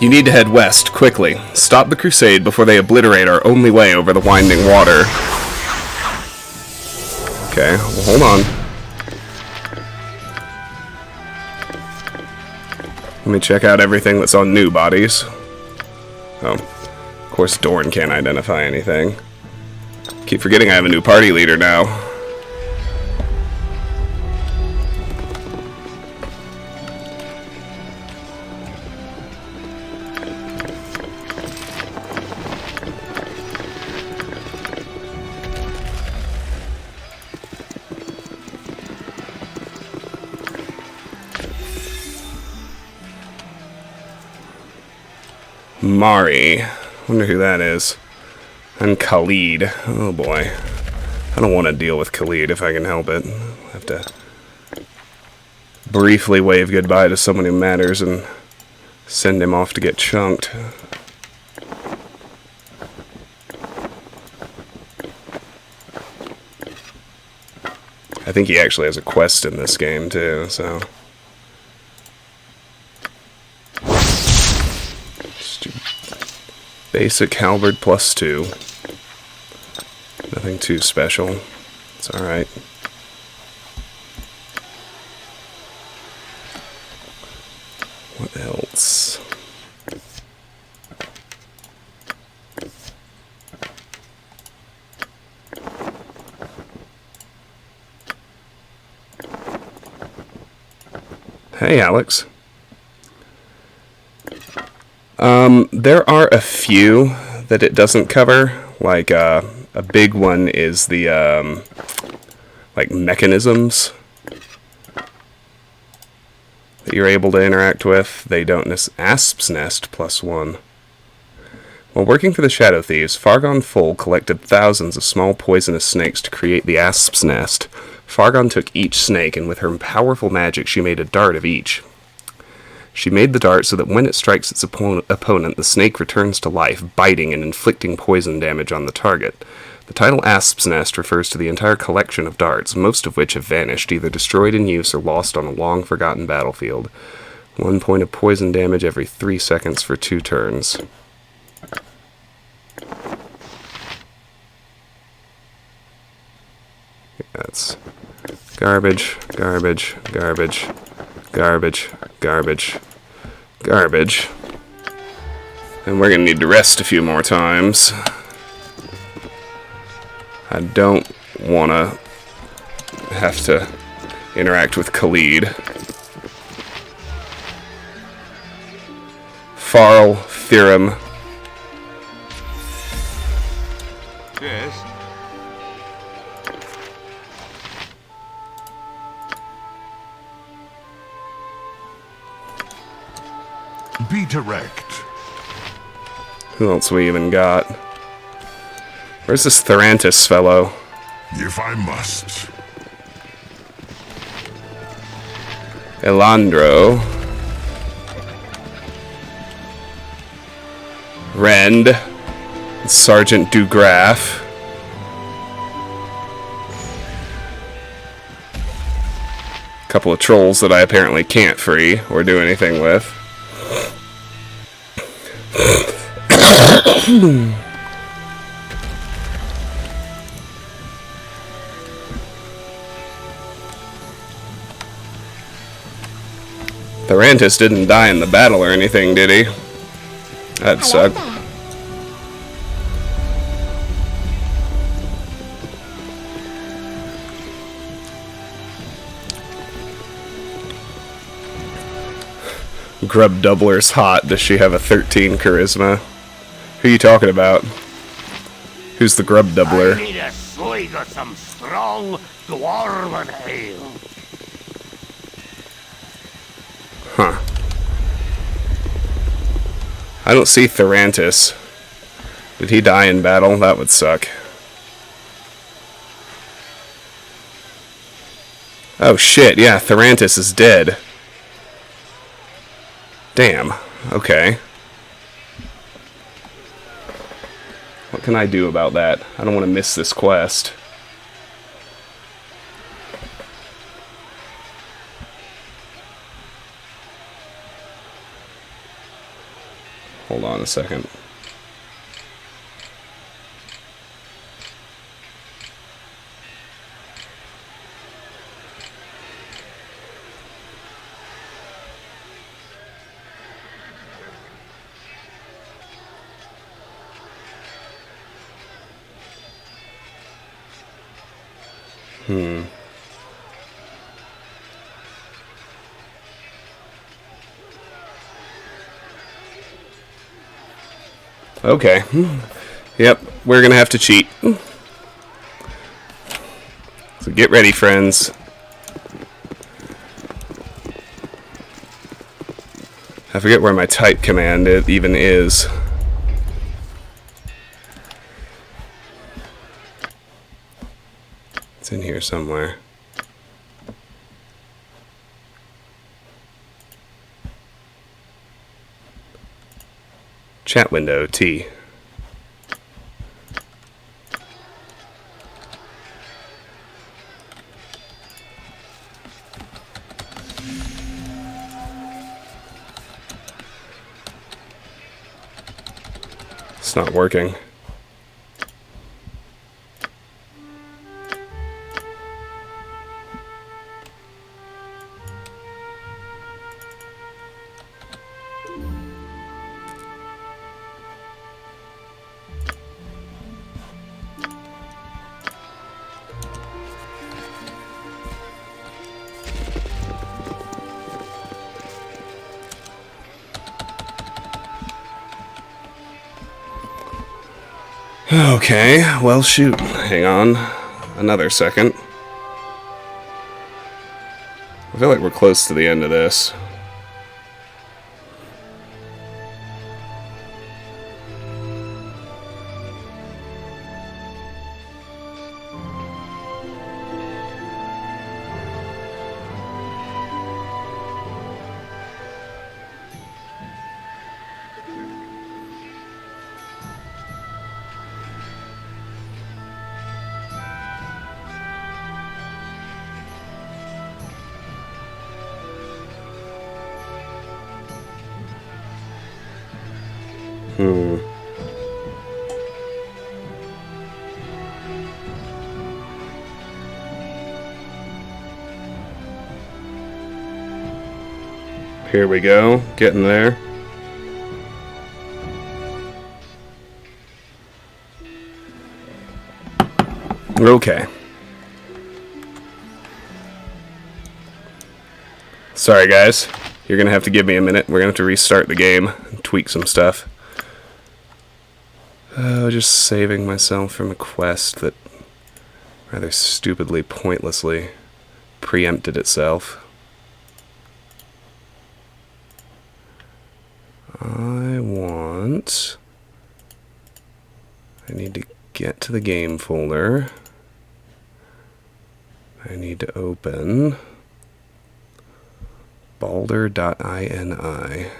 You need to head west, quickly. Stop the Crusade before they obliterate our only way over the winding water. Okay, well, hold on. Let me check out everything that's on new bodies. Oh, of course Dorn can't identify anything. Keep forgetting I have a new party leader now. Mari. Wonder who that is. And Khalid. Oh boy. I don't want to deal with Khalid if I can help it. I have to briefly wave goodbye to someone who matters and send him off to get chunked. I think he actually has a quest in this game too, so... Basic halberd +2. Nothing too special. It's alright. What else? Hey, Alex. There are a few that it doesn't cover. Like, a big one is the, like, mechanisms that you're able to interact with. They don't Asp's Nest +1. While working for the Shadow Thieves, Fargon Full collected thousands of small poisonous snakes to create the Asp's Nest. Fargon took each snake, and with her powerful magic, she made a dart of each. She made the dart so that when it strikes its opponent, the snake returns to life, biting and inflicting poison damage on the target. The title Asp's Nest refers to the entire collection of darts, most of which have vanished, either destroyed in use or lost on a long-forgotten battlefield. 1 point of poison damage every 3 seconds for 2 turns. That's garbage, garbage, garbage, garbage, garbage, garbage. And we're gonna need to rest a few more times. I don't wanna have to interact with Khalid. Farl, Theorem. Yes. Be direct. Who else we even got? Where's this Therantis fellow? If I must. Elandro. Rend. Sergeant Dugraff. Couple of trolls that I apparently can't free or do anything with. Therantis didn't die in the battle or anything, did he? That sucked. Grub Doubler's hot. Does she have a 13 charisma? Who are you talking about? Who's the Grub Doubler? I need a swig of some strong dwarven ale. Huh. I don't see Therantis. Did he die in battle? That would suck. Oh shit, yeah, Therantis is dead. Damn. Okay. What can I do about that? I don't want to miss this quest. Hold on a second. Okay. Yep, we're gonna have to cheat. So get ready, friends. I forget where my type command it even is. It's in here somewhere. Chat window, T. It's not working. Okay, well shoot. Hang on. Another second. I feel like we're close to the end of this. Here we go. Getting there. Okay. Sorry guys, you're gonna have to give me a minute. We're gonna have to restart the game and tweak some stuff. Just saving myself from a quest that rather stupidly, pointlessly preempted itself. I need to get to the game folder. I need to open Baldur.ini.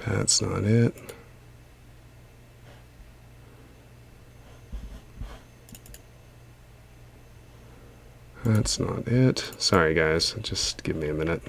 That's not it. That's not it. Sorry guys, just give me a minute.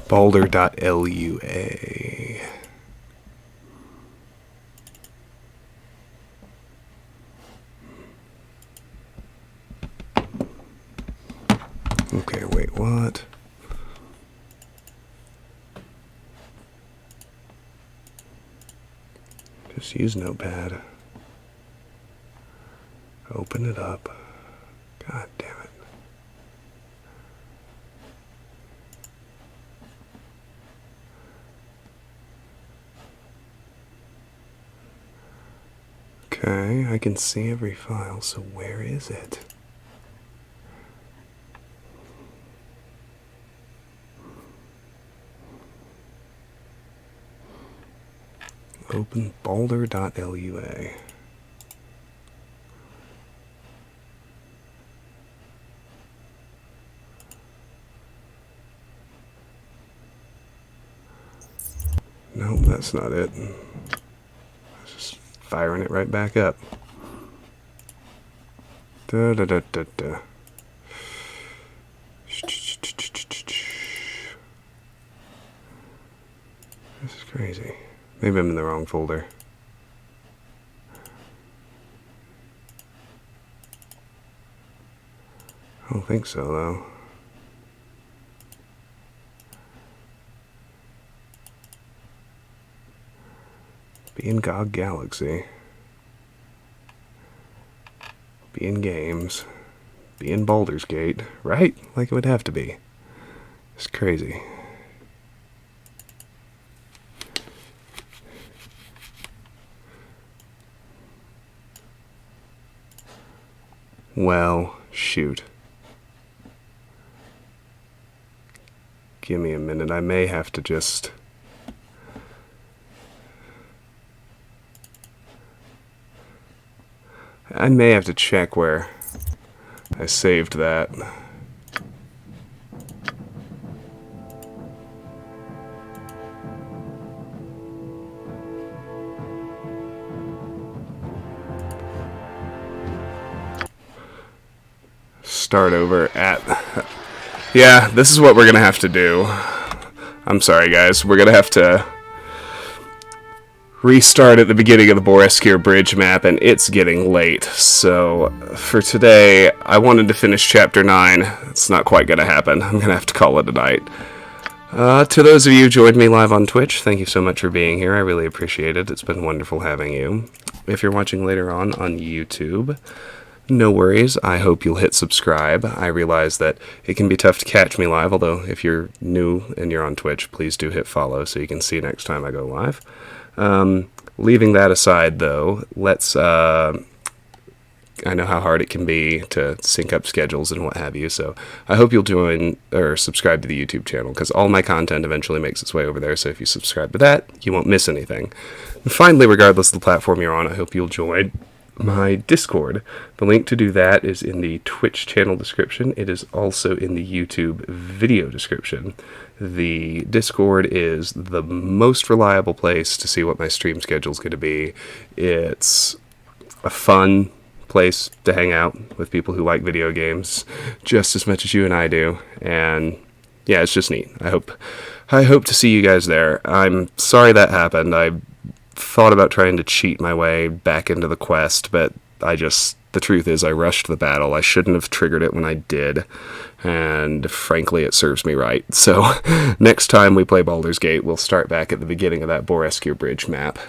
Baldur.lua. Okay, wait, what? Just use Notepad. Open it up. God damn it. Okay, I can see every file, so where is it? Open Baldur.lua. Nope, that's not it. It's just firing it right back up. Da da da da da. This is crazy. Maybe I'm in the wrong folder. I don't think so, though. Be in GOG Galaxy. Be in Games. Be in Baldur's Gate. Right? Like it would have to be. It's crazy. Well, shoot. Give me a minute. I may have to just... I may have to check where I saved that. Start over at... Yeah, this is what we're gonna have to do. I'm sorry guys, we're gonna have to restart at the beginning of the Boreskir Bridge map, and it's getting late. So for today, I wanted to finish Chapter 9. It's not quite gonna happen. I'm gonna have to call it a night. To those of you who joined me live on Twitch, thank you so much for being here. I really appreciate it. It's been wonderful having you. If you're watching later on YouTube, no worries. I hope you'll hit subscribe. I realize that it can be tough to catch me live, although if you're new and you're on Twitch, please do hit follow so you can see next time I go live. Leaving that aside, though, let's... I know how hard it can be to sync up schedules and what have you, so I hope you'll join or subscribe to the YouTube channel, because all my content eventually makes its way over there, so if you subscribe to that, you won't miss anything. And finally, regardless of the platform you're on, I hope you'll join my Discord. The link to do that is in the Twitch channel description. It is also in the YouTube video description. The Discord is the most reliable place to see what my stream schedule is going to be. It's a fun place to hang out with people who like video games just as much as you and I do, and yeah, it's just neat. I hope to see you guys there. I'm sorry that happened. I thought about trying to cheat my way back into the quest, but the truth is I rushed the battle. I shouldn't have triggered it when I did, and frankly it serves me right. So next time we play Baldur's Gate, we'll start back at the beginning of that Boreskir Bridge map.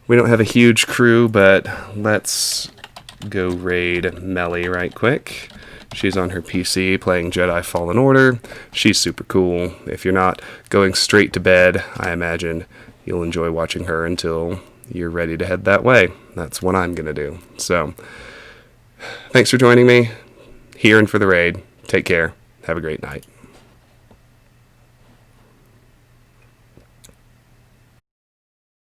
We don't have a huge crew, but let's go raid Melly right quick. She's on her PC playing Jedi Fallen Order. She's super cool. If you're not going straight to bed, I imagine you'll enjoy watching her until you're ready to head that way. That's what I'm going to do. So, thanks for joining me here and for the raid. Take care. Have a great night.